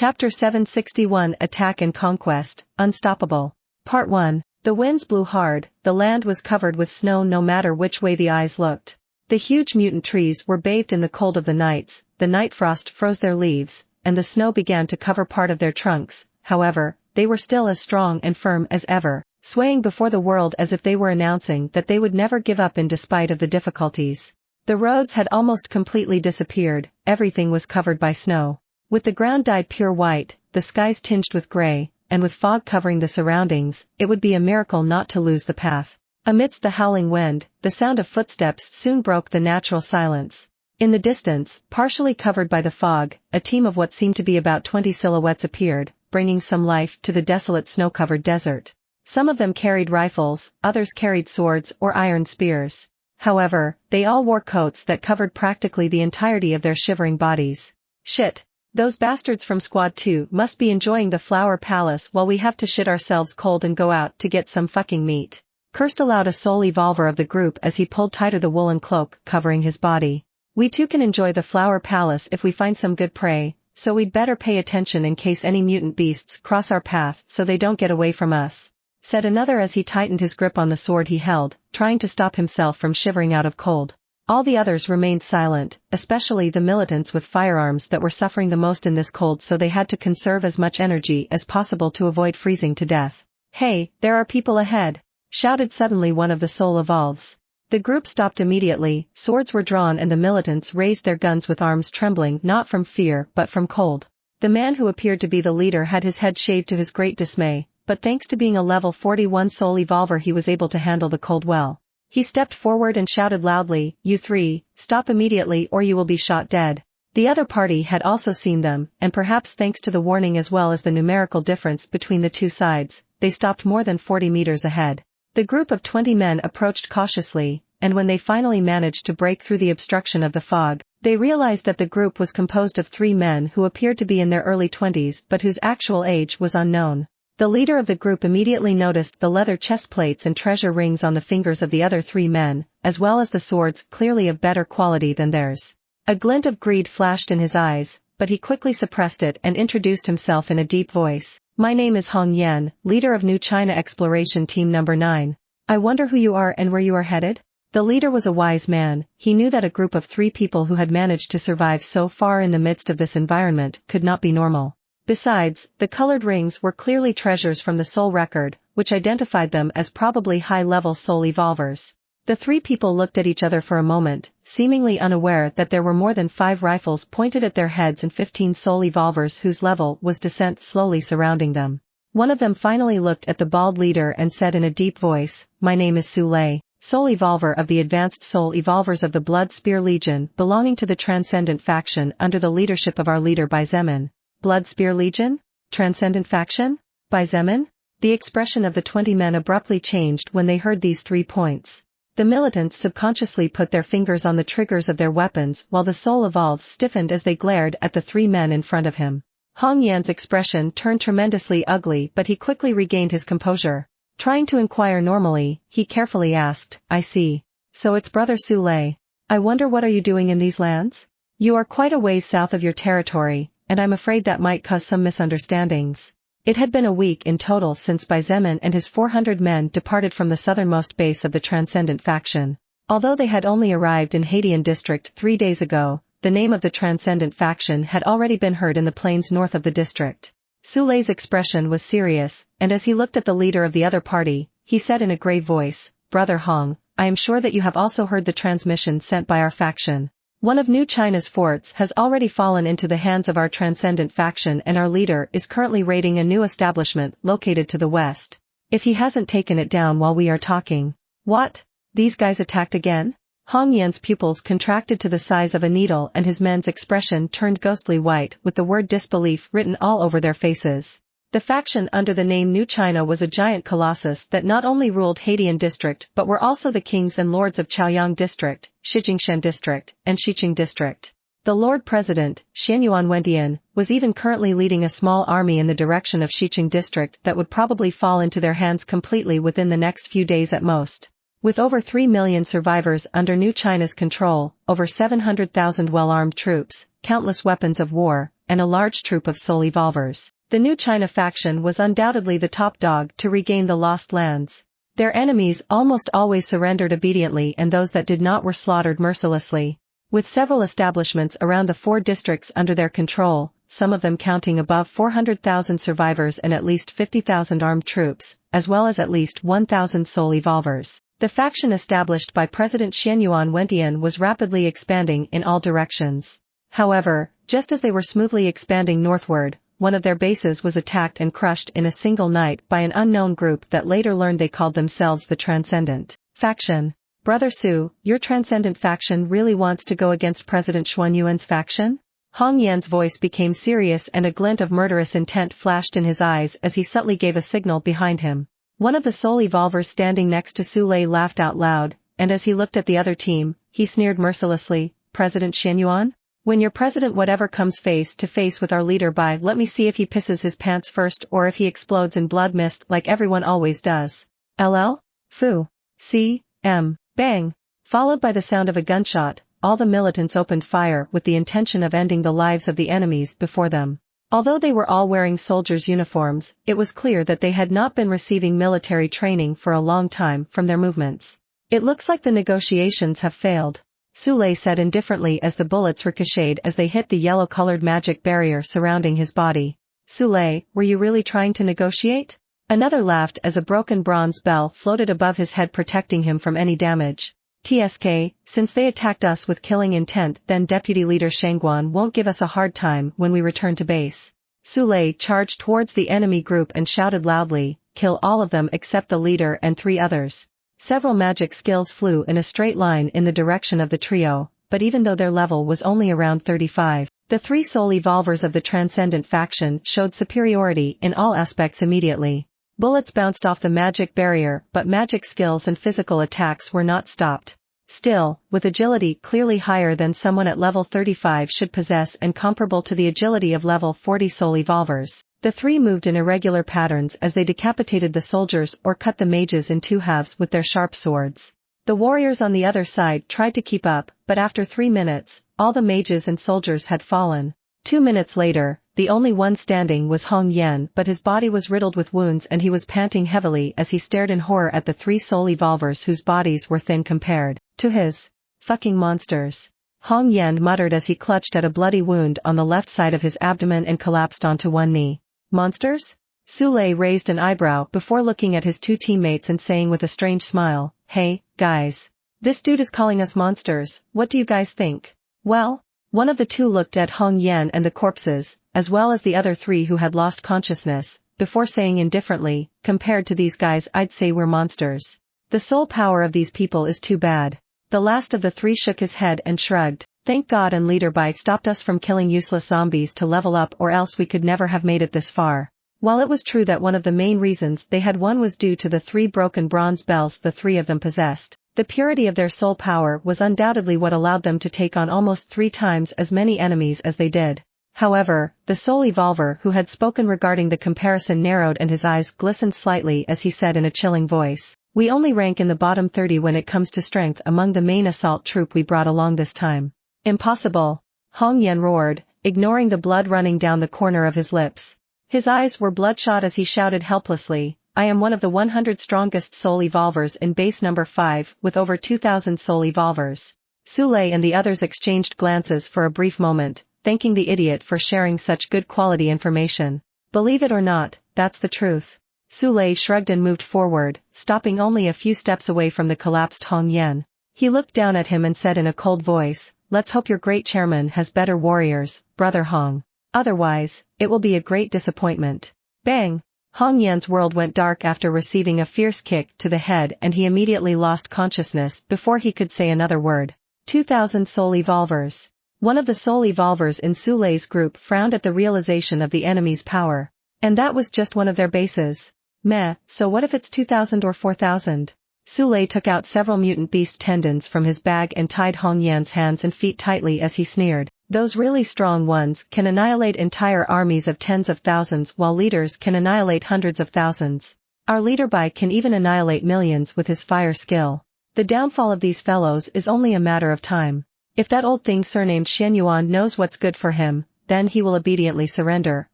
Chapter 761 Attack and Conquest, Unstoppable. Part 1. The winds blew hard, the land was covered with snow no matter which way the eyes looked. The huge mutant trees were bathed in the cold of the nights, the night frost froze their leaves, and the snow began to cover part of their trunks. However, they were still as strong and firm as ever, swaying before the world as if they were announcing that they would never give up in despite of the difficulties. The roads had almost completely disappeared, everything was covered by snow. With the ground dyed pure white, the skies tinged with gray, and with fog covering the surroundings, it would be a miracle not to lose the path. Amidst the howling wind, the sound of footsteps soon broke the natural silence. In the distance, partially covered by the fog, a team of what seemed to be about 20 silhouettes appeared, bringing some life to the desolate snow-covered desert. Some of them carried rifles, others carried swords or iron spears. However, they all wore coats that covered practically the entirety of their shivering bodies. Shit. Those bastards from Squad 2 must be enjoying the Flower Palace while we have to shit ourselves cold and go out to get some fucking meat. Cursed aloud a soul evolver of the group as he pulled tighter the woolen cloak covering his body. We too can enjoy the Flower Palace if we find some good prey, so we'd better pay attention in case any mutant beasts cross our path so they don't get away from us, said another as he tightened his grip on the sword he held, trying to stop himself from shivering out of cold. All the others remained silent, especially the militants with firearms that were suffering the most in this cold, so they had to conserve as much energy as possible to avoid freezing to death. "Hey, there are people ahead!" shouted suddenly one of the soul evolves. The group stopped immediately, swords were drawn and the militants raised their guns with arms trembling not from fear but from cold. The man who appeared to be the leader had his head shaved to his great dismay, but thanks to being a level 41 soul evolver he was able to handle the cold well. He stepped forward and shouted loudly, "You three, stop immediately or you will be shot dead." The other party had also seen them, and perhaps thanks to the warning as well as the numerical difference between the two sides, they stopped more than 40 meters ahead. The group of 20 men approached cautiously, and when they finally managed to break through the obstruction of the fog, they realized that the group was composed of 3 men who appeared to be in their early 20s but whose actual age was unknown. The leader of the group immediately noticed the leather chest plates and treasure rings on the fingers of the other 3 men, as well as the swords clearly of better quality than theirs. A glint of greed flashed in his eyes, but he quickly suppressed it and introduced himself in a deep voice. "My name is Hong Yan, leader of New China Exploration Team Number 9. I wonder who you are and where you are headed?" The leader was a wise man. He knew that a group of 3 people who had managed to survive so far in the midst of this environment could not be normal. Besides, the colored rings were clearly treasures from the soul record, which identified them as probably high-level soul evolvers. The 3 people looked at each other for a moment, seemingly unaware that there were more than 5 rifles pointed at their heads and 15 soul evolvers whose level was descent slowly surrounding them. One of them finally looked at the bald leader and said in a deep voice, "My name is Su Lei, soul evolver of the advanced soul evolvers of the Blood Spear Legion belonging to the Transcendent faction under the leadership of our leader Xietain." Blood Spear Legion? Transcendent faction? By Xietain? The expression of the 20 men abruptly changed when they heard these 3 points. The militants subconsciously put their fingers on the triggers of their weapons while the soul evolves stiffened as they glared at the 3 men in front of him. Hong Yan's expression turned tremendously ugly but he quickly regained his composure. Trying to inquire normally, he carefully asked, "I see. So it's Brother Su Lei. I wonder what are you doing in these lands? You are quite a ways south of your territory, and I'm afraid that might cause some misunderstandings." It had been a week in total since Xietain and his 400 men departed from the southernmost base of the Transcendent faction. Although they had only arrived in Xietain district 3 days ago, the name of the Transcendent faction had already been heard in the plains north of the district. Su Lei's expression was serious, and as he looked at the leader of the other party, he said in a grave voice, "Brother Hong, I am sure that you have also heard the transmission sent by our faction. One of New China's forts has already fallen into the hands of our Transcendent faction and our leader is currently raiding a new establishment located to the west. If he hasn't taken it down while we are talking." "What? These guys attacked again?" Hong Yan's pupils contracted to the size of a needle and his men's expression turned ghostly white with the word disbelief written all over their faces. The faction under the name New China was a giant colossus that not only ruled Xietain district but were also the kings and lords of Chaoyang district, Shijingshan district, and Xiqing district. The Lord President, Xianyuan Wendian, was even currently leading a small army in the direction of Xiqing district that would probably fall into their hands completely within the next few days at most. With over 3 million survivors under New China's control, over 700,000 well-armed troops, countless weapons of war, and a large troop of soul evolvers, the New China faction was undoubtedly the top dog to regain the lost lands. Their enemies almost always surrendered obediently, and those that did not were slaughtered mercilessly. With several establishments around the 4 districts under their control, some of them counting above 400,000 survivors and at least 50,000 armed troops, as well as at least 1,000 soul evolvers, the faction established by President Xianyuan Wentian was rapidly expanding in all directions. However, just as they were smoothly expanding northward, one of their bases was attacked and crushed in a single night by an unknown group that later learned they called themselves the Transcendent Faction. Brother Su, your Transcendent Faction really wants to go against President Xuanyuan's faction? Hong Yan's voice became serious and a glint of murderous intent flashed in his eyes as he subtly gave a signal behind him. One of the soul evolvers standing next to Su Lei laughed out loud, and as he looked at the other team, he sneered mercilessly, President Xianyuan? When your president whatever comes face to face with our leader by, let me see if he pisses his pants first or if he explodes in blood mist like everyone always does. LL? Fu. C.M. Bang! Followed by the sound of a gunshot, all the militants opened fire with the intention of ending the lives of the enemies before them. Although they were all wearing soldiers' uniforms, it was clear that they had not been receiving military training for a long time from their movements. It looks like the negotiations have failed, Su Lei said indifferently as the bullets ricocheted as they hit the yellow-colored magic barrier surrounding his body. Su Lei, were you really trying to negotiate? Another laughed as a broken bronze bell floated above his head protecting him from any damage. TSK, since they attacked us with killing intent, then Deputy Leader Shangguan won't give us a hard time when we return to base. Su Lei charged towards the enemy group and shouted loudly, kill all of them except the leader and 3 others. Several magic skills flew in a straight line in the direction of the trio, but even though their level was only around 35, the 3 soul evolvers of the Transcendent Faction showed superiority in all aspects immediately. Bullets bounced off the magic barrier, but magic skills and physical attacks were not stopped. Still, with agility clearly higher than someone at level 35 should possess and comparable to the agility of level 40 soul evolvers, the 3 moved in irregular patterns as they decapitated the soldiers or cut the mages in 2 halves with their sharp swords. The warriors on the other side tried to keep up, but after 3 minutes, all the mages and soldiers had fallen. 2 minutes later, the only one standing was Hong Yan, but his body was riddled with wounds and he was panting heavily as he stared in horror at the 3 soul evolvers whose bodies were thin compared to his. Fucking monsters. Hong Yan muttered as he clutched at a bloody wound on the left side of his abdomen and collapsed onto one knee. Monsters? Su Lei raised an eyebrow before looking at his 2 teammates and saying with a strange smile, hey, guys. This dude is calling us monsters, what do you guys think? Well? One of the 2 looked at Hong Yan and the corpses, as well as the other 3 who had lost consciousness, before saying indifferently, compared to these guys I'd say we're monsters. The soul power of these people is too bad. The last of the 3 shook his head and shrugged. Thank God and Leader Bai stopped us from killing useless zombies to level up, or else we could never have made it this far. While it was true that one of the main reasons they had won was due to the 3 broken bronze bells the 3 of them possessed, the purity of their soul power was undoubtedly what allowed them to take on almost 3 times as many enemies as they did. However, the soul evolver who had spoken regarding the comparison narrowed and his eyes glistened slightly as he said in a chilling voice, we only rank in the bottom 30 when it comes to strength among the main assault troop we brought along this time. Impossible! Hong Yan roared, ignoring the blood running down the corner of his lips. His eyes were bloodshot as he shouted helplessly, I am one of the 100 strongest soul evolvers in base number 5 with over 2,000 soul evolvers. Su Lei and the others exchanged glances for a brief moment, thanking the idiot for sharing such good quality information. Believe it or not, that's the truth. Su Lei shrugged and moved forward, stopping only a few steps away from the collapsed Hong Yan. He looked down at him and said in a cold voice, let's hope your great chairman has better warriors, Brother Hong. Otherwise, it will be a great disappointment. Bang! Hong Yan's world went dark after receiving a fierce kick to the head and he immediately lost consciousness before he could say another word. 2,000 soul evolvers. One of the soul evolvers in Su Lei's group frowned at the realization of the enemy's power. And that was just one of their bases. Meh, so what if it's 2,000 or 4,000? Su Lei took out several mutant beast tendons from his bag and tied Hong Yan's hands and feet tightly as he sneered. Those really strong ones can annihilate entire armies of tens of thousands while leaders can annihilate hundreds of thousands. Our leader Bai can even annihilate millions with his fire skill. The downfall of these fellows is only a matter of time. If that old thing surnamed Xian Yuan knows what's good for him, then he will obediently surrender,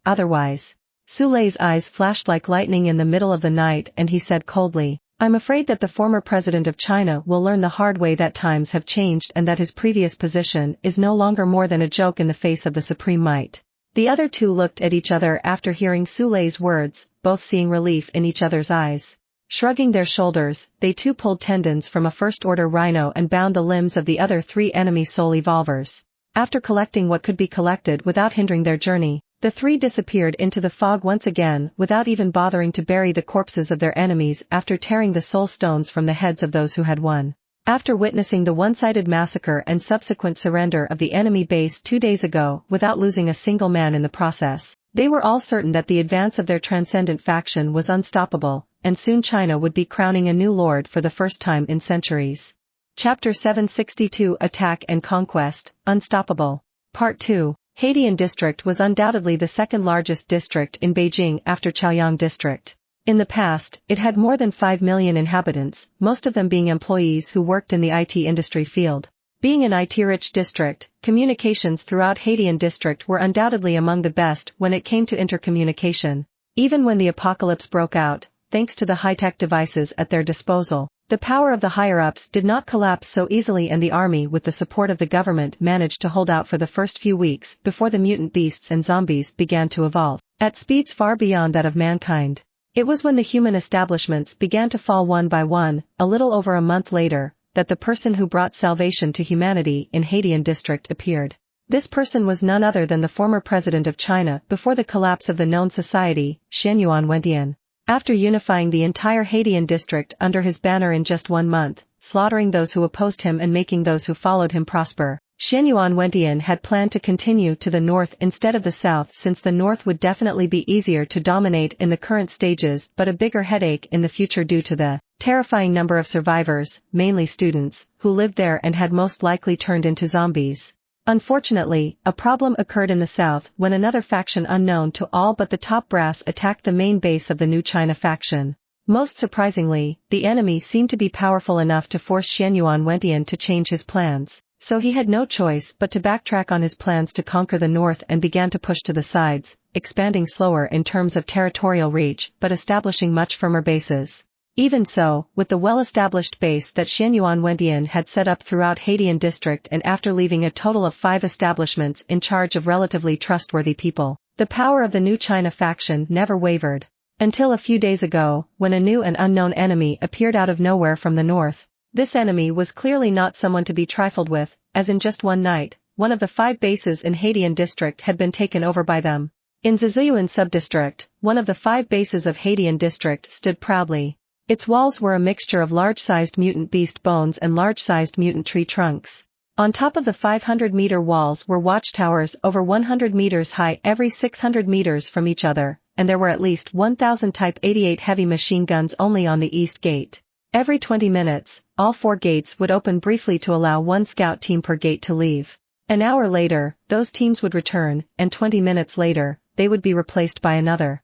otherwise. Su Lei's eyes flashed like lightning in the middle of the night and he said coldly, I'm afraid that the former president of China will learn the hard way that times have changed and that his previous position is no longer more than a joke in the face of the supreme might. The other two looked at each other after hearing Su Lei's words, both seeing relief in each other's eyes. Shrugging their shoulders, they too pulled tendons from a first-order rhino and bound the limbs of the other 3 enemy soul evolvers. After collecting what could be collected without hindering their journey, the 3 disappeared into the fog once again without even bothering to bury the corpses of their enemies after tearing the soul stones from the heads of those who had won. After witnessing the one-sided massacre and subsequent surrender of the enemy base 2 days ago without losing a single man in the process, they were all certain that the advance of their transcendent faction was unstoppable, and soon China would be crowning a new lord for the first time in centuries. Chapter 762 Attack and Conquest, Unstoppable. Part 2. Xietain District was undoubtedly the second largest district in Beijing after Chaoyang District. In the past, it had more than 5 million inhabitants, most of them being employees who worked in the IT industry field. Being an IT-rich district, communications throughout Xietain District were undoubtedly among the best when it came to intercommunication. Even when the apocalypse broke out, thanks to the high-tech devices at their disposal, the power of the higher-ups did not collapse so easily and the army with the support of the government managed to hold out for the first few weeks before the mutant beasts and zombies began to evolve, at speeds far beyond that of mankind. It was when the human establishments began to fall one by one, a little over a month later, that the person who brought salvation to humanity in Xietain District appeared. This person was none other than the former president of China before the collapse of the known society, Xian Yuan Wentian. After unifying the entire Xietain District under his banner in just 1 month, slaughtering those who opposed him and making those who followed him prosper, Xian Yuan Wentian had planned to continue to the north instead of the south since the north would definitely be easier to dominate in the current stages but a bigger headache in the future due to the terrifying number of survivors, mainly students, who lived there and had most likely turned into zombies. Unfortunately, a problem occurred in the south when another faction unknown to all but the top brass attacked the main base of the new China faction. Most surprisingly, the enemy seemed to be powerful enough to force Xian Yuan Wentian to change his plans, so he had no choice but to backtrack on his plans to conquer the north and began to push to the sides, expanding slower in terms of territorial reach but establishing much firmer bases. Even so, with the well-established base that Xian Yuan Wentian had set up throughout Xietain District and after leaving a total of 5 establishments in charge of relatively trustworthy people, the power of the new China faction never wavered. Until a few days ago, when a new and unknown enemy appeared out of nowhere from the north. This enemy was clearly not someone to be trifled with, as in just one night, one of the 5 bases in Xietain District had been taken over by them. In Zizuyuan Subdistrict, one of the 5 bases of Xietain District stood proudly. Its walls were a mixture of large-sized mutant beast bones and large-sized mutant tree trunks. On top of the 500-meter walls were watchtowers over 100 meters high every 600 meters from each other, and there were at least 1,000 Type 88 heavy machine guns only on the east gate. Every 20 minutes, all 4 gates would open briefly to allow 1 scout team per gate to leave. An hour later, those teams would return, and 20 minutes later, they would be replaced by another.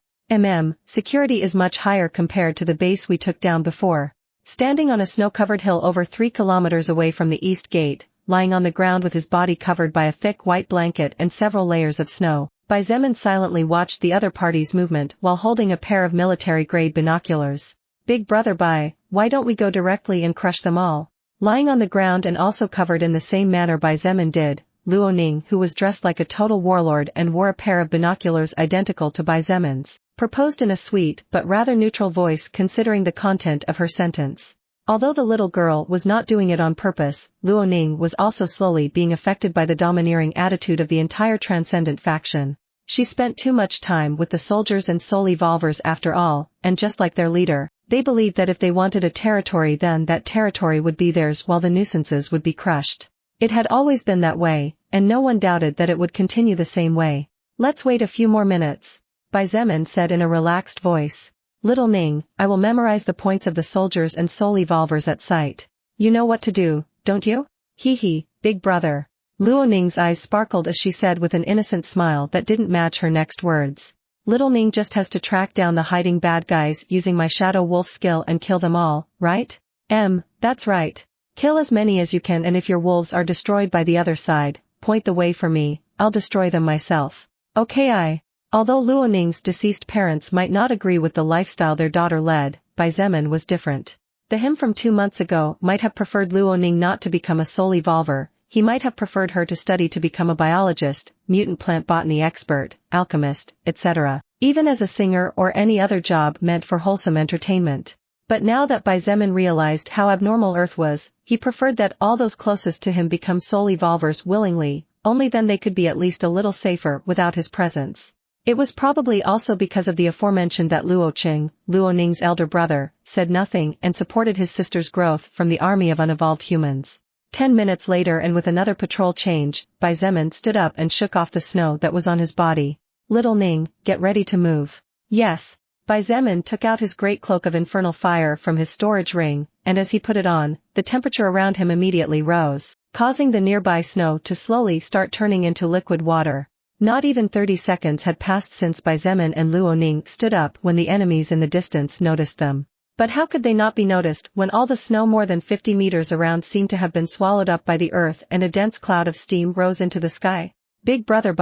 Security is much higher compared to the base we took down before. Standing on a snow-covered hill over 3 kilometers away from the east gate, lying on the ground with his body covered by a thick white blanket and several layers of snow, Bai Zemin silently watched the other party's movement while holding a pair of military-grade binoculars. Big brother Bai, why don't we go directly and crush them all? Lying on the ground and also covered in the same manner Bai Zemin did, Luo Ning, who was dressed like a total warlord and wore a pair of binoculars identical to Bai Zemin's, proposed in a sweet but rather neutral voice considering the content of her sentence. Although the little girl was not doing it on purpose, Luo Ning was also slowly being affected by the domineering attitude of the entire transcendent faction. She spent too much time with the soldiers and soul evolvers after all, and just like their leader, they believed that if they wanted a territory then that territory would be theirs while the nuisances would be crushed. It had always been that way, and no one doubted that it would continue the same way. Let's wait a few more minutes, Bai Zemin said in a relaxed voice. Little Ning, I will memorize the points of the soldiers and soul evolvers at sight. You know what to do, don't you? Hee, big brother. Luo Ning's eyes sparkled as she said with an innocent smile that didn't match her next words. Little Ning just has to track down the hiding bad guys using my shadow wolf skill and kill them all, right? That's right. Kill as many as you can, and if your wolves are destroyed by the other side, point the way for me, I'll destroy them myself. Okay. Although Luoning's deceased parents might not agree with the lifestyle their daughter led, Xietain was different. The him from 2 months ago might have preferred Luoning not to become a soul evolver, he might have preferred her to study to become a biologist, mutant plant botany expert, alchemist, etc., even as a singer or any other job meant for wholesome entertainment. But now that Xietain realized how abnormal Earth was, he preferred that all those closest to him become soul evolvers willingly, only then they could be at least a little safer without his presence. It was probably also because of the aforementioned that Luo Qing, Luoning's elder brother, said nothing and supported his sister's growth from the army of unevolved humans. 10 minutes later, and with another patrol change, Xietain stood up and shook off the snow that was on his body. Little Ning, get ready to move. Yes. Xietain took out his great cloak of infernal fire from his storage ring, and as he put it on, the temperature around him immediately rose, causing the nearby snow to slowly start turning into liquid water. Not even 30 seconds had passed since Xietain and Luoning stood up when the enemies in the distance noticed them. But how could they not be noticed when all the snow more than 50 meters around seemed to have been swallowed up by the earth and a dense cloud of steam rose into the sky? Big brother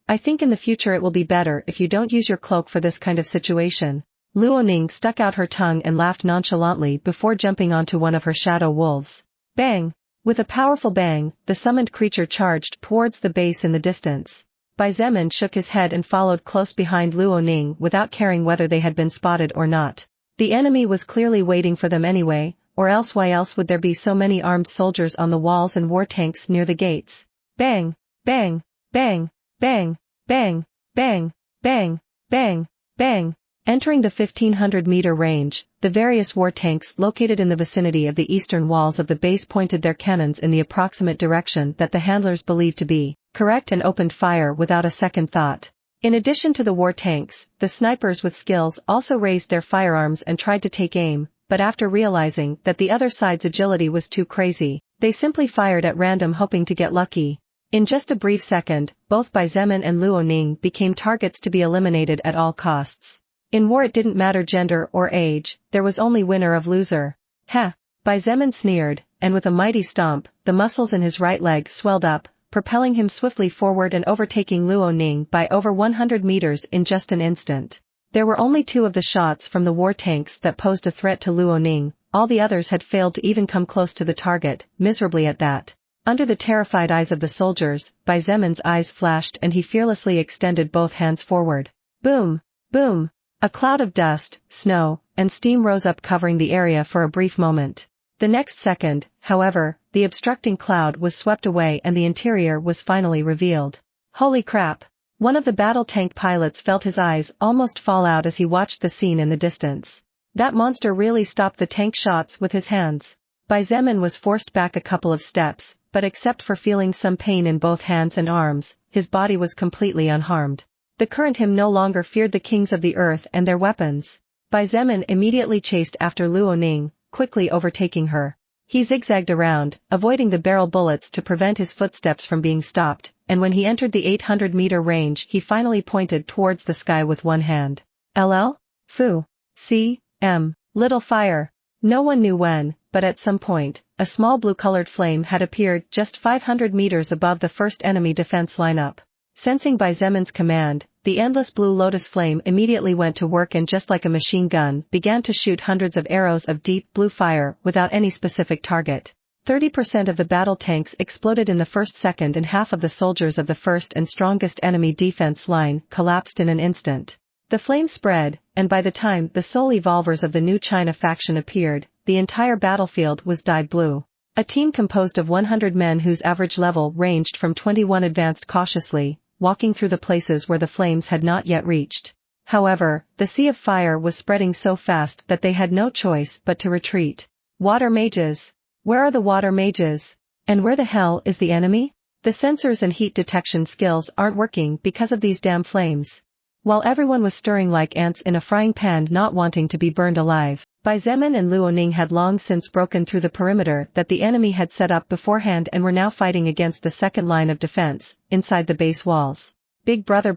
I think in the future it will be better if you don't use your cloak for this kind of situation. Luoning stuck out her tongue and laughed nonchalantly before jumping onto one of her shadow wolves. Bang! With a powerful bang, the summoned creature charged towards the base in the distance. Xietain shook his head and followed close behind Luoning without caring whether they had been spotted or not. The enemy was clearly waiting for them anyway, or else why else would there be so many armed soldiers on the walls and war tanks near the gates? Bang! Bang! Bang! Bang! Bang! Bang! Bang! Bang! Bang! Entering the 1500-meter range, the various war tanks located in the vicinity of the eastern walls of the base pointed their cannons in the approximate direction that the handlers believed to be correct and opened fire without a second thought. In addition to the war tanks, the snipers with skills also raised their firearms and tried to take aim, but after realizing that the other side's agility was too crazy, they simply fired at random hoping to get lucky. In just a brief second, both Xietain and Luoning became targets to be eliminated at all costs. In war it didn't matter gender or age, there was only winner or loser. Heh! Xietain sneered, and with a mighty stomp, the muscles in his right leg swelled up, propelling him swiftly forward and overtaking Luoning by over 100 meters in just an instant. There were only 2 of the shots from the war tanks that posed a threat to Luoning, all the others had failed to even come close to the target, miserably at that. Under the terrified eyes of the soldiers, Xietan's eyes flashed and he fearlessly extended both hands forward. Boom! Boom! A cloud of dust, snow, and steam rose up covering the area for a brief moment. The next second, however, the obstructing cloud was swept away and the interior was finally revealed. Holy crap! One of the battle tank pilots felt his eyes almost fall out as he watched the scene in the distance. That monster really stopped the tank shots with his hands. Xietain was forced back a couple of steps, but except for feeling some pain in both hands and arms, his body was completely unharmed. The current him no longer feared the kings of the earth and their weapons. Xietain immediately chased after Luoning, quickly overtaking her. He zigzagged around, avoiding the barrel bullets to prevent his footsteps from being stopped, and when he entered the 800-meter range he finally pointed towards the sky with one hand. LL? Fu. C.M. Little fire. No one knew when, but at some point, a small blue-colored flame had appeared just 500 meters above the first enemy defense lineup. Sensing Xietan's command, the endless blue lotus flame immediately went to work and just like a machine gun began to shoot hundreds of arrows of deep blue fire without any specific target. 30% of the battle tanks exploded in the first second and half of the soldiers of the first and strongest enemy defense line collapsed in an instant. The flame spread, and by the time the soul evolvers of the new China faction appeared, the entire battlefield was dyed blue. A team composed of 100 men whose average level ranged from 21 advanced cautiously, walking through the places where the flames had not yet reached. However, the sea of fire was spreading so fast that they had no choice but to retreat. Water mages. Where are the water mages? And where the hell is the enemy? The sensors and heat detection skills aren't working because of these damn flames. While everyone was stirring like ants in a frying pan not wanting to be burned alive, Xietain and Luoning had long since broken through the perimeter that the enemy had set up beforehand and were now fighting against the second line of defense, inside the base walls. Big brother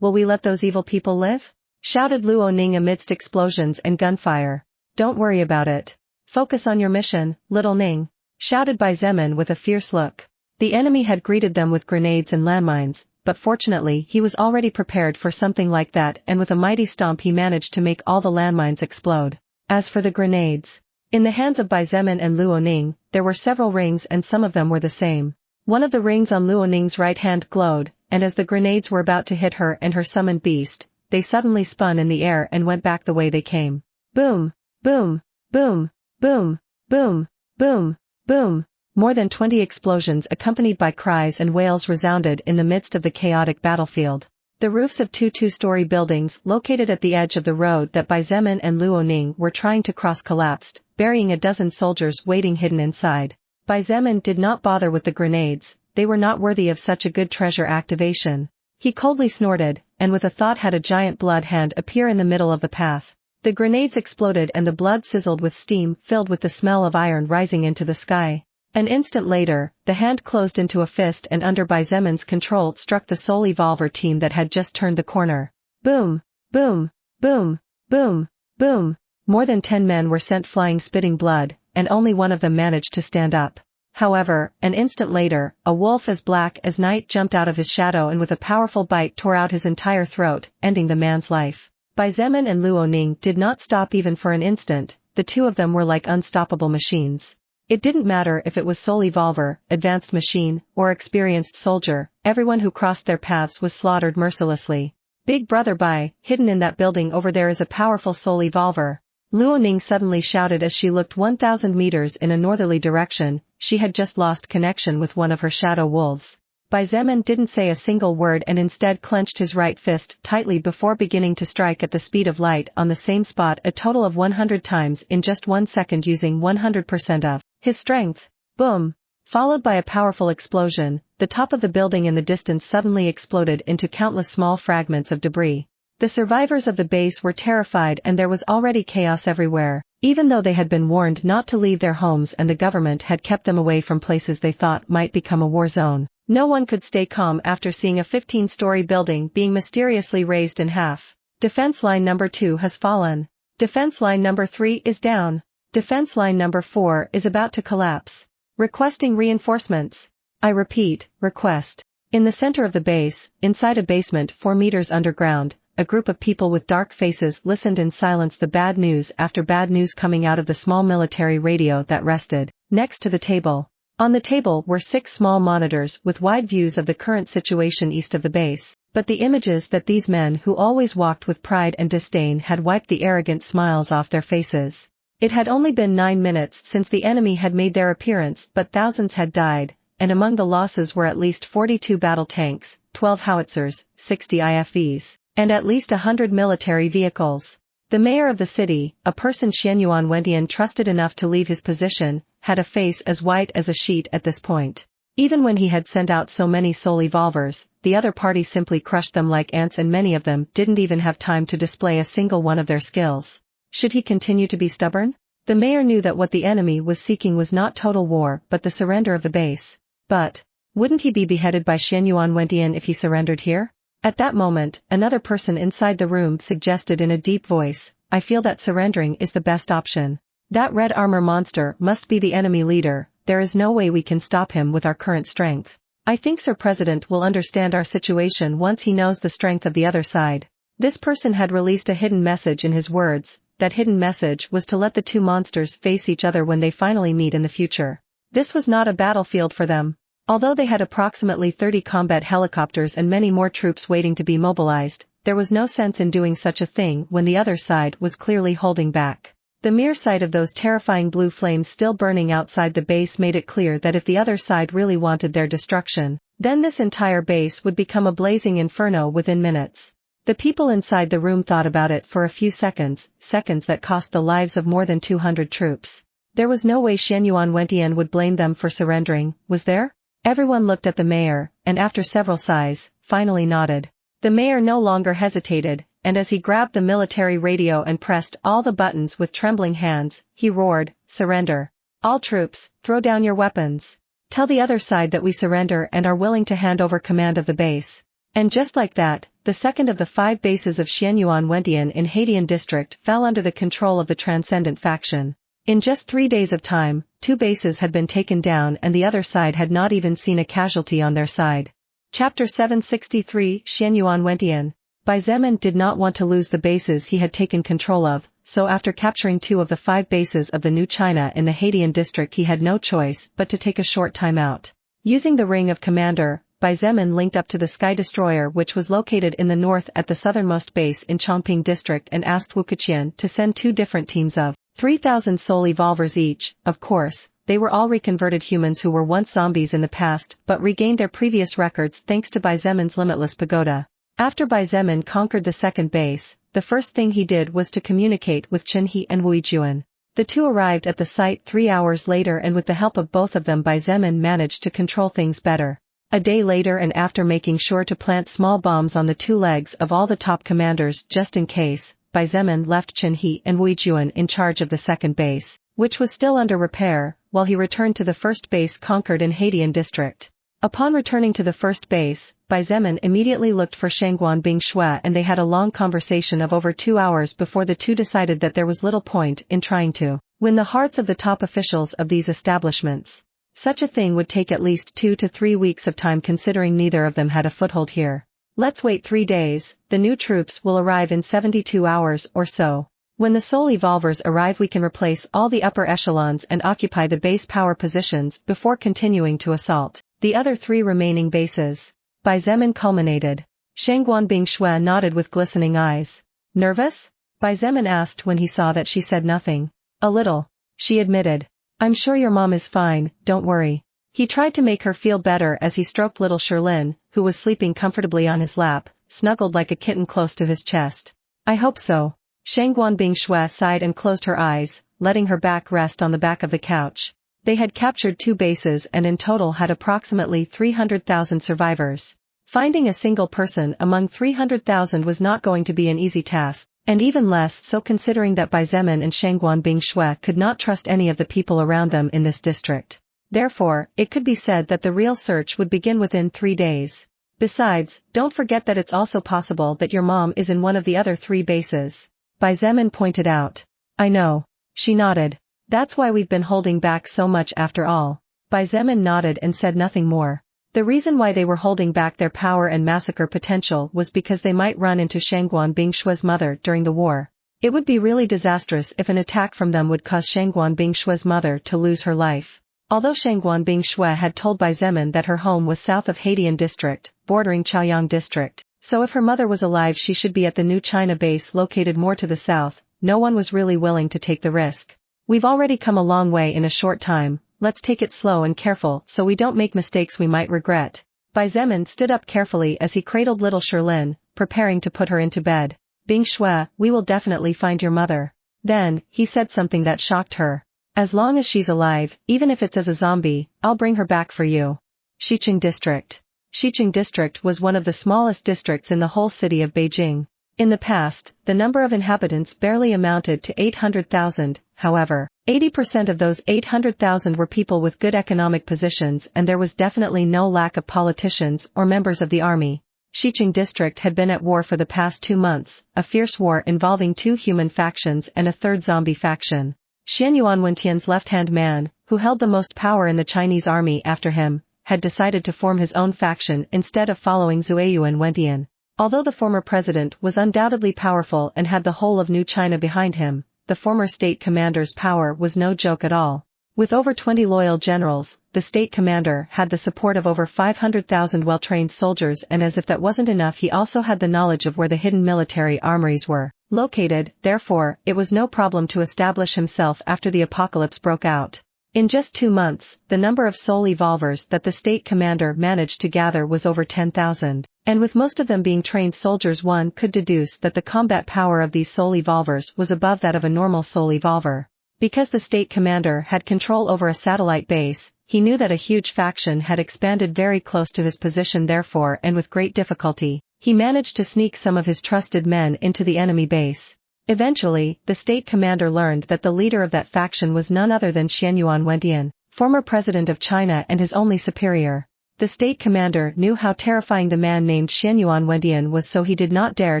will we let those evil people live? Shouted Luoning amidst explosions and gunfire. Don't worry about it. Focus on your mission, little Ning, shouted by Xietain with a fierce look. The enemy had greeted them with grenades and landmines, but fortunately he was already prepared for something like that, and with a mighty stomp he managed to make all the landmines explode. As for the grenades, in the hands of Bai Xietain and Luo Ning, there were several rings and some of them were the same. One of the rings on Luo Ning's right hand glowed, and as the grenades were about to hit her and her summoned beast, they suddenly spun in the air and went back the way they came. Boom! Boom! Boom! Boom! Boom! Boom! Boom! More than 20 explosions accompanied by cries and wails resounded in the midst of the chaotic battlefield. The roofs of two two-story buildings located at the edge of the road that Bai Xietain and Luo Ning were trying to cross collapsed, burying a dozen soldiers waiting hidden inside. Bai Xietain did not bother with the grenades, they were not worthy of such a good treasure activation. He coldly snorted, and with a thought had a giant blood hand appear in the middle of the path. The grenades exploded and the blood sizzled with steam filled with the smell of iron rising into the sky. An instant later, the hand closed into a fist and under Bai Xiein's control struck the Soul Evolver team that had just turned the corner. Boom! Boom! Boom! Boom! Boom! More than 10 men were sent flying spitting blood, and only one of them managed to stand up. However, an instant later, a wolf as black as night jumped out of his shadow and with a powerful bite tore out his entire throat, ending the man's life. Bai Xietain and Luo Ning did not stop even for an instant, the two of them were like unstoppable machines. It didn't matter if it was Soul Evolver, advanced machine, or experienced soldier, everyone who crossed their paths was slaughtered mercilessly. Big brother Bai, hidden in that building over there is a powerful Soul Evolver. Luo Ning suddenly shouted as she looked 1,000 meters in a northerly direction. She had just lost connection with one of her shadow wolves. Bai Xietain didn't say a single word and instead clenched his right fist tightly before beginning to strike at the speed of light on the same spot a total of 100 times in just 1 second using 100% of his strength. Boom! Followed by a powerful explosion, the top of the building in the distance suddenly exploded into countless small fragments of debris. The survivors of the base were terrified and there was already chaos everywhere, even though they had been warned not to leave their homes and the government had kept them away from places they thought might become a war zone. No one could stay calm after seeing a 15-story building being mysteriously raised in half. Defense line number 2 has fallen. Defense line number 3 is down. Defense line number 4 is about to collapse. Requesting reinforcements. I repeat, request. In the center of the base, inside a basement 4 meters underground, a group of people with dark faces listened in silence the bad news after bad news coming out of the small military radio that rested next to the table. On the table were 6 small monitors with wide views of the current situation east of the base, but the images that these men who always walked with pride and disdain had wiped the arrogant smiles off their faces. It had only been 9 minutes since the enemy had made their appearance, but thousands had died, and among the losses were at least 42 battle tanks, 12 howitzers, 60 IFVs, and at least 100 military vehicles. The mayor of the city, a person Xianyuan Wentian trusted enough to leave his position, had a face as white as a sheet at this point. Even when he had sent out so many Soul Evolvers, the other party simply crushed them like ants and many of them didn't even have time to display a single one of their skills. Should he continue to be stubborn? The mayor knew that what the enemy was seeking was not total war but the surrender of the base. But, wouldn't he be beheaded by Xianyuan Wentian if he surrendered here? At that moment, another person inside the room suggested in a deep voice, I feel that surrendering is the best option. That red armor monster must be the enemy leader, there is no way we can stop him with our current strength. I think Sir President will understand our situation once he knows the strength of the other side. This person had released a hidden message in his words. That hidden message was to let the two monsters face each other when they finally meet in the future. This was not a battlefield for them. Although they had approximately 30 combat helicopters and many more troops waiting to be mobilized, there was no sense in doing such a thing when the other side was clearly holding back. The mere sight of those terrifying blue flames still burning outside the base made it clear that if the other side really wanted their destruction, then this entire base would become a blazing inferno within minutes. The people inside the room thought about it for a few seconds that cost the lives of more than 200 troops. There was no way Xianyuan Wentian would blame them for surrendering, was there? Everyone looked at the mayor, and after several sighs, finally nodded. The mayor no longer hesitated, and as he grabbed the military radio and pressed all the buttons with trembling hands, he roared, surrender. All troops, throw down your weapons. Tell the other side that we surrender and are willing to hand over command of the base. And just like that, the second of the 5 bases of Xianyuan Wentian in Xietain district fell under the control of the Transcendent faction. In just 3 days of time, 2 bases had been taken down and the other side had not even seen a casualty on their side. Chapter 763 Xianyuan Wentian. Bai Zemin did not want to lose the bases he had taken control of, so after capturing 2 of the 5 bases of the New China in the Xietain district he had no choice but to take a short time out. Using the Ring of Commander, Bai Zemin linked up to the Sky Destroyer which was located in the north at the southernmost base in Chongping district and asked Wu Keqian to send 2 different teams of 3,000 soul evolvers each. Of course, they were all reconverted humans who were once zombies in the past but regained their previous records thanks to Bai Zemin's limitless pagoda. After Bai Zemin conquered the second base, the first thing he did was to communicate with Chen He and Wei Juan. The 2 arrived at the site 3 hours later and with the help of both of them Bai Zemin managed to control things better. A day later and after making sure to plant small bombs on the 2 legs of all the top commanders just in case, Bai Zemin left Chen He and Wei Juan in charge of the second base, which was still under repair, while he returned to the first base conquered in Xietain district. Upon returning to the first base, Bai Zemin immediately looked for Shangguan Bingshui and they had a long conversation of over 2 hours before the 2 decided that there was little point in trying to win the hearts of the top officials of these establishments. Such a thing would take at least 2 to 3 weeks of time considering neither of them had a foothold here. Let's wait 3 days, the new troops will arrive in 72 hours or so. When the soul evolvers arrive we can replace all the upper echelons and occupy the base power positions before continuing to assault the other 3 remaining bases. Bai Zemin culminated. Shangguan Bingshui nodded with glistening eyes. Nervous? Bai Zemin asked when he saw that she said nothing. A little, she admitted. I'm sure your mom is fine, don't worry. He tried to make her feel better as he stroked little Sherlin, who was sleeping comfortably on his lap, snuggled like a kitten close to his chest. I hope so. Shangguan Bingshui sighed and closed her eyes, letting her back rest on the back of the couch. They had captured 2 bases and in total had approximately 300,000 survivors. Finding a single person among 300,000 was not going to be an easy task, and even less so considering that Bai Zemin and Shangguan Bingshui could not trust any of the people around them in this district. Therefore, it could be said that the real search would begin within 3 days. Besides, don't forget that it's also possible that your mom is in one of the other 3 bases. Bai Zemin pointed out. I know. She nodded. That's why we've been holding back so much after all. Bai Zemin nodded and said nothing more. The reason why they were holding back their power and massacre potential was because they might run into Shangguan Bingshui's mother during the war. It would be really disastrous if an attack from them would cause Shangguan Bingshui's mother to lose her life. Although Shangguan Bingshui had told Bai Zemin that her home was south of Xietain district, bordering Chaoyang district, so if her mother was alive she should be at the New China base located more to the south, no one was really willing to take the risk. We've already come a long way in a short time, let's take it slow and careful so we don't make mistakes we might regret. Bai Zemin stood up carefully as he cradled little Sherlin, preparing to put her into bed. Bingshui, we will definitely find your mother. Then, he said something that shocked her. As long as she's alive, even if it's as a zombie, I'll bring her back for you. Xietain district. Xietain district was one of the smallest districts in the whole city of Beijing. In the past, the number of inhabitants barely amounted to 800,000, however, 80% of those 800,000 were people with good economic positions and there was definitely no lack of politicians or members of the army. Xietain district had been at war for the past 2 months, a fierce war involving 2 human factions and a 3rd zombie faction. Xianyuan Wentian's left-hand man, who held the most power in the Chinese army after him, had decided to form his own faction instead of following Xietain Wentian. Although the former president was undoubtedly powerful and had the whole of New China behind him, the former state commander's power was no joke at all. With over 20 loyal generals, the state commander had the support of over 500,000 well-trained soldiers and as if that wasn't enough he also had the knowledge of where the hidden military armories were located, therefore, it was no problem to establish himself after the apocalypse broke out. In just 2 months, the number of soul evolvers that the state commander managed to gather was over 10,000, and with most of them being trained soldiers one could deduce that the combat power of these soul evolvers was above that of a normal soul evolver. Because the state commander had control over a satellite base, he knew that a huge faction had expanded very close to his position therefore and with great difficulty, he managed to sneak some of his trusted men into the enemy base. Eventually, the state commander learned that the leader of that faction was none other than Xianyuan Wentian, former president of China and his only superior. The state commander knew how terrifying the man named Xianyuan Wentian was so he did not dare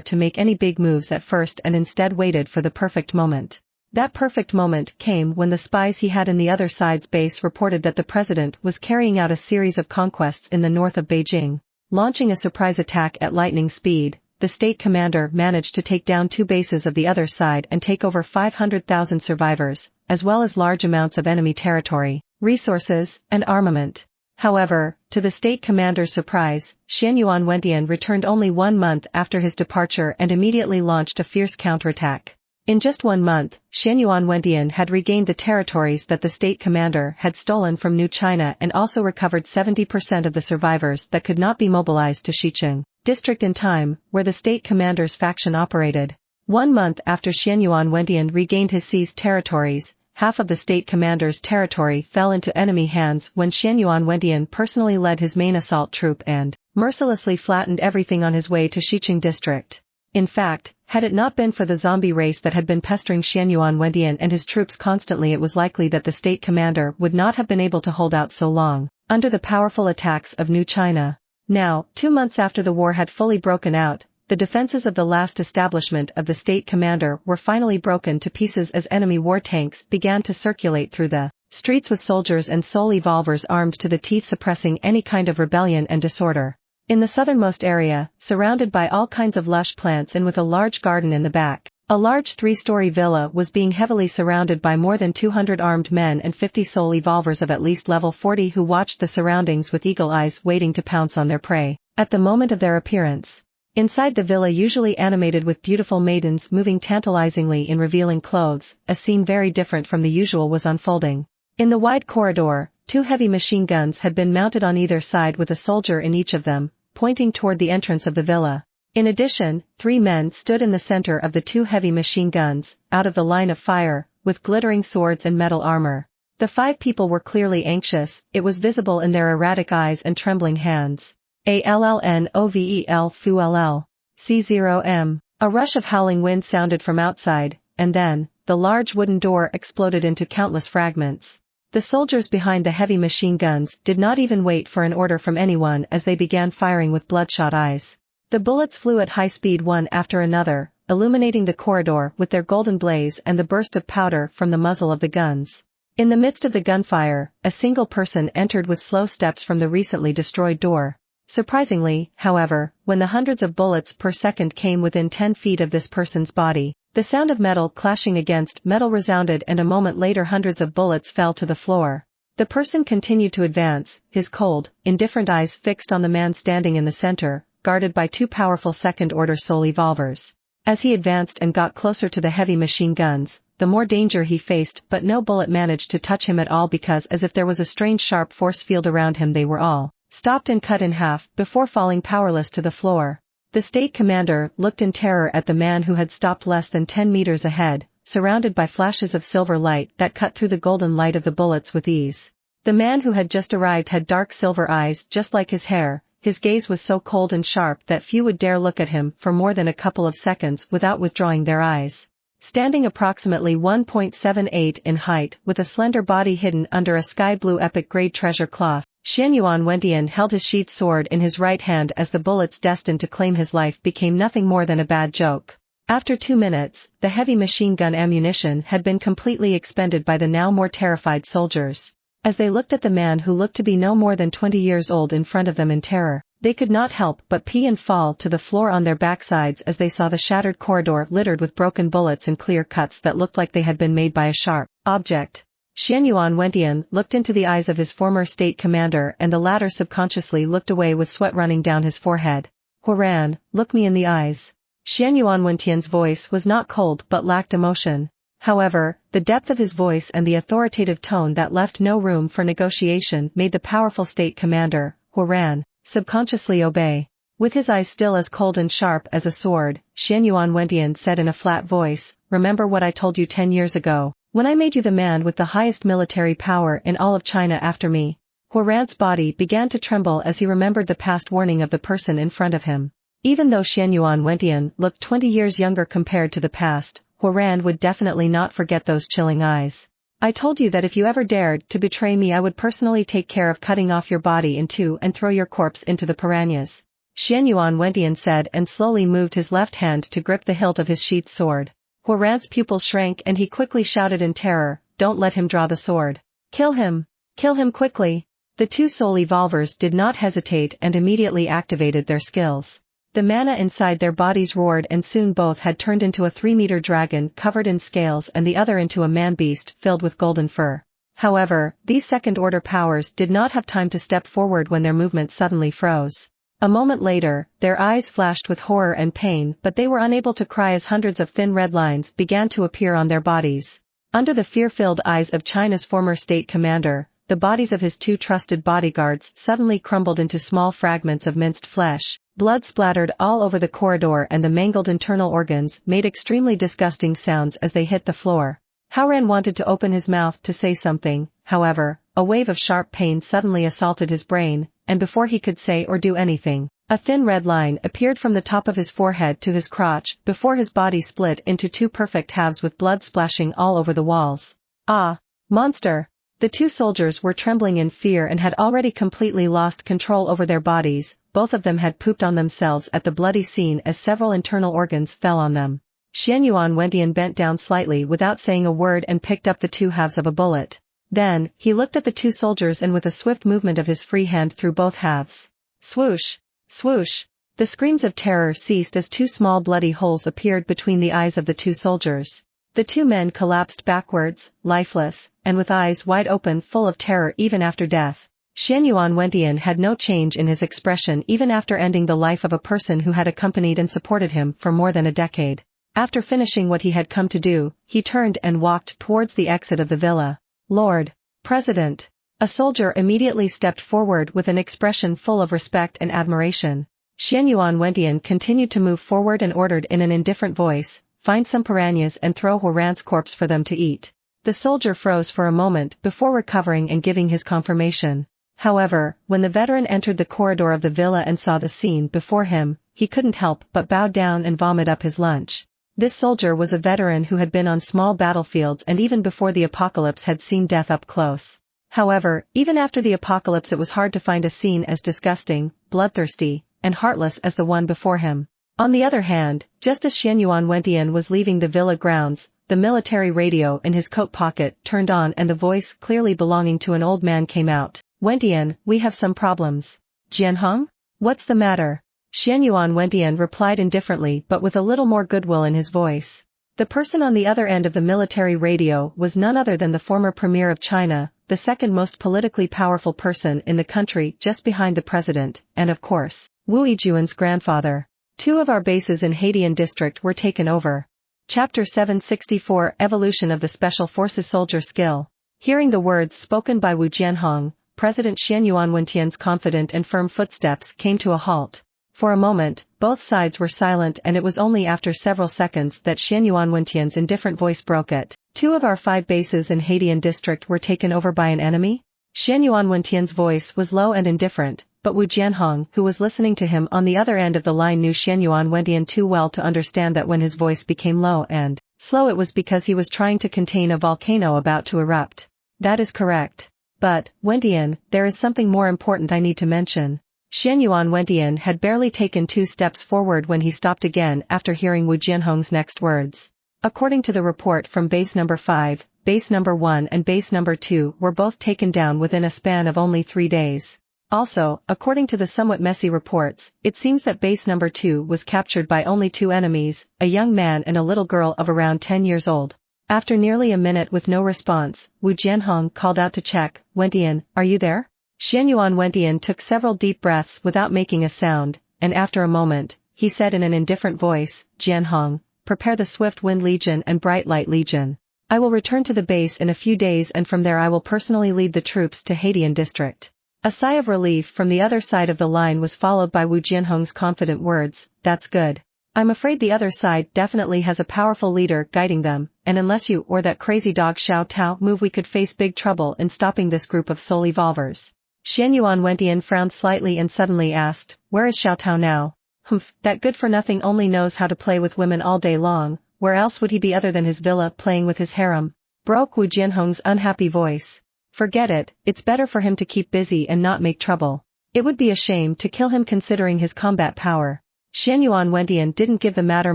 to make any big moves at first and instead waited for the perfect moment. That perfect moment came when the spies he had in the other side's base reported that the president was carrying out a series of conquests in the north of Beijing. Launching a surprise attack at lightning speed, the state commander managed to take down 2 bases of the other side and take over 500,000 survivors, as well as large amounts of enemy territory, resources, and armament. However, to the state commander's surprise, Xianyuan Wentian returned only 1 month after his departure and immediately launched a fierce counterattack. In just 1 month, Xianyuan Wentian had regained the territories that the state commander had stolen from New China and also recovered 70% of the survivors that could not be mobilized to Xietain district in time, where the state commander's faction operated. 1 month after Xianyuan Wentian regained his seized territories, half of the state commander's territory fell into enemy hands when Xianyuan Wentian personally led his main assault troop and mercilessly flattened everything on his way to Xietain district. In fact, had it not been for the zombie race that had been pestering Xianyuan Wentian and his troops constantly, it was likely that the state commander would not have been able to hold out so long, under the powerful attacks of New China. Now, 2 months after the war had fully broken out, the defenses of the last establishment of the state commander were finally broken to pieces as enemy war tanks began to circulate through the streets with soldiers and soul evolvers armed to the teeth suppressing any kind of rebellion and disorder. In the southernmost area, surrounded by all kinds of lush plants and with a large garden in the back, a large 3-story villa was being heavily surrounded by more than 200 armed men and 50 soul evolvers of at least level 40 who watched the surroundings with eagle eyes waiting to pounce on their prey at the moment of their appearance. Inside the villa, usually animated with beautiful maidens moving tantalizingly in revealing clothes, a scene very different from the usual was unfolding. In the wide corridor, 2 heavy machine guns had been mounted on either side with a soldier in each of them, pointing toward the entrance of the villa. In addition, 3 men stood in the center of the 2 heavy machine guns, out of the line of fire, with glittering swords and metal armor. The 5 people were clearly anxious, it was visible in their erratic eyes and trembling hands. ALLNOVEL FULL. C0M. A rush of howling wind sounded from outside, and then, the large wooden door exploded into countless fragments. The soldiers behind the heavy machine guns did not even wait for an order from anyone as they began firing with bloodshot eyes. The bullets flew at high speed one after another, illuminating the corridor with their golden blaze and the burst of powder from the muzzle of the guns. In the midst of the gunfire, a single person entered with slow steps from the recently destroyed door. Surprisingly, however, when the hundreds of bullets per second came within 10 feet of this person's body, the sound of metal clashing against metal resounded, and a moment later hundreds of bullets fell to the floor. The person continued to advance, his cold, indifferent eyes fixed on the man standing in the center, guarded by 2 powerful second-order soul evolvers. As he advanced and got closer to the heavy machine guns, the more danger he faced, but no bullet managed to touch him at all because, as if there was a strange sharp force field around him, they were all stopped and cut in half before falling powerless to the floor. The state commander looked in terror at the man who had stopped less than 10 meters ahead, surrounded by flashes of silver light that cut through the golden light of the bullets with ease. The man who had just arrived had dark silver eyes just like his hair. His gaze was so cold and sharp that few would dare look at him for more than a couple of seconds without withdrawing their eyes. Standing approximately 1.78 in height, with a slender body hidden under a sky-blue epic-grade treasure cloth, Xianyuan Wentian held his sheathed sword in his right hand as the bullets destined to claim his life became nothing more than a bad joke. After 2 minutes, the heavy machine gun ammunition had been completely expended by the now more terrified soldiers. As they looked at the man who looked to be no more than 20 years old in front of them in terror, they could not help but pee and fall to the floor on their backsides as they saw the shattered corridor littered with broken bullets and clear cuts that looked like they had been made by a sharp object. Xianyuan Wentian looked into the eyes of his former state commander, and the latter subconsciously looked away with sweat running down his forehead. "Huran, look me in the eyes." Xianyuan Wentian's voice was not cold but lacked emotion. However, the depth of his voice and the authoritative tone that left no room for negotiation made the powerful state commander, Huran, subconsciously obey. With his eyes still as cold and sharp as a sword, Xianyuan Wentian said in a flat voice, "Remember what I told you 10 years ago, when I made you the man with the highest military power in all of China after me?" Huran's body began to tremble as he remembered the past warning of the person in front of him. Even though Xianyuan Wentian looked 20 years younger compared to the past, Huran would definitely not forget those chilling eyes. "I told you that if you ever dared to betray me, I would personally take care of cutting off your body in 2 and throw your corpse into the piranhas," Xianyuan Wentian said, and slowly moved his left hand to grip the hilt of his sheathed sword. Huarant's pupils shrank and he quickly shouted in terror, "Don't let him draw the sword. Kill him! Kill him quickly!" The two soul evolvers did not hesitate and immediately activated their skills. The mana inside their bodies roared and soon both had turned into a 3-meter dragon covered in scales and the other into a man-beast filled with golden fur. However, these second-order powers did not have time to step forward when their movement suddenly froze. A moment later, their eyes flashed with horror and pain but they were unable to cry as hundreds of thin red lines began to appear on their bodies. Under the fear-filled eyes of China's former state commander, the bodies of his two trusted bodyguards suddenly crumbled into small fragments of minced flesh. Blood splattered all over the corridor and the mangled internal organs made extremely disgusting sounds as they hit the floor. Huarant wanted to open his mouth to say something, however, a wave of sharp pain suddenly assaulted his brain, and before he could say or do anything, a thin red line appeared from the top of his forehead to his crotch before his body split into two perfect halves with blood splashing all over the walls. Ah! Monster! The two soldiers were trembling in fear and had already completely lost control over their bodies. Both of them had pooped on themselves at the bloody scene as several internal organs fell on them. Xianyuan Wentian bent down slightly without saying a word and picked up the two halves of a bullet. Then, he looked at the two soldiers and with a swift movement of his free hand threw both halves. Swoosh! Swoosh! The screams of terror ceased as two small bloody holes appeared between the eyes of the two soldiers. The two men collapsed backwards, lifeless, and with eyes wide open full of terror even after death. Xianyuan Wentian had no change in his expression even after ending the life of a person who had accompanied and supported him for more than a decade. After finishing what he had come to do, he turned and walked towards the exit of the villa. "Lord President!" A soldier immediately stepped forward with an expression full of respect and admiration. Xianyuan Wentian continued to move forward and ordered in an indifferent voice, "Find some piranhas and throw Huarant's corpse for them to eat." The soldier froze for a moment before recovering and giving his confirmation. However, when the veteran entered the corridor of the villa and saw the scene before him, he couldn't help but bow down and vomit up his lunch. This soldier was a veteran who had been on small battlefields and even before the apocalypse had seen death up close. However, even after the apocalypse it was hard to find a scene as disgusting, bloodthirsty, and heartless as the one before him. On the other hand, just as Xianyuan Wentian was leaving the villa grounds, the military radio in his coat pocket turned on and the voice clearly belonging to an old man came out. "Wentian, we have some problems." "Jianhong? What's the matter?" Xianyuan Wentian replied indifferently but with a little more goodwill in his voice. The person on the other end of the military radio was none other than the former premier of China, the second most politically powerful person in the country just behind the president, and of course, Wu Yijuan's grandfather. Two of our bases in Xietain district were taken over. Chapter 764 Evolution of the Special Forces Soldier Skill. Hearing the words spoken by Wu Jianhong, President Xianyuan Wentian's confident and firm footsteps came to a halt. For a moment, both sides were silent and it was only after several seconds that Xianyuan Wentian's indifferent voice broke it. "Two of our 5 bases in Xietain district were taken over by an enemy?" Xianyuan Wentian's voice was low and indifferent, but Wu Jianhong, who was listening to him on the other end of the line, knew Xianyuan Wentian too well to understand that when his voice became low and slow it was because he was trying to contain a volcano about to erupt. "That is correct. But, Wentian, there is something more important I need to mention." Xianyuan Wentian had barely taken 2 steps forward when he stopped again after hearing Wu Jianhong's next words. According to the report from base number 5, base number 1 and base number 2 were both taken down within a span of only 3 days. Also, according to the somewhat messy reports, it seems that base number 2 was captured by only 2 enemies, a young man and a little girl of around 10 years old. After nearly a minute with no response, Wu Jianhong called out to check, "Wentian, are you there?" Xianyuan Wentian took several deep breaths without making a sound, and after a moment, he said in an indifferent voice, "Jianhong, prepare the Swift Wind Legion and Bright Light Legion. I will return to the base in a few days and from there I will personally lead the troops to Xietain district." A sigh of relief from the other side of the line was followed by Wu Jianhong's confident words, "That's good. I'm afraid the other side definitely has a powerful leader guiding them, and unless you or that crazy dog Xiao Tao move we could face big trouble in stopping this group of soul evolvers." Xianyuan Wentian frowned slightly and suddenly asked, "Where is Xiao Tao now?" "Humph, that good-for-nothing only knows how to play with women all day long, where else would he be other than his villa playing with his harem?" broke Wu Jianhong's unhappy voice. "Forget it, it's better for him to keep busy and not make trouble. It would be a shame to kill him considering his combat power." Xianyuan Wentian didn't give the matter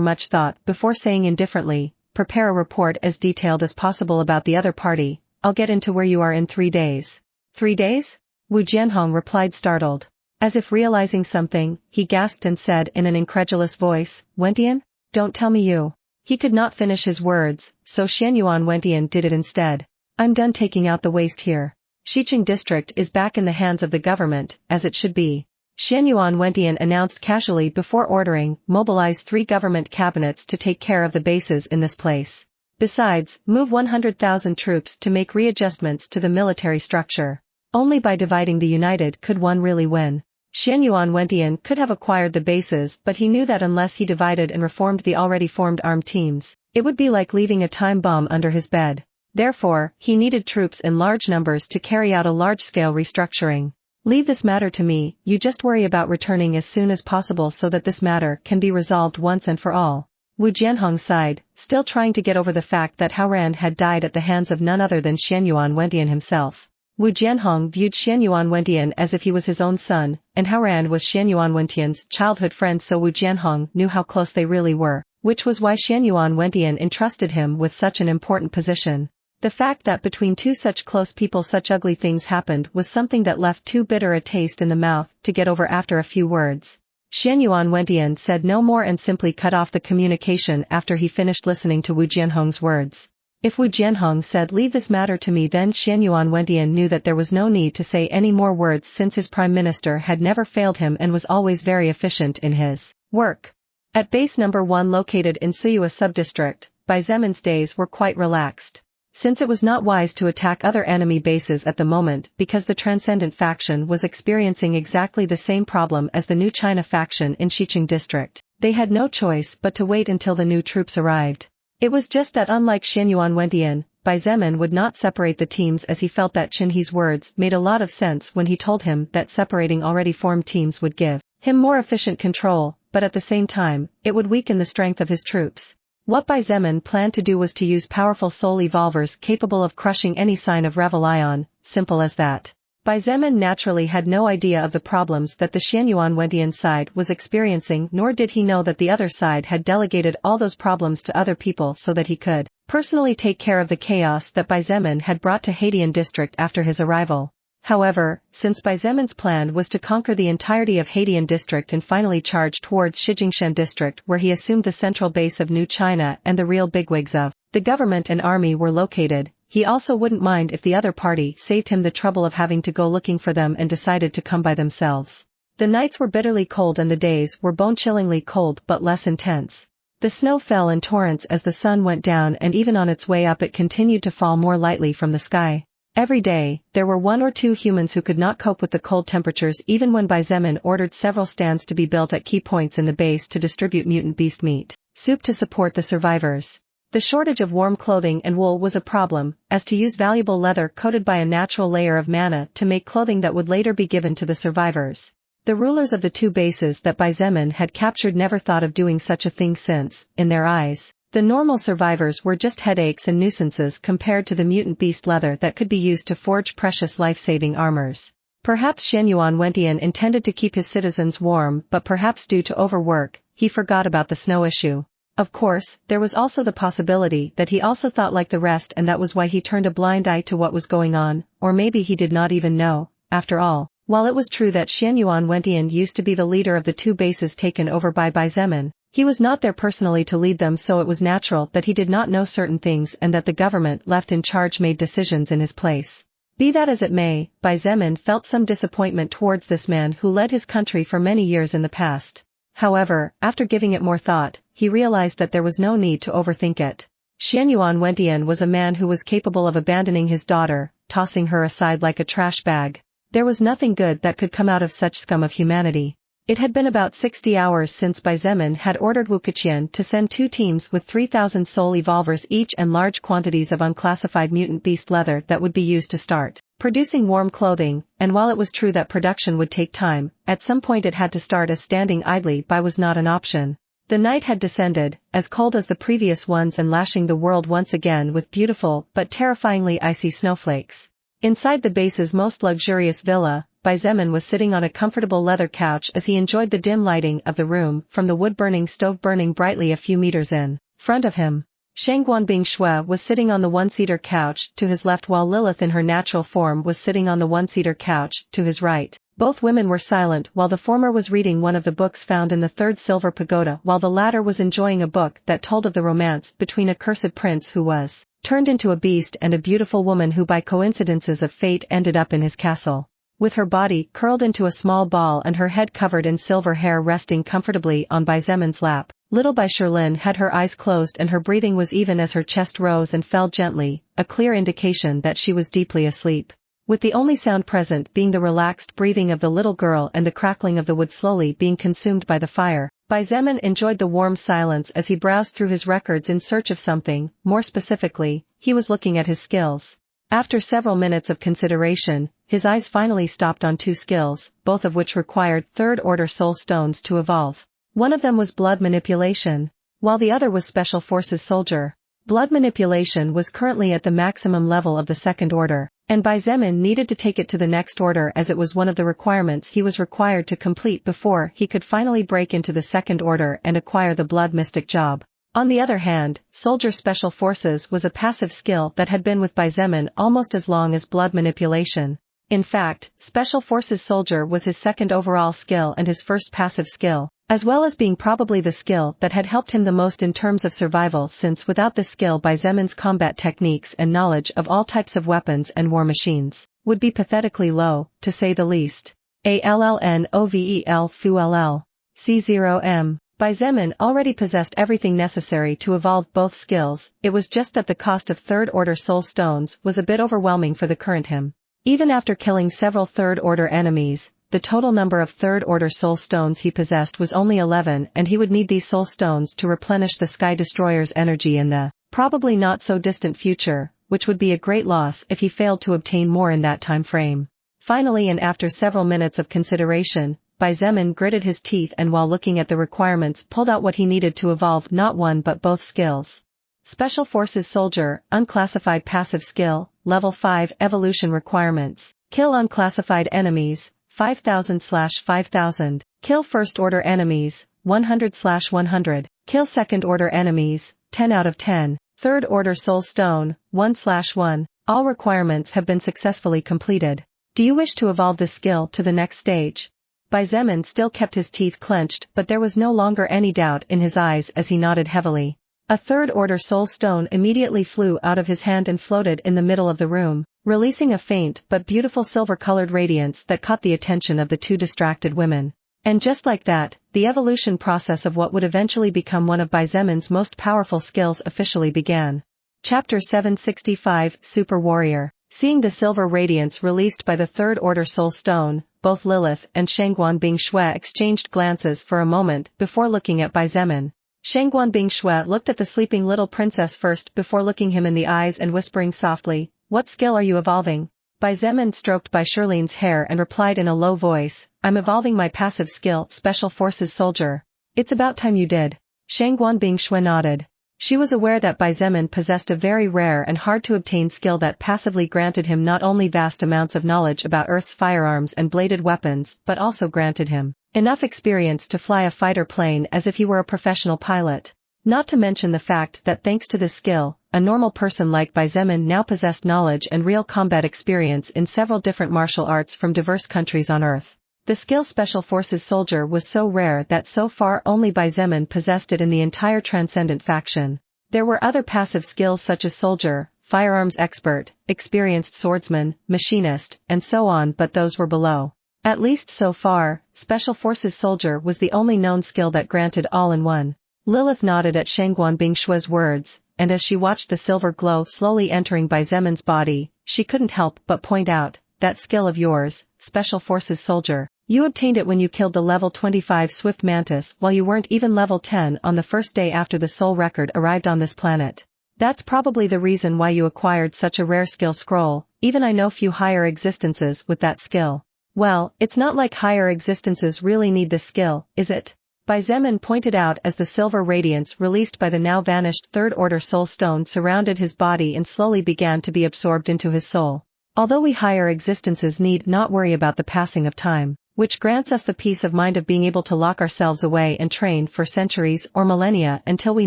much thought before saying indifferently, prepare a report as detailed as possible about the other party. I'll get into where you are in 3 days. 3 days? Wu Jianhong replied startled. As if realizing something, he gasped and said in an incredulous voice, Wentian? Don't tell me you. He could not finish his words, so Xianyuan Wentian did it instead. I'm done taking out the waste here. Xietain district is back in the hands of the government, as it should be. Xianyuan Wentian announced casually before ordering, mobilize 3 government cabinets to take care of the bases in this place. Besides, move 100,000 troops to make readjustments to the military structure. Only by dividing the united could one really win. Xianyuan Wentian could have acquired the bases, but he knew that unless he divided and reformed the already formed armed teams, it would be like leaving a time bomb under his bed. Therefore, he needed troops in large numbers to carry out a large-scale restructuring. Leave this matter to me, you just worry about returning as soon as possible so that this matter can be resolved once and for all. Wu Jianhong sighed, still trying to get over the fact that Hao Ran had died at the hands of none other than Xianyuan Wentian himself. Wu Jianhong viewed Xianyuan Wentian as if he was his own son, and Hao Ran was Xianyuan Wentian's childhood friend, so Wu Jianhong knew how close they really were, which was why Xianyuan Wentian entrusted him with such an important position. The fact that between two such close people such ugly things happened was something that left too bitter a taste in the mouth to get over after a few words. Xianyuan Wentian said no more and simply cut off the communication after he finished listening to Wu Jianhong's words. If Wu Jianhong said leave this matter to me, then Xianyuan Wentian knew that there was no need to say any more words since his prime minister had never failed him and was always very efficient in his work. At base number 1 located in Suyua subdistrict, Bai Zemin's days were quite relaxed. Since it was not wise to attack other enemy bases at the moment because the Transcendent faction was experiencing exactly the same problem as the New China faction in Xietain district, they had no choice but to wait until the new troops arrived. It was just that unlike Xianyuan Wentian, Bai Zemin would not separate the teams, as he felt that Qin He's words made a lot of sense when he told him that separating already formed teams would give him more efficient control, but at the same time, it would weaken the strength of his troops. What Bai Zemin planned to do was to use powerful soul evolvers capable of crushing any sign of Revelion, simple as that. Bai Zemin naturally had no idea of the problems that the Xianyuan Wentian side was experiencing, nor did he know that the other side had delegated all those problems to other people so that he could personally take care of the chaos that Bai Zemin had brought to Xietain district after his arrival. However, since Bai Zemin's plan was to conquer the entirety of Xietain district and finally charge towards Shijingshan district, where he assumed the central base of New China and the real bigwigs of the government and army were located, he also wouldn't mind if the other party saved him the trouble of having to go looking for them and decided to come by themselves. The nights were bitterly cold and the days were bone-chillingly cold but less intense. The snow fell in torrents as the sun went down, and even on its way up it continued to fall more lightly from the sky. Every day, there were 1 or 2 humans who could not cope with the cold temperatures, even when Bai Zemin ordered several stands to be built at key points in the base to distribute mutant beast meat soup to support the survivors. The shortage of warm clothing and wool was a problem, as to use valuable leather coated by a natural layer of mana to make clothing that would later be given to the survivors. The rulers of the 2 bases that Bai Zemin had captured never thought of doing such a thing since, in their eyes, the normal survivors were just headaches and nuisances compared to the mutant beast leather that could be used to forge precious life-saving armors. Perhaps Xianyuan Wentian intended to keep his citizens warm, but perhaps due to overwork, he forgot about the snow issue. Of course, there was also the possibility that he also thought like the rest, and that was why he turned a blind eye to what was going on, or maybe he did not even know. After all, while it was true that Xianyuan Wentian used to be the leader of the 2 bases taken over by Bai Zemin, he was not there personally to lead them, so it was natural that he did not know certain things and that the government left in charge made decisions in his place. Be that as it may, Bai Zemin felt some disappointment towards this man who led his country for many years in the past. However, after giving it more thought, he realized that there was no need to overthink it. Xianyuan Wentian was a man who was capable of abandoning his daughter, tossing her aside like a trash bag. There was nothing good that could come out of such scum of humanity. It had been about 60 hours since Bai Zemin had ordered Wu Keqian to send 2 teams with 3,000 soul evolvers each and large quantities of unclassified mutant beast leather that would be used to start producing warm clothing, and while it was true that production would take time, at some point it had to start, as standing idly by was not an option. The night had descended, as cold as the previous ones and lashing the world once again with beautiful but terrifyingly icy snowflakes. Inside the base's most luxurious villa, Bai Zemin was sitting on a comfortable leather couch as he enjoyed the dim lighting of the room from the wood-burning stove burning brightly a few meters in front of him. Shangguan Shui was sitting on the one-seater couch to his left while Lilith in her natural form was sitting on the one-seater couch to his right. Both women were silent while the former was reading one of the books found in the third silver pagoda while the latter was enjoying a book that told of the romance between a cursed prince who was turned into a beast and a beautiful woman who by coincidences of fate ended up in his castle. With her body curled into a small ball and her head covered in silver hair resting comfortably on Bai Zemin's lap, little Bai Sherlin had her eyes closed and her breathing was even as her chest rose and fell gently, a clear indication that she was deeply asleep. With the only sound present being the relaxed breathing of the little girl and the crackling of the wood slowly being consumed by the fire, Bai Zemin enjoyed the warm silence as he browsed through his records in search of something. More specifically, he was looking at his skills. After several minutes of consideration, his eyes finally stopped on two skills, both of which required third-order soul stones to evolve. One of them was blood manipulation, while the other was special forces soldier. Blood manipulation was currently at the maximum level of the second order, and Bai Zemin needed to take it to the next order as it was one of the requirements he was required to complete before he could finally break into the second order and acquire the blood mystic job. On the other hand, Soldier Special Forces was a passive skill that had been with Bai Zemin almost as long as blood manipulation. In fact, Special Forces Soldier was his second overall skill and his first passive skill, as well as being probably the skill that had helped him the most in terms of survival since without this skill Bai Zemin's combat techniques and knowledge of all types of weapons and war machines would be pathetically low, to say the least. ALLNOVEL FULL C0M. Bai Zemin already possessed everything necessary to evolve both skills, it was just that the cost of third-order soul stones was a bit overwhelming for the current him. Even after killing several third-order enemies, the total number of third-order soul stones he possessed was only 11 and he would need these soul stones to replenish the Sky Destroyer's energy in the probably not so distant future, which would be a great loss if he failed to obtain more in that time frame. Finally and after several minutes of consideration, Bai Zemin gritted his teeth and while looking at the requirements pulled out what he needed to evolve not one but both skills. Special Forces Soldier, Unclassified Passive Skill, Level 5 Evolution Requirements. Kill unclassified enemies, 5000/5000. Kill First Order enemies, 100/100. Kill Second Order enemies, 10 out of 10. Third Order Soul Stone, 1/1. All requirements have been successfully completed. Do you wish to evolve this skill to the next stage? Bai Zemin still kept his teeth clenched but there was no longer any doubt in his eyes as he nodded heavily. A third-order soul stone immediately flew out of his hand and floated in the middle of the room, releasing a faint but beautiful silver-colored radiance that caught the attention of the two distracted women. And just like that, the evolution process of what would eventually become one of Bai Zemin's most powerful skills officially began. Chapter 765 Super Warrior. Seeing the silver radiance released by the third-order soul stone, both Lilith and Shangguan Shui exchanged glances for a moment before looking at Bai Zemin. Shangguan Shui looked at the sleeping little princess first before looking him in the eyes and whispering softly, "What skill are you evolving?" Bai Zemin stroked Bai Sherlin's hair and replied in a low voice, "I'm evolving my passive skill, Special Forces Soldier." "It's about time you did." Shangguan Shui nodded. She was aware that Bai Zemin possessed a very rare and hard-to-obtain skill that passively granted him not only vast amounts of knowledge about Earth's firearms and bladed weapons but also granted him enough experience to fly a fighter plane as if he were a professional pilot. Not to mention the fact that thanks to this skill, a normal person like Bai Zemin now possessed knowledge and real combat experience in several different martial arts from diverse countries on Earth. The skill Special Forces Soldier was so rare that so far only Bai Zemin possessed it in the entire Transcendent faction. There were other passive skills such as Soldier, Firearms Expert, Experienced Swordsman, Machinist, and so on but those were below. At least so far, Special Forces Soldier was the only known skill that granted all-in-one. Lilith nodded at Shangguan Shui's words, and as she watched the silver glow slowly entering Bai Zemin's body, she couldn't help but point out, "That skill of yours, Special Forces Soldier, you obtained it when you killed the level 25 Swift Mantis while you weren't even level 10 on the first day after the soul record arrived on this planet. That's probably the reason why you acquired such a rare skill scroll, even I know few higher existences with that skill." "Well, it's not like higher existences really need this skill, is it?" Bai Zemin pointed out as the silver radiance released by the now vanished third-order soul stone surrounded his body and slowly began to be absorbed into his soul. "Although we higher existences need not worry about the passing of time, which grants us the peace of mind of being able to lock ourselves away and train for centuries or millennia until we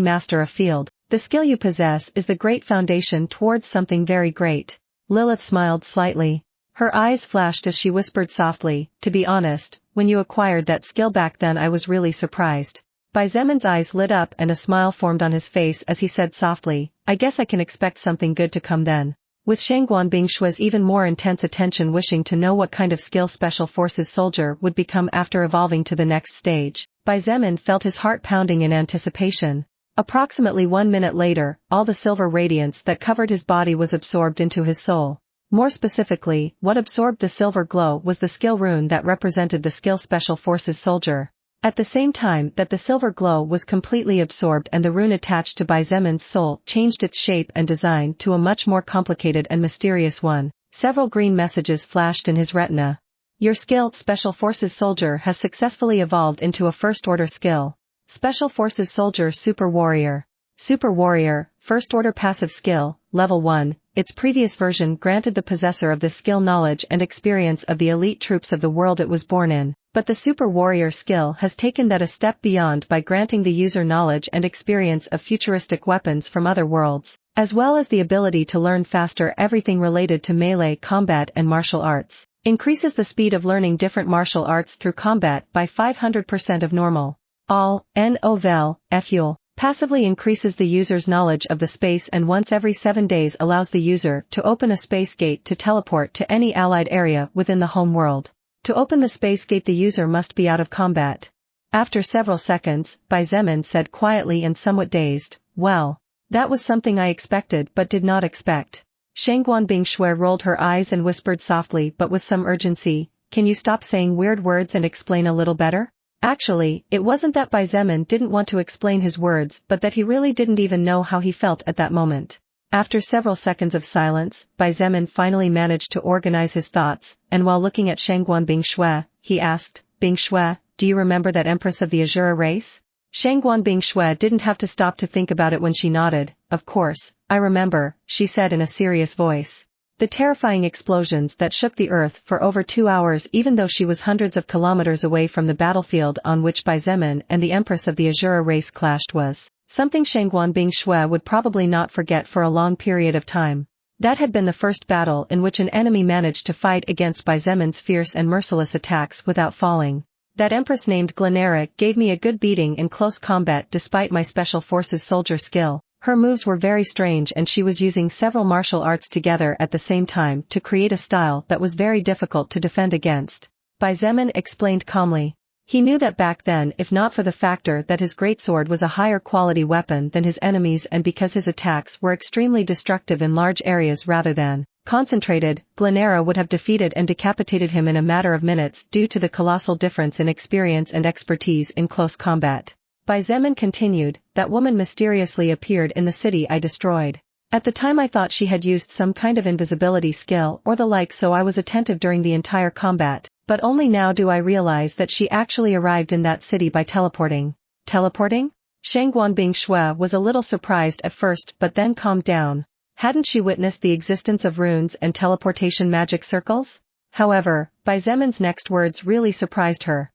master a field, The skill you possess is the great foundation towards something very great. Lilith smiled slightly. Her eyes flashed as she whispered softly, to be honest, when you acquired that skill back then I was really surprised. Baizemen's eyes lit up and a smile formed on his face as he said softly, I guess I can expect something good to come then. With Shangguan Bingshua's even more intense attention wishing to know what kind of skill Special Forces soldier would become after evolving to the next stage, Baizemen felt his heart pounding in anticipation. Approximately 1 minute later, all the silver radiance that covered his body was absorbed into his soul. More specifically, what absorbed the silver glow was the skill rune that represented the skill Special Forces soldier. At the same time that the silver glow was completely absorbed and the rune attached to Baizemen's soul changed its shape and design to a much more complicated and mysterious one, several green messages flashed in his retina. Your skill, Special Forces Soldier, has successfully evolved into a first-order skill. Special Forces Soldier Super Warrior. Super Warrior, first-order passive skill, level 1. Its previous version granted the possessor of this skill knowledge and experience of the elite troops of the world it was born in, but the Super Warrior skill has taken that a step beyond by granting the user knowledge and experience of futuristic weapons from other worlds, as well as the ability to learn faster everything related to melee combat and martial arts. Increases the speed of learning different martial arts through combat by 500% of normal. All, novel, fuel. Passively increases the user's knowledge of the space and once every 7 days allows the user to open a space gate to teleport to any allied area within the home world. To open the space gate the user must be out of combat. After several seconds, Baizemen said quietly and somewhat dazed, well, that was something I expected but did not expect. Shangguan Bingxue rolled her eyes and whispered softly but with some urgency, can you stop saying weird words and explain a little better? Actually, it wasn't that Baizemen didn't want to explain his words but that he really didn't even know how he felt at that moment. After several seconds of silence, Baizemen finally managed to organize his thoughts, and while looking at Shangguan Bingxue, he asked, Bingxue, do you remember that Empress of the Azura race? Shangguan Bingxue didn't have to stop to think about it when she nodded. Of course, I remember, she said in a serious voice. The terrifying explosions that shook the earth for over 2 hours even though she was hundreds of kilometers away from the battlefield on which Baizemen and the Empress of the Azura race clashed was something Shangguan Bingxue would probably not forget for a long period of time. That had been the first battle in which an enemy managed to fight against Baizemen's fierce and merciless attacks without falling. That Empress named Glenera gave me a good beating in close combat despite my Special Forces soldier skill. Her moves were very strange and she was using several martial arts together at the same time to create a style that was very difficult to defend against. Baizemen explained calmly. He knew that back then if not for the factor that his greatsword was a higher quality weapon than his enemies and because his attacks were extremely destructive in large areas rather than concentrated, Glenera would have defeated and decapitated him in a matter of minutes due to the colossal difference in experience and expertise in close combat. Baizemen continued, that woman mysteriously appeared in the city I destroyed. At the time I thought she had used some kind of invisibility skill or the like so I was attentive during the entire combat, but only now do I realize that she actually arrived in that city by teleporting. Teleporting? Shangguan Bingxue was a little surprised at first but then calmed down. Hadn't she witnessed the existence of runes and teleportation magic circles? However, Baizemen's next words really surprised her.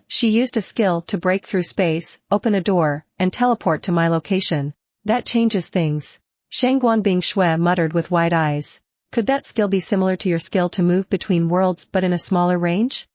She used a skill to break through space, open a door, and teleport to my location. That changes things. Shangguan Bingxue muttered with wide eyes. Could that skill be similar to your skill to move between worlds but in a smaller range?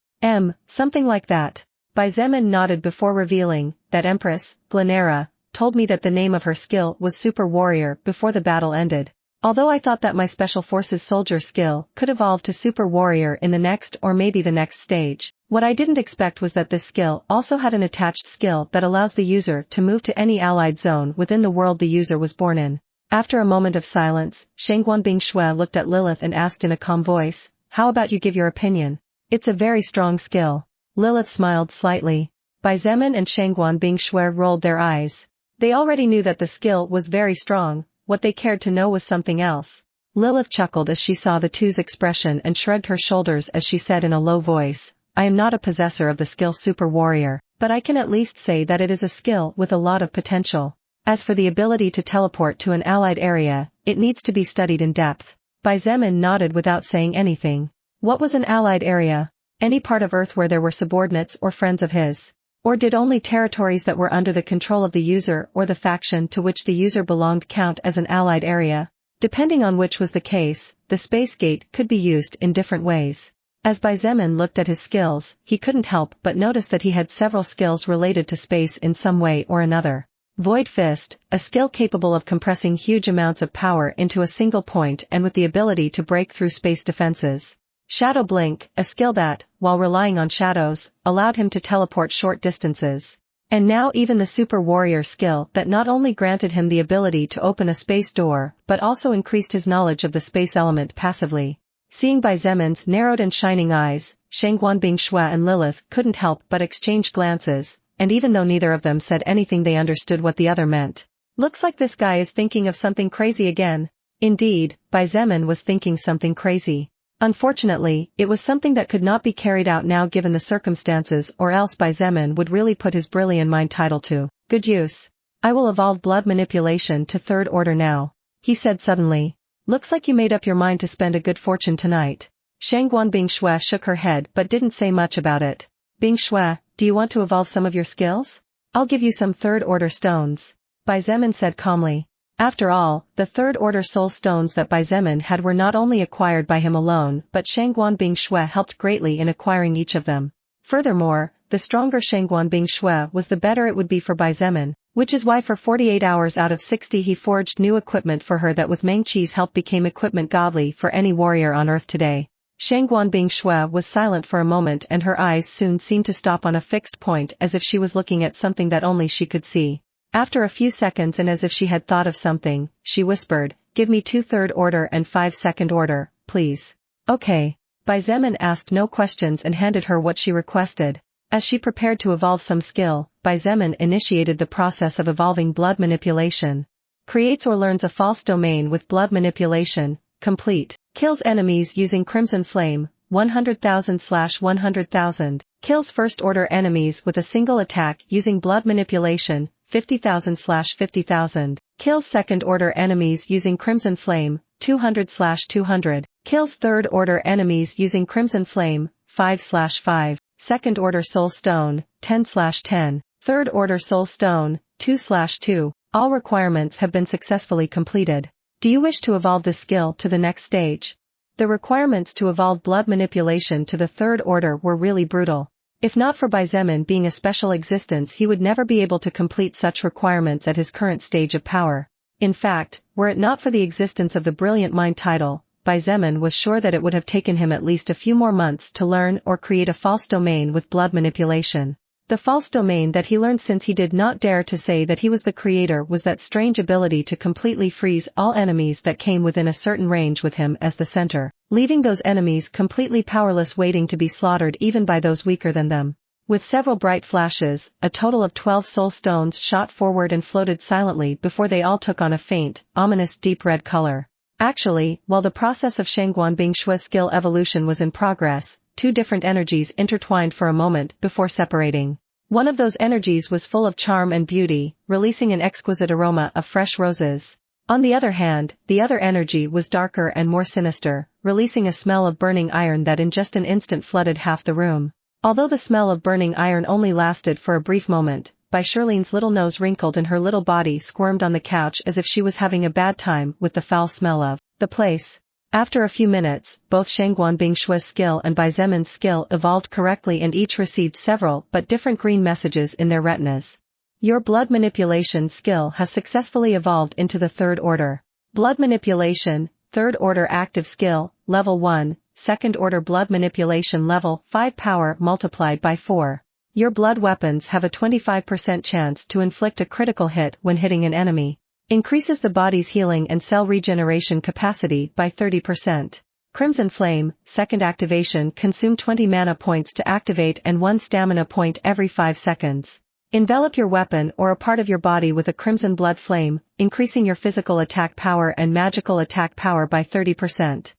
Something like that. Baizemen nodded before revealing, that Empress, Glenera, told me that the name of her skill was Super Warrior before the battle ended. Although I thought that my Special Forces soldier skill could evolve to Super Warrior in the next or maybe the next stage, what I didn't expect was that this skill also had an attached skill that allows the user to move to any allied zone within the world the user was born in. After a moment of silence, Shangguan Bingxue looked at Lilith and asked in a calm voice, how about you give your opinion? It's a very strong skill. Lilith smiled slightly. Baizemen and Shangguan Bingxue rolled their eyes. They already knew that the skill was very strong. What they cared to know was something else. Lilith chuckled as she saw the two's expression and shrugged her shoulders as she said in a low voice, I am not a possessor of the skill Super Warrior, but I can at least say that it is a skill with a lot of potential. As for the ability to teleport to an allied area, it needs to be studied in depth. Baizemen nodded without saying anything. What was an allied area? Any part of Earth where there were subordinates or friends of his. Or did only territories that were under the control of the user or the faction to which the user belonged count as an allied area? Depending on which was the case, the space gate could be used in different ways. As Xietain looked at his skills, he couldn't help but notice that he had several skills related to space in some way or another. Void Fist, a skill capable of compressing huge amounts of power into a single point and with the ability to break through space defenses. Shadow Blink, a skill that, while relying on shadows, allowed him to teleport short distances. And now even the Super Warrior skill that not only granted him the ability to open a space door, but also increased his knowledge of the space element passively. Seeing Xietan's narrowed and shining eyes, Shangguan Shui and Lilith couldn't help but exchange glances, and even though neither of them said anything they understood what the other meant. Looks like this guy is thinking of something crazy again. Indeed, Xietain was thinking something crazy. Unfortunately, it was something that could not be carried out now given the circumstances, or else Xietain would really put his brilliant mind title to good use. I will evolve blood manipulation to third order now, he said suddenly. Looks like you made up your mind to spend a good fortune tonight. Shangguan Shui shook her head but didn't say much about it. Bing Shui, do you want to evolve some of your skills? I'll give you some third order stones. Xietain said calmly. After all, the third-order soul stones that Xietain had were not only acquired by him alone but Shangguan Shui helped greatly in acquiring each of them. Furthermore, the stronger Shangguan Shui was the better it would be for Xietain, which is why for 48 hours out of 60 he forged new equipment for her that with Meng Qi's help became equipment godly for any warrior on Earth today. Shangguan Shui was silent for a moment and her eyes soon seemed to stop on a fixed point as if she was looking at something that only she could see. After a few seconds and as if she had thought of something, she whispered, give me 2 third order and 5 second order, please. Okay. Xietain asked no questions and handed her what she requested. As she prepared to evolve some skill, Xietain initiated the process of evolving blood manipulation. Creates or learns a false domain with blood manipulation, complete. Kills enemies using Crimson Flame, 100,000/100,000. Kills first order enemies with a single attack using blood manipulation, 50,000/50,000. Kills second order enemies using Crimson Flame, 200/200. Kills third order enemies using Crimson Flame, 5/5. Second order Soul Stone, 10/10. Third order Soul Stone, 2/2. All requirements have been successfully completed. Do you wish to evolve this skill to the next stage? The requirements to evolve blood manipulation to the third order were really brutal. If not for Xietain being a special existence he would never be able to complete such requirements at his current stage of power. In fact, were it not for the existence of the brilliant mind title, Xietain was sure that it would have taken him at least a few more months to learn or create a false domain with blood manipulation. The false domain that he learned since he did not dare to say that he was the creator was that strange ability to completely freeze all enemies that came within a certain range with him as the center, leaving those enemies completely powerless waiting to be slaughtered even by those weaker than them. With several bright flashes, a total of 12 soul stones shot forward and floated silently before they all took on a faint, ominous deep red color. Actually, while the process of Shangguan Shui's skill evolution was in progress, 2 different energies intertwined for a moment before separating. One of those energies was full of charm and beauty, releasing an exquisite aroma of fresh roses. On the other hand, the other energy was darker and more sinister, releasing a smell of burning iron that in just an instant flooded half the room. Although the smell of burning iron only lasted for a brief moment, Charlene's little nose wrinkled and her little body squirmed on the couch as if she was having a bad time with the foul smell of the place. After a few minutes, both Shangguan Shui's skill and Xietan's skill evolved correctly and each received several but different green messages in their retinas. Your blood manipulation skill has successfully evolved into the third order. Blood manipulation, third order active skill, level 1, second order blood manipulation level 5 power multiplied by 4. Your blood weapons have a 25% chance to inflict a critical hit when hitting an enemy. Increases the body's healing and cell regeneration capacity by 30%. Crimson Flame, second activation consume 20 mana points to activate and 1 stamina point every 5 seconds. Envelop your weapon or a part of your body with a crimson blood flame, increasing your physical attack power and magical attack power by 30%.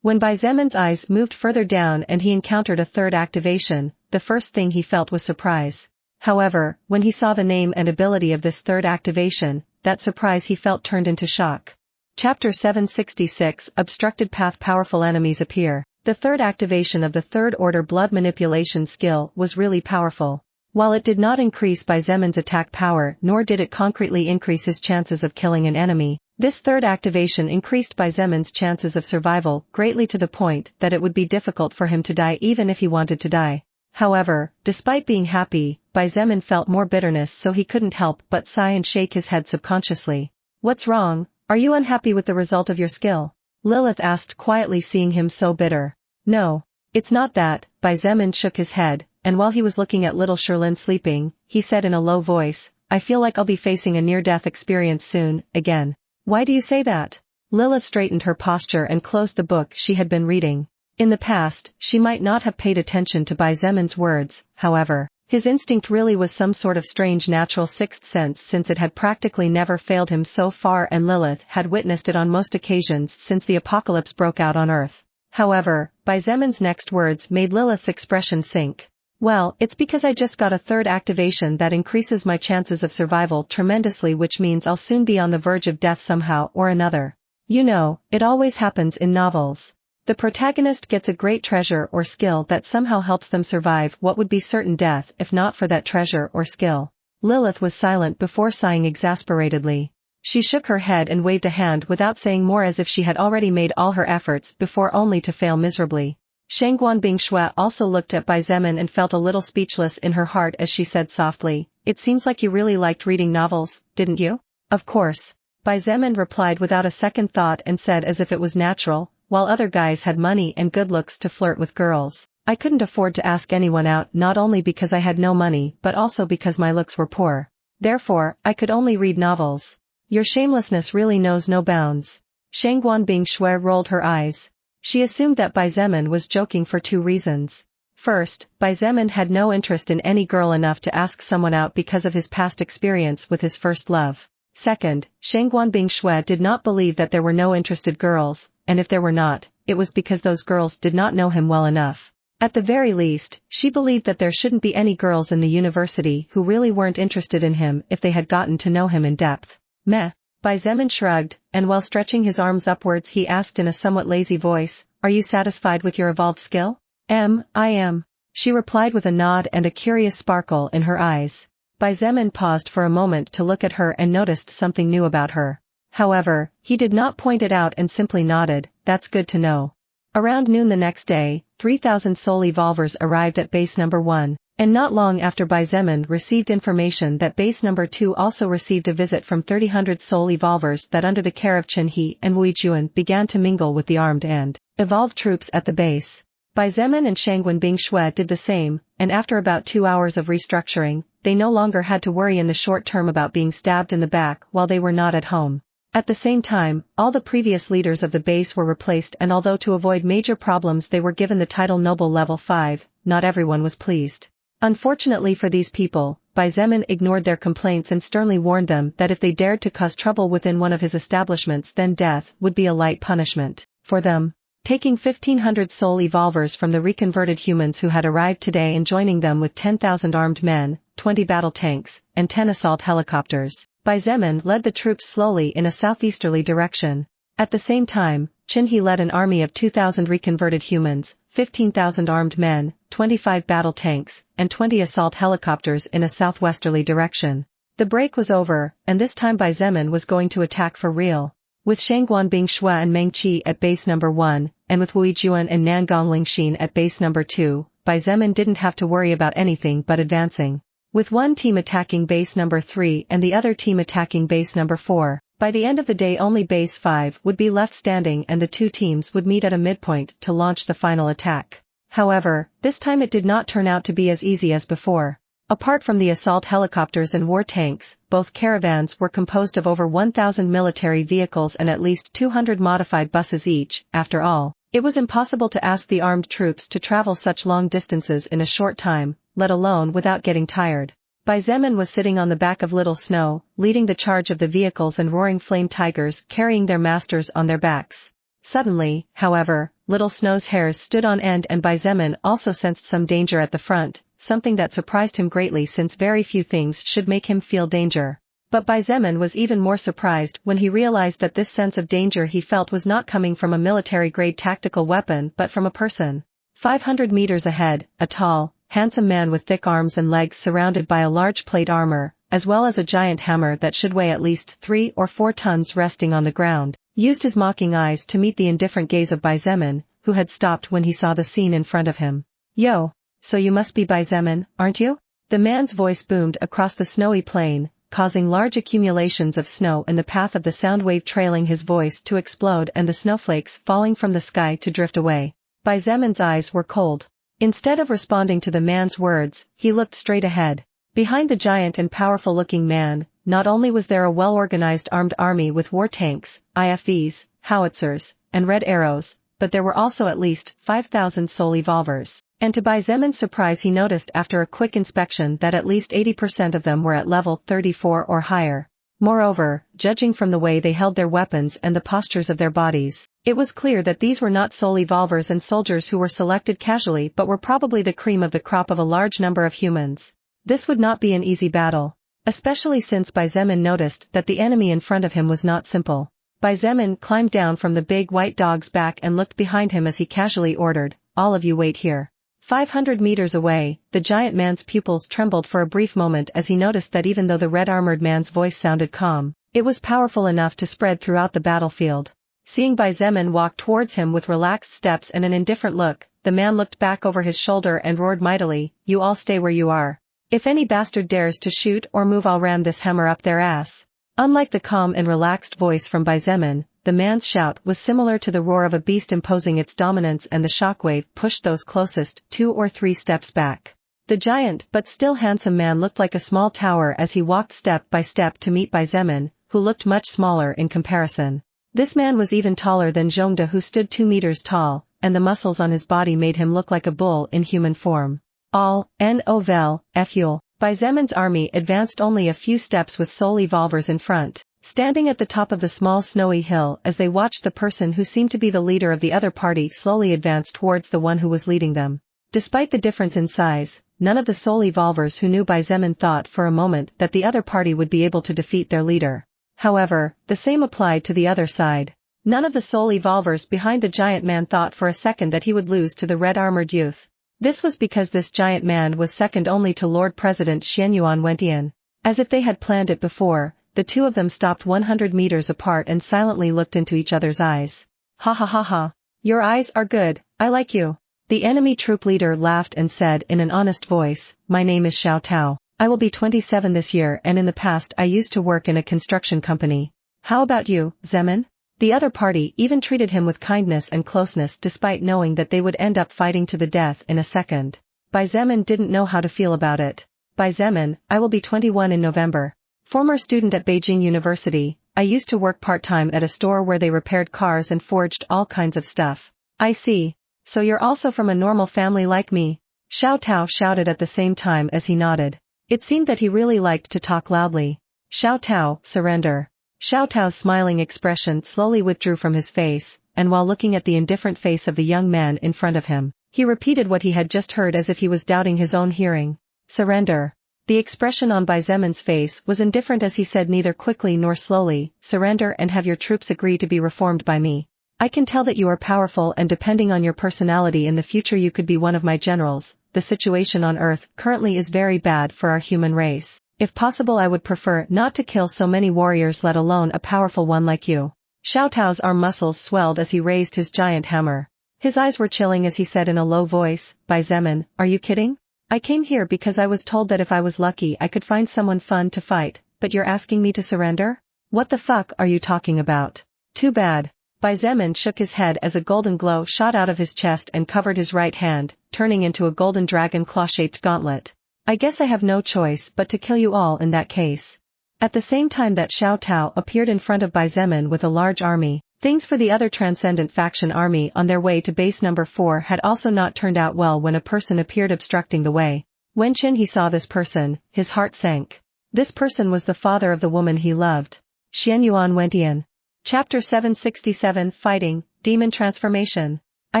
When Xietan's eyes moved further down and he encountered a third activation, the first thing he felt was surprise. However, when he saw the name and ability of this third activation, that surprise he felt turned into shock. Chapter 766 Obstructed Path. Powerful enemies appear. The third activation of the third order blood manipulation skill was really powerful. While it did not increase Xietan's attack power nor did it concretely increase his chances of killing an enemy, this third activation increased Xietan's chances of survival greatly to the point that it would be difficult for him to die even if he wanted to die. However, despite being happy, Xietain felt more bitterness, so he couldn't help but sigh and shake his head subconsciously. "What's wrong? Are you unhappy with the result of your skill?" Lilith asked quietly, seeing him so bitter. "No. It's not that." Xietain shook his head, and while he was looking at little Sherlyn sleeping, he said in a low voice, "I feel like I'll be facing a near-death experience soon, again." "Why do you say that?" Lilith straightened her posture and closed the book she had been reading. In the past, she might not have paid attention to Xietan's words, however. His instinct really was some sort of strange natural sixth sense, since it had practically never failed him so far, and Lilith had witnessed it on most occasions since the apocalypse broke out on Earth. However, Xietan's next words made Lilith's expression sink. "Well, it's because I just got a third activation that increases my chances of survival tremendously, which means I'll soon be on the verge of death somehow or another. You know, it always happens in novels. The protagonist gets a great treasure or skill that somehow helps them survive what would be certain death if not for that treasure or skill." Lilith was silent before sighing exasperatedly. She shook her head and waved a hand without saying more, as if she had already made all her efforts before only to fail miserably. Shangguan Bingshui also looked at Xietain and felt a little speechless in her heart as she said softly, "It seems like you really liked reading novels, didn't you?" "Of course," Xietain replied without a second thought, and said as if it was natural, "While other guys had money and good looks to flirt with girls, I couldn't afford to ask anyone out, not only because I had no money but also because my looks were poor. Therefore, I could only read novels." "Your shamelessness really knows no bounds." Shangguan Bingshui rolled her eyes. She assumed that Xietain was joking for two reasons. First, Xietain had no interest in any girl enough to ask someone out because of his past experience with his first love. Second, Shangguan Bingshui did not believe that there were no interested girls, and if there were not, it was because those girls did not know him well enough. At the very least, she believed that there shouldn't be any girls in the university who really weren't interested in him if they had gotten to know him in depth. "Meh." Xietain shrugged, and while stretching his arms upwards he asked in a somewhat lazy voice, "Are you satisfied with your evolved skill?" I am," she replied with a nod and a curious sparkle in her eyes. Xietain paused for a moment to look at her and noticed something new about her. However, he did not point it out and simply nodded, "That's good to know." Around noon the next day, 3,000 soul evolvers arrived at base number 1. And not long after Xietain received information that base number 2 also received a visit from 3,000 soul evolvers that under the care of Chen He and Wei Juan began to mingle with the armed and evolved troops at the base. Xietain and Shangguan Bingshui did the same, and after about 2 hours of restructuring, they no longer had to worry in the short term about being stabbed in the back while they were not at home. At the same time, all the previous leaders of the base were replaced, and although to avoid major problems they were given the title Noble Level 5, not everyone was pleased. Unfortunately for these people, Xietain ignored their complaints and sternly warned them that if they dared to cause trouble within one of his establishments, then death would be a light punishment for them. Taking 1,500 soul evolvers from the reconverted humans who had arrived today and joining them with 10,000 armed men, 20 battle tanks, and 10 assault helicopters, Xietain led the troops slowly in a southeasterly direction. At the same time, Chen He led an army of 2,000 reconverted humans, 15,000 armed men, 25 battle tanks, and 20 assault helicopters in a southwesterly direction. The break was over, and this time Xietain was going to attack for real. With Shangguan Bingshui and Meng Qi at base number 1, and with Wei Juan and Nangong Lingxin at base number 2, Xietain didn't have to worry about anything but advancing. With one team attacking base number 3 and the other team attacking base number 4, by the end of the day only base 5 would be left standing and the two teams would meet at a midpoint to launch the final attack. However, this time it did not turn out to be as easy as before. Apart from the assault helicopters and war tanks, both caravans were composed of over 1,000 military vehicles and at least 200 modified buses each. After all, it was impossible to ask the armed troops to travel such long distances in a short time, let alone without getting tired. Xietain was sitting on the back of Little Snow, leading the charge of the vehicles and roaring flame tigers carrying their masters on their backs. Suddenly, however, Little Snow's hairs stood on end and Xietain also sensed some danger at the front, something that surprised him greatly since very few things should make him feel danger. But Xietain was even more surprised when he realized that this sense of danger he felt was not coming from a military-grade tactical weapon but from a person. 500 meters ahead, a tall, handsome man with thick arms and legs surrounded by a large plate armor, as well as a giant hammer that should weigh at least 3 or 4 tons resting on the ground, used his mocking eyes to meet the indifferent gaze of Xietain, who had stopped when he saw the scene in front of him. Yo, so you must be Xietain, aren't you? The man's voice boomed across the snowy plain, causing large accumulations of snow in the path of the sound wave, trailing his voice to explode and the snowflakes falling from the sky to drift away. Xietan's eyes were cold. Instead of responding to the man's words, he looked straight ahead. Behind the giant and powerful-looking man, not only was there a well-organized armed army with war tanks, IFVs, howitzers, and red arrows, but there were also at least 5,000 soul evolvers. And to Xietan's surprise, he noticed after a quick inspection that at least 80% of them were at level 34 or higher. Moreover, judging from the way they held their weapons and the postures of their bodies, it was clear that these were not soul evolvers and soldiers who were selected casually but were probably the cream of the crop of a large number of humans. This would not be an easy battle, especially since Xietain noticed that the enemy in front of him was not simple. Xietain climbed down from the big white dog's back and looked behind him as he casually ordered, "All of you wait here." 500 meters away, the giant man's pupils trembled for a brief moment as he noticed that even though the red-armored man's voice sounded calm, it was powerful enough to spread throughout the battlefield. Seeing Xietain walk towards him with relaxed steps and an indifferent look, the man looked back over his shoulder and roared mightily, "You all stay where you are. If any bastard dares to shoot or move, I'll ram this hammer up their ass." Unlike the calm and relaxed voice from Xietain, the man's shout was similar to the roar of a beast imposing its dominance, and the shockwave pushed those closest 2 or 3 steps back. The giant but still handsome man looked like a small tower as he walked step by step to meet Xietain, who looked much smaller in comparison. This man was even taller than Zhongde, who stood 2 meters tall, and the muscles on his body made him look like a bull in human form. All, Novel, Fuel. Xietan's army advanced only a few steps with soul evolvers in front, standing at the top of the small snowy hill as they watched the person who seemed to be the leader of the other party slowly advance towards the one who was leading them. Despite the difference in size, none of the soul evolvers who knew Xietain thought for a moment that the other party would be able to defeat their leader. However, the same applied to the other side. None of the soul evolvers behind the giant man thought for a second that he would lose to the red-armored youth. This was because this giant man was second only to Lord President Xietain. As if they had planned it before, the two of them stopped 100 meters apart and silently looked into each other's eyes. "Ha ha ha ha. Your eyes are good, I like you." The enemy troop leader laughed and said in an honest voice, "My name is Xietain. I will be 27 this year, and in the past I used to work in a construction company. How about you, Xietain?" The other party even treated him with kindness and closeness despite knowing that they would end up fighting to the death in a second. Xietain didn't know how to feel about it. "Xietain, I will be 21 in November. Former student at Beijing University, I used to work part-time at a store where they repaired cars and forged all kinds of stuff." "I see. So you're also from a normal family like me?" Xietain shouted at the same time as he nodded. It seemed that he really liked to talk loudly. "Xietain, surrender." Xiaotao's smiling expression slowly withdrew from his face, and while looking at the indifferent face of the young man in front of him, he repeated what he had just heard as if he was doubting his own hearing. "Surrender." The expression on Xietan's face was indifferent as he said neither quickly nor slowly, "Surrender and have your troops agree to be reformed by me. I can tell that you are powerful, and depending on your personality in the future you could be one of my generals. The situation on Earth currently is very bad for our human race. If possible, I would prefer not to kill so many warriors, let alone a powerful one like you." Xiaotao's arm muscles swelled as he raised his giant hammer. His eyes were chilling as he said in a low voice, "Xietain, are you kidding? I came here because I was told that if I was lucky I could find someone fun to fight, but you're asking me to surrender? What the fuck are you talking about? Too bad." Xietain shook his head as a golden glow shot out of his chest and covered his right hand, turning into a golden dragon claw-shaped gauntlet. "I guess I have no choice but to kill you all in that case." At the same time that Xiaotao appeared in front of Xietain with a large army, things for the other Transcendent faction army on their way to base number 4 had also not turned out well when a person appeared obstructing the way. When he saw this person, his heart sank. This person was the father of the woman he loved. Xietain. Chapter 767 Fighting, Demon Transformation. "I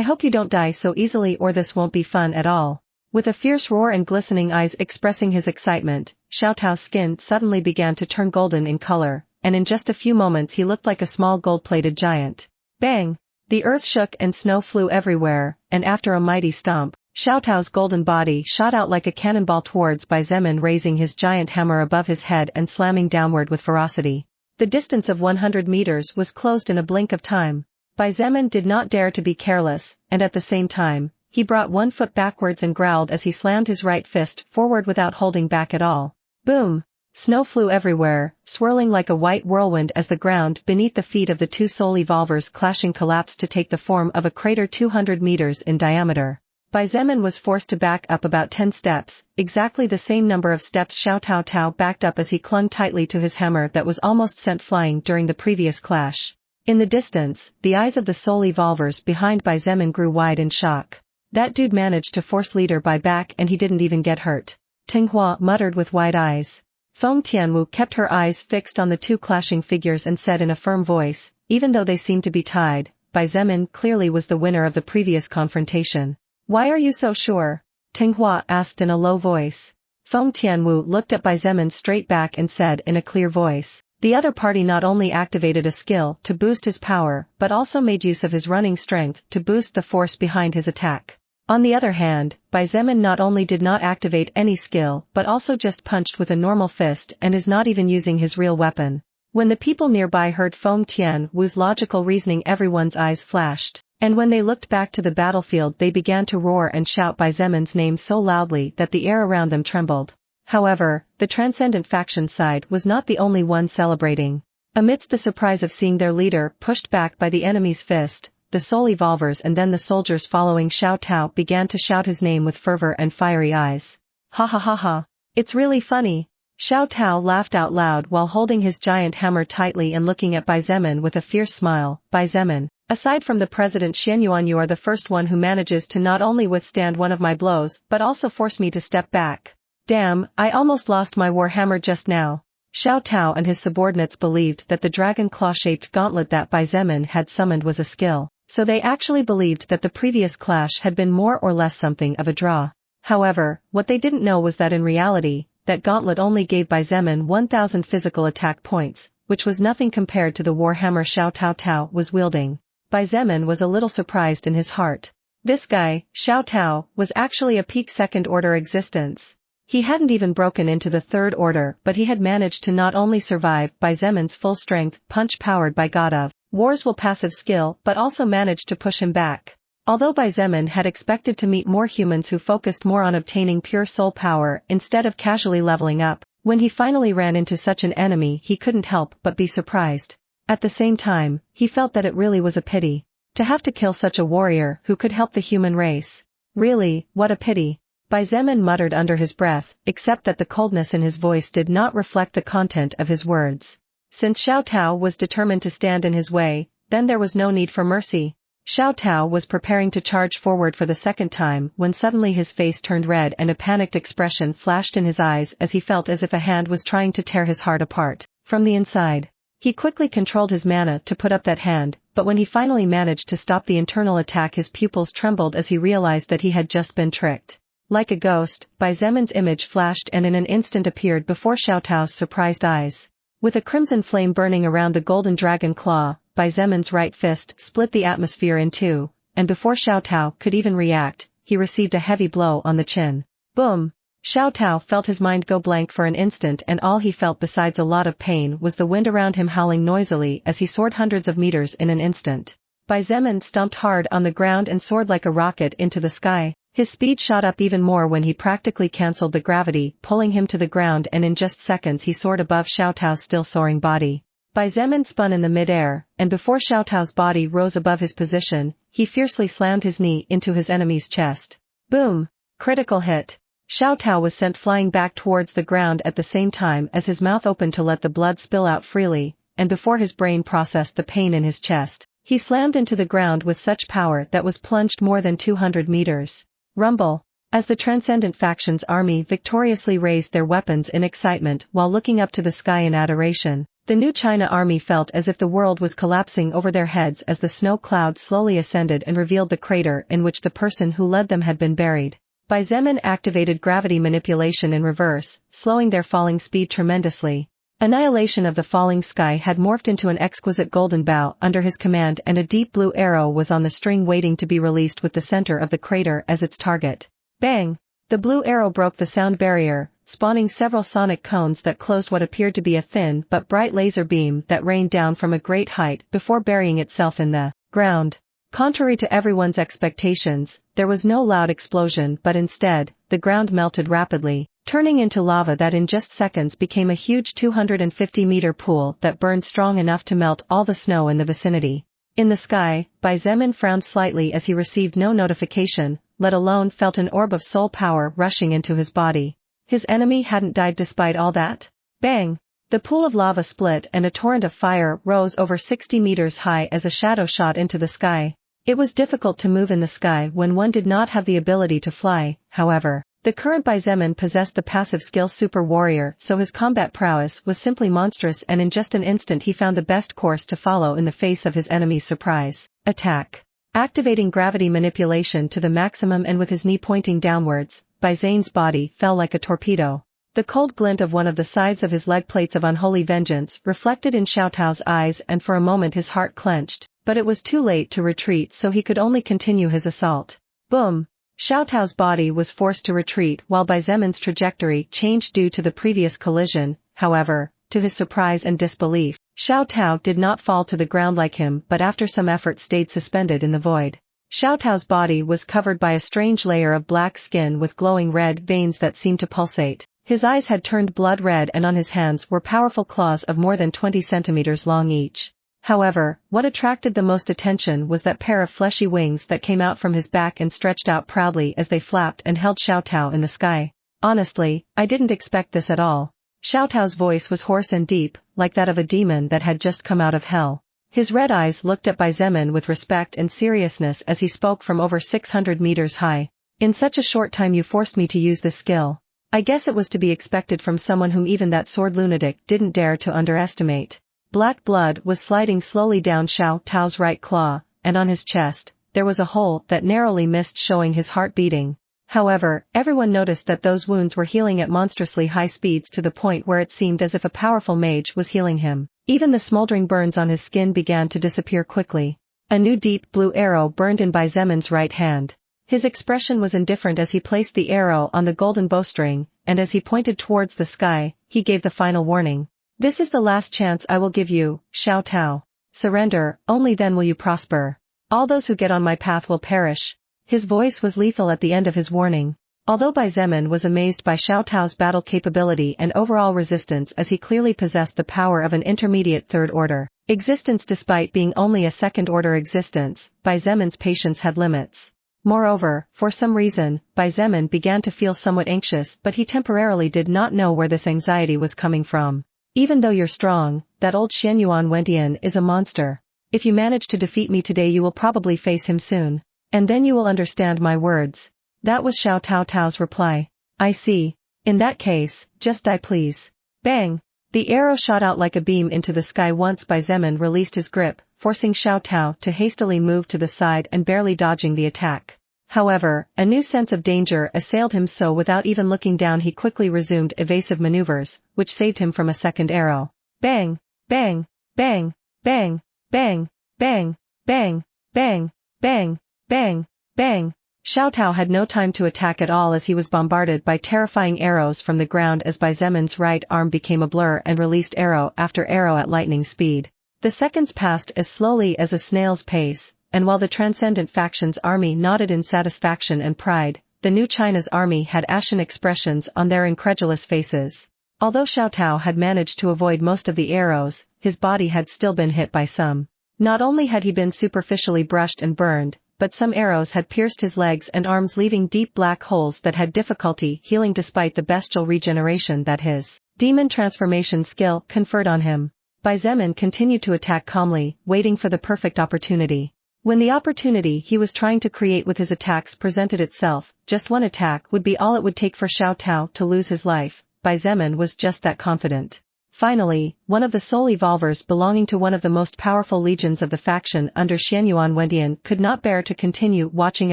hope you don't die so easily or this won't be fun at all." With a fierce roar and glistening eyes expressing his excitement, Xiaotao's skin suddenly began to turn golden in color, and in just a few moments he looked like a small gold-plated giant. Bang! The earth shook and snow flew everywhere, and after a mighty stomp, Xiaotao's golden body shot out like a cannonball towards Bai Zemin, raising his giant hammer above his head and slamming downward with ferocity. The distance of 100 meters was closed in a blink of time. Bai Zemin did not dare to be careless, and at the same time, he brought 1 foot backwards and growled as he slammed his right fist forward without holding back at all. Boom! Snow flew everywhere, swirling like a white whirlwind as the ground beneath the feet of the 2 soul evolvers clashing collapsed to take the form of a crater 200 meters in diameter. Bai Zemin was forced to back up about 10 steps, exactly the same number of steps Xiaotao backed up as he clung tightly to his hammer that was almost sent flying during the previous clash. In the distance, the eyes of the soul evolvers behind Bai Zemin grew wide in shock. That dude managed to force leader Bai back and he didn't even get hurt. Tinghua muttered with wide eyes. Feng Tianwu kept her eyes fixed on the 2 clashing figures and said in a firm voice, even though they seemed to be tied, Bai Zemin clearly was the winner of the previous confrontation. Why are you so sure? Tinghua asked in a low voice. Feng Tianwu looked at Bai Zemin straight back and said in a clear voice, the other party not only activated a skill to boost his power but also made use of his running strength to boost the force behind his attack. On the other hand, Bai Zemin not only did not activate any skill but also just punched with a normal fist and is not even using his real weapon. When the people nearby heard Feng Tianwu's logical reasoning, everyone's eyes flashed. And when they looked back to the battlefield they began to roar and shout Bai Zemin's name so loudly that the air around them trembled. However, the Transcendent faction side was not the only one celebrating. Amidst the surprise of seeing their leader pushed back by the enemy's fist, the soul evolvers and then the soldiers following Xiaotao began to shout his name with fervor and fiery eyes. Ha ha ha ha. It's really funny. Xiaotao laughed out loud while holding his giant hammer tightly and looking at Bai Zemin with a fierce smile. Bai Zemin, aside from the President Xianyuan, you are the first one who manages to not only withstand one of my blows but also force me to step back. Damn, I almost lost my war hammer just now. Xiaotao and his subordinates believed that the dragon claw-shaped gauntlet that Bai Zemin had summoned was a skill, so they actually believed that the previous clash had been more or less something of a draw. However, what they didn't know was that in reality, that gauntlet only gave Bai Zemin 1,000 physical attack points, which was nothing compared to the warhammer Xiaotao was wielding. Bai Zemin was a little surprised in his heart. This guy, Xiaotao, was actually a peak second-order existence. He hadn't even broken into the third order but he had managed to not only survive Bai Zemin's full-strength punch powered by God of War's will passive skill but also managed to push him back. Although Bai Zemin had expected to meet more humans who focused more on obtaining pure soul power instead of casually leveling up, when he finally ran into such an enemy he couldn't help but be surprised. At the same time, he felt that it really was a pity to have to kill such a warrior who could help the human race. Really, what a pity. Bai Zemin muttered under his breath, except that the coldness in his voice did not reflect the content of his words. Since Xiaotao was determined to stand in his way, then there was no need for mercy. Xiaotao was preparing to charge forward for the second time when suddenly his face turned red and a panicked expression flashed in his eyes as he felt as if a hand was trying to tear his heart apart from the inside. He quickly controlled his mana to put up that hand, but when he finally managed to stop the internal attack his pupils trembled as he realized that he had just been tricked. Like a ghost, Bai Zemin's image flashed and in an instant appeared before Xiaotao's surprised eyes. With a crimson flame burning around the golden dragon claw, Bai Zemin's right fist split the atmosphere in two, and before Xiaotao could even react, he received a heavy blow on the chin. Boom! Xiaotao felt his mind go blank for an instant and all he felt besides a lot of pain was the wind around him howling noisily as he soared hundreds of meters in an instant. Bai Zemin stomped hard on the ground and soared like a rocket into the sky. His speed shot up even more when he practically cancelled the gravity, pulling him to the ground, and in just seconds he soared above Xiaotao's still soaring body. Bai Zemin spun in the mid-air, and before Xiaotao's body rose above his position, he fiercely slammed his knee into his enemy's chest. Boom! Critical hit. Xiaotao was sent flying back towards the ground at the same time as his mouth opened to let the blood spill out freely, and before his brain processed the pain in his chest, he slammed into the ground with such power that was plunged more than 200 meters. Rumble. As the Transcendent Faction's army victoriously raised their weapons in excitement while looking up to the sky in adoration, the new China army felt as if the world was collapsing over their heads as the snow cloud slowly ascended and revealed the crater in which the person who led them had been buried. Bai Zemin activated gravity manipulation in reverse, slowing their falling speed tremendously. Annihilation of the falling sky had morphed into an exquisite golden bow under his command, and a deep blue arrow was on the string waiting to be released with the center of the crater as its target. Bang! The blue arrow broke the sound barrier, spawning several sonic cones that closed what appeared to be a thin but bright laser beam that rained down from a great height before burying itself in the ground. Contrary to everyone's expectations, there was no loud explosion, but instead, the ground melted rapidly, turning into lava that in just seconds became a huge 250-meter pool that burned strong enough to melt all the snow in the vicinity. In the sky, Xietain frowned slightly as he received no notification, let alone felt an orb of soul power rushing into his body. His enemy hadn't died despite all that? Bang! The pool of lava split and a torrent of fire rose over 60 meters high as a shadow shot into the sky. It was difficult to move in the sky when one did not have the ability to fly, however. The current Xietain possessed the passive skill Super Warrior, so his combat prowess was simply monstrous, and in just an instant he found the best course to follow in the face of his enemy's surprise attack. Activating gravity manipulation to the maximum and with his knee pointing downwards, Xietan's body fell like a torpedo. The cold glint of one of the sides of his leg plates of unholy vengeance reflected in Xiaotao's eyes, and for a moment his heart clenched, but it was too late to retreat, so he could only continue his assault. Boom! Xiaotao's body was forced to retreat while Xietan's trajectory changed due to the previous collision. However, to his surprise and disbelief, Xiaotao did not fall to the ground like him, but after some effort stayed suspended in the void. Xiaotao's body was covered by a strange layer of black skin with glowing red veins that seemed to pulsate. His eyes had turned blood red, and on his hands were powerful claws of more than 20 centimeters long each. However, what attracted the most attention was that pair of fleshy wings that came out from his back and stretched out proudly as they flapped and held Xiaotao in the sky. Honestly, I didn't expect this at all. Xiaotao's voice was hoarse and deep, like that of a demon that had just come out of hell. His red eyes looked at Xietain with respect and seriousness as he spoke from over 600 meters high. In such a short time you forced me to use this skill. I guess it was to be expected from someone whom even that sword lunatic didn't dare to underestimate. Black blood was sliding slowly down Xiaotao's right claw, and on his chest, there was a hole that narrowly missed, showing his heart beating. However, everyone noticed that those wounds were healing at monstrously high speeds, to the point where it seemed as if a powerful mage was healing him. Even the smoldering burns on his skin began to disappear quickly. A new deep blue arrow burned in Xietan's right hand. His expression was indifferent as he placed the arrow on the golden bowstring, and as he pointed towards the sky, he gave the final warning. This is the last chance I will give you, Xiaotao. Surrender, only then will you prosper. All those who get on my path will perish. His voice was lethal at the end of his warning. Although Xietain was amazed by Xiaotao's battle capability and overall resistance, as he clearly possessed the power of an intermediate third-order existence despite being only a second-order existence, Xietan's patience had limits. Moreover, for some reason, Xietain began to feel somewhat anxious, but he temporarily did not know where this anxiety was coming from. Even though you're strong, that old Xianyuan Wentian is a monster. If you manage to defeat me today, you will probably face him soon. And then you will understand my words. That was Xiaotao's reply. I see. In that case, just die please. Bang! The arrow shot out like a beam into the sky once Xietain released his grip, forcing Xiaotao to hastily move to the side and barely dodging the attack. However, a new sense of danger assailed him, so without even looking down he quickly resumed evasive maneuvers, which saved him from a second arrow. Bang! Bang! Bang! Bang! Bang! Bang! Bang! Bang! Bang! Bang! Bang! Xiaotao had no time to attack at all as he was bombarded by terrifying arrows from the ground as Xietan's right arm became a blur and released arrow after arrow at lightning speed. The seconds passed as slowly as a snail's pace, and while the Transcendent Faction's army nodded in satisfaction and pride, the New China's army had ashen expressions on their incredulous faces. Although Xiaotao had managed to avoid most of the arrows, his body had still been hit by some. Not only had he been superficially brushed and burned, but some arrows had pierced his legs and arms, leaving deep black holes that had difficulty healing despite the bestial regeneration that his demon transformation skill conferred on him. Xietain continued to attack calmly, waiting for the perfect opportunity. When the opportunity he was trying to create with his attacks presented itself, just one attack would be all it would take for Xiaotao to lose his life. Xietain was just that confident. Finally, one of the soul evolvers belonging to one of the most powerful legions of the faction under Xianyuan Wentian could not bear to continue watching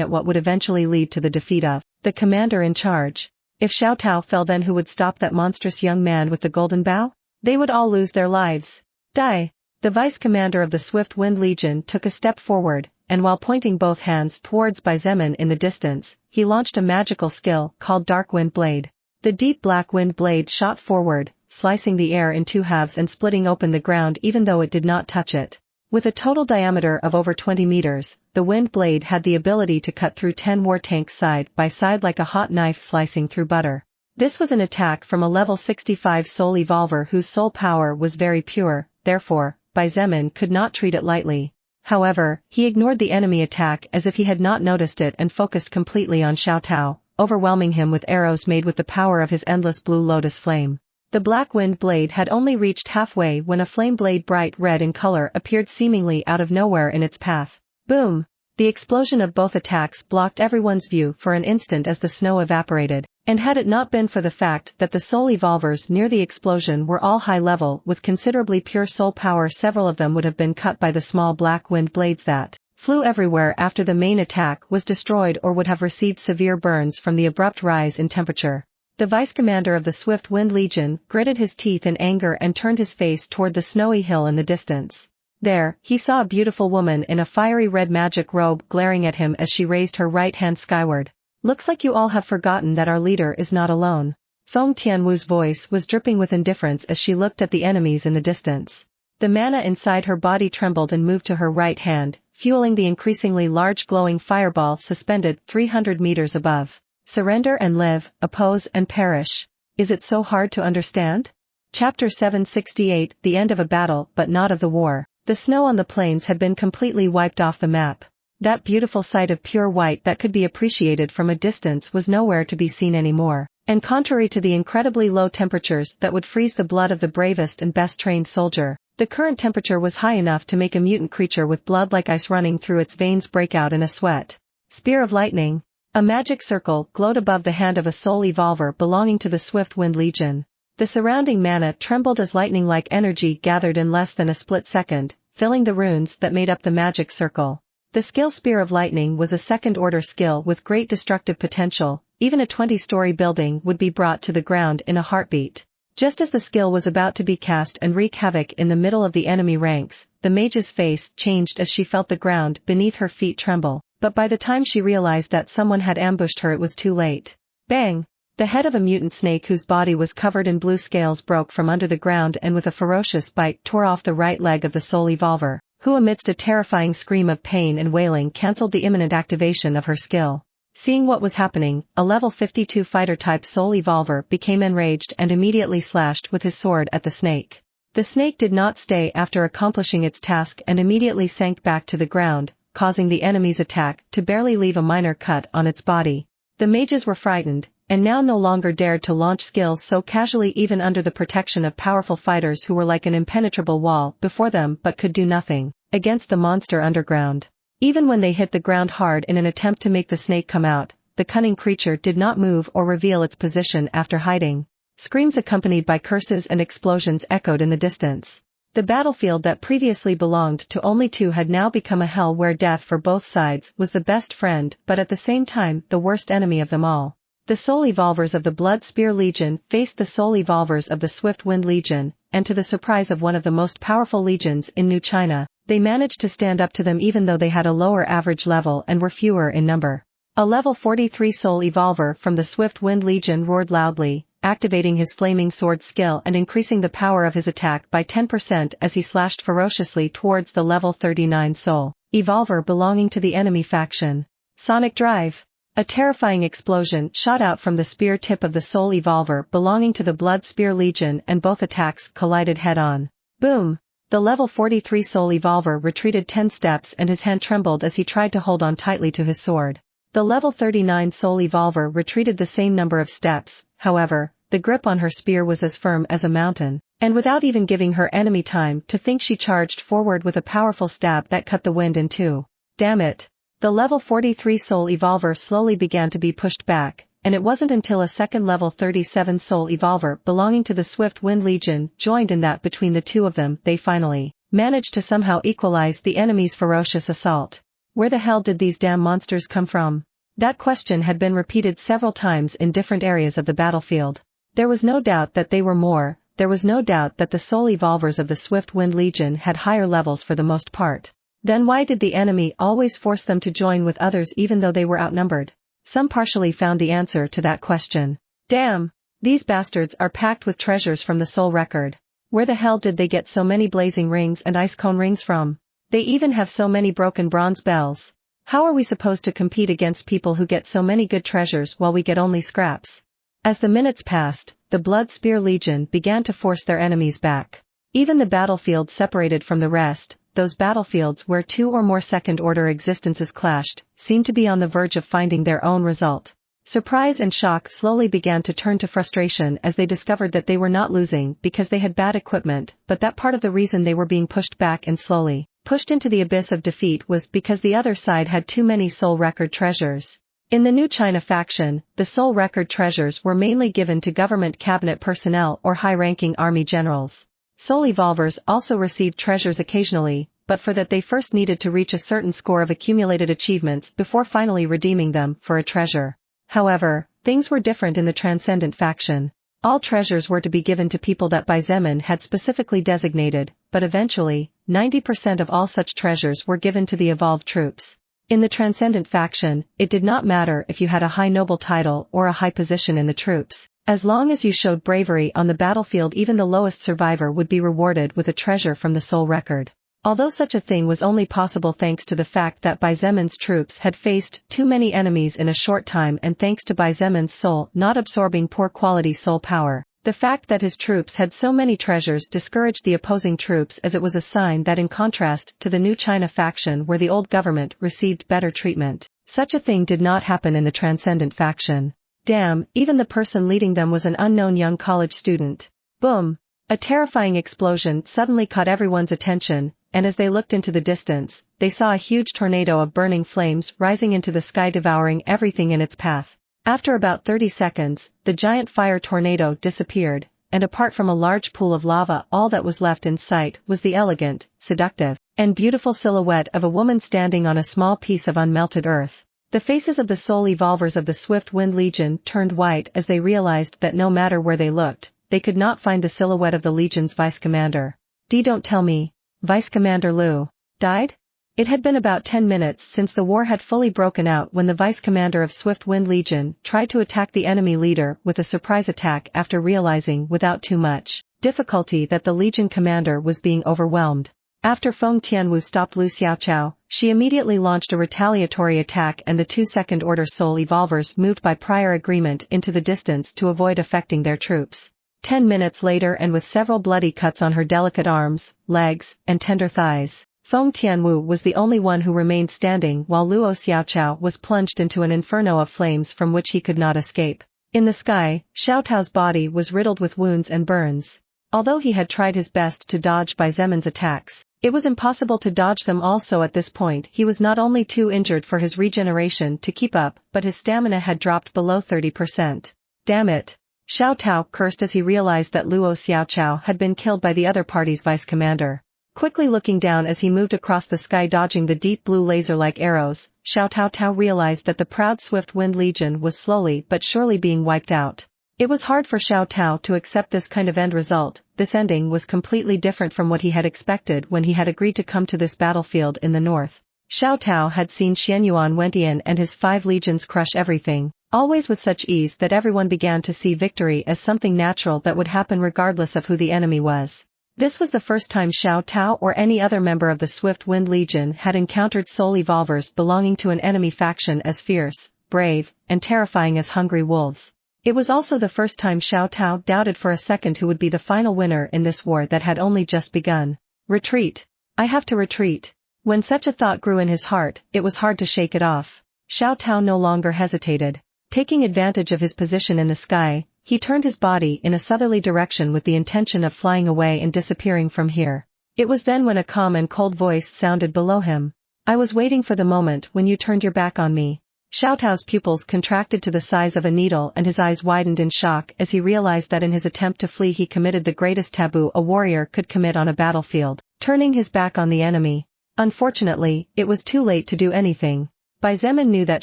at what would eventually lead to the defeat of the commander in charge. If Xiaotao fell, then who would stop that monstrous young man with the golden bow? They would all lose their lives. Die. The vice commander of the Swift Wind Legion took a step forward, and while pointing both hands towards Xietain in the distance, he launched a magical skill called Dark Wind Blade. The deep black wind blade shot forward, slicing the air in two halves and splitting open the ground even though it did not touch it. With a total diameter of over 20 meters, the wind blade had the ability to cut through 10 war tanks side by side like a hot knife slicing through butter. This was an attack from a level 65 soul evolver whose soul power was very pure, therefore, Xietain could not treat it lightly. However, he ignored the enemy attack as if he had not noticed it and focused completely on Xiao, overwhelming him with arrows made with the power of his endless blue lotus flame. The black wind blade had only reached halfway when a flame blade bright red in color appeared seemingly out of nowhere in its path. Boom! The explosion of both attacks blocked everyone's view for an instant as the snow evaporated, and had it not been for the fact that the soul evolvers near the explosion were all high level with considerably pure soul power, several of them would have been cut by the small black wind blades that flew everywhere after the main attack was destroyed or would have received severe burns from the abrupt rise in temperature. The vice commander of the Swift Wind Legion gritted his teeth in anger and turned his face toward the snowy hill in the distance. There, he saw a beautiful woman in a fiery red magic robe glaring at him as she raised her right hand skyward. Looks like you all have forgotten that our leader is not alone. Feng Tianwu's voice was dripping with indifference as she looked at the enemies in the distance. The mana inside her body trembled and moved to her right hand, fueling the increasingly large glowing fireball suspended 300 meters above. Surrender and live, oppose and perish. Is it so hard to understand? Chapter 768, The End of a Battle but not of the War. The snow on the plains had been completely wiped off the map. That beautiful sight of pure white that could be appreciated from a distance was nowhere to be seen anymore, and contrary to the incredibly low temperatures that would freeze the blood of the bravest and best trained soldier, the current temperature was high enough to make a mutant creature with blood like ice running through its veins break out in a sweat. Spear of Lightning. A magic circle glowed above the hand of a soul evolver belonging to the Swift Wind Legion. The surrounding mana trembled as lightning-like energy gathered in less than a split second, filling the runes that made up the magic circle. The skill Spear of Lightning was a second-order skill with great destructive potential. Even a 20-story building would be brought to the ground in a heartbeat. Just as the skill was about to be cast and wreak havoc in the middle of the enemy ranks, the mage's face changed as she felt the ground beneath her feet tremble, but by the time she realized that someone had ambushed her it was too late. Bang! The head of a mutant snake whose body was covered in blue scales broke from under the ground and with a ferocious bite tore off the right leg of the soul evolver, who amidst a terrifying scream of pain and wailing cancelled the imminent activation of her skill. Seeing what was happening, a level 52 fighter-type soul evolver became enraged and immediately slashed with his sword at the snake. The snake did not stay after accomplishing its task and immediately sank back to the ground, causing the enemy's attack to barely leave a minor cut on its body. The mages were frightened, and now no longer dared to launch skills so casually even under the protection of powerful fighters who were like an impenetrable wall before them but could do nothing against the monster underground. Even when they hit the ground hard in an attempt to make the snake come out, the cunning creature did not move or reveal its position after hiding. Screams accompanied by curses and explosions echoed in the distance. The battlefield that previously belonged to only two had now become a hell where death for both sides was the best friend but at the same time the worst enemy of them all. The soul evolvers of the Blood Spear Legion faced the soul evolvers of the Swift Wind Legion, and to the surprise of one of the most powerful legions in New China, they managed to stand up to them even though they had a lower average level and were fewer in number. A level 43 soul evolver from the Swift Wind Legion roared loudly, activating his flaming sword skill and increasing the power of his attack by 10% as he slashed ferociously towards the level 39 soul evolver belonging to the enemy faction. Sonic Drive. A terrifying explosion shot out from the spear tip of the soul evolver belonging to the Blood Spear Legion and both attacks collided head-on. Boom! The level 43 soul evolver retreated 10 steps and his hand trembled as he tried to hold on tightly to his sword. The level 39 soul evolver retreated the same number of steps, however, the grip on her spear was as firm as a mountain, and without even giving her enemy time to think she charged forward with a powerful stab that cut the wind in two. Damn it! The level 43 soul evolver slowly began to be pushed back, and it wasn't until a second level 37 soul evolver belonging to the Swift Wind Legion joined in that between the two of them they finally managed to somehow equalize the enemy's ferocious assault. Where the hell did these damn monsters come from? That question had been repeated several times in different areas of the battlefield. There was no doubt that they were more, there was no doubt that the soul evolvers of the Swift Wind Legion had higher levels for the most part. Then why did the enemy always force them to join with others even though they were outnumbered? Some partially found the answer to that question. Damn! These bastards are packed with treasures from the soul record. Where the hell did they get so many blazing rings and ice cone rings from? They even have so many broken bronze bells. How are we supposed to compete against people who get so many good treasures while we get only scraps? As the minutes passed, the Blood Spear Legion began to force their enemies back. Even the battlefield separated from the rest, those battlefields where two or more second-order existences clashed, seemed to be on the verge of finding their own result. Surprise and shock slowly began to turn to frustration as they discovered that they were not losing because they had bad equipment, but that part of the reason they were being pushed back and slowly pushed into the abyss of defeat was because the other side had too many soul record treasures. In the New China faction, the soul record treasures were mainly given to government cabinet personnel or high-ranking army generals. Soul evolvers also received treasures occasionally, but for that they first needed to reach a certain score of accumulated achievements before finally redeeming them for a treasure. However, things were different in the Transcendent faction. All treasures were to be given to people that Xietain had specifically designated, but eventually, 90% of all such treasures were given to the evolved troops. In the Transcendent faction, it did not matter if you had a high noble title or a high position in the troops. As long as you showed bravery on the battlefield, even the lowest survivor would be rewarded with a treasure from the soul record. Although such a thing was only possible thanks to the fact that Xietan's troops had faced too many enemies in a short time and thanks to Xietan's soul not absorbing poor quality soul power, the fact that his troops had so many treasures discouraged the opposing troops, as it was a sign that in contrast to the New China faction where the old government received better treatment, such a thing did not happen in the Transcendent faction. Damn, even the person leading them was an unknown young college student. Boom! A terrifying explosion suddenly caught everyone's attention, and as they looked into the distance, they saw a huge tornado of burning flames rising into the sky, devouring everything in its path. After about 30 seconds, the giant fire tornado disappeared, and apart from a large pool of lava, all that was left in sight was the elegant, seductive, and beautiful silhouette of a woman standing on a small piece of unmelted earth. The faces of the soul evolvers of the Swift Wind Legion turned white as they realized that no matter where they looked, they could not find the silhouette of the Legion's vice-commander. Don't tell me, Vice-Commander Liu died? It had been about 10 minutes since the war had fully broken out when the vice-commander of Swift Wind Legion tried to attack the enemy leader with a surprise attack after realizing without too much difficulty that the Legion commander was being overwhelmed. After Feng Tianwu stopped Lu Xiaochao, she immediately launched a retaliatory attack, and the two second-order soul evolvers moved by prior agreement into the distance to avoid affecting their troops. 10 minutes later, and with several bloody cuts on her delicate arms, legs, and tender thighs, Feng Tianwu was the only one who remained standing while Luo Xiaochao was plunged into an inferno of flames from which he could not escape. In the sky, Xiaotao's body was riddled with wounds and burns. Although he had tried his best to dodge Xietan's attacks, it was impossible to dodge them also. At this point he was not only too injured for his regeneration to keep up, but his stamina had dropped below 30%. Damn it! Xiaotao cursed as he realized that Luo Xiaochao had been killed by the other party's vice-commander. Quickly looking down as he moved across the sky dodging the deep blue laser-like arrows, Xiaotao realized that the proud Swift Wind Legion was slowly but surely being wiped out. It was hard for Xiaotao to accept this kind of end result. This ending was completely different from what he had expected when he had agreed to come to this battlefield in the north. Xiaotao had seen Xianyuan Wentian and his 5 legions crush everything, always with such ease that everyone began to see victory as something natural that would happen regardless of who the enemy was. This was the first time Xiaotao or any other member of the Swift Wind Legion had encountered soul evolvers belonging to an enemy faction as fierce, brave, and terrifying as hungry wolves. It was also the first time Xiaotao doubted for a second who would be the final winner in this war that had only just begun. Retreat. I have to retreat. When such a thought grew in his heart, it was hard to shake it off. Xiaotao no longer hesitated. Taking advantage of his position in the sky, he turned his body in a southerly direction with the intention of flying away and disappearing from here. It was then when a calm and cold voice sounded below him. I was waiting for the moment when you turned your back on me. Xiaotao's pupils contracted to the size of a needle and his eyes widened in shock as he realized that in his attempt to flee he committed the greatest taboo a warrior could commit on a battlefield, turning his back on the enemy. Unfortunately, it was too late to do anything. Xietain knew that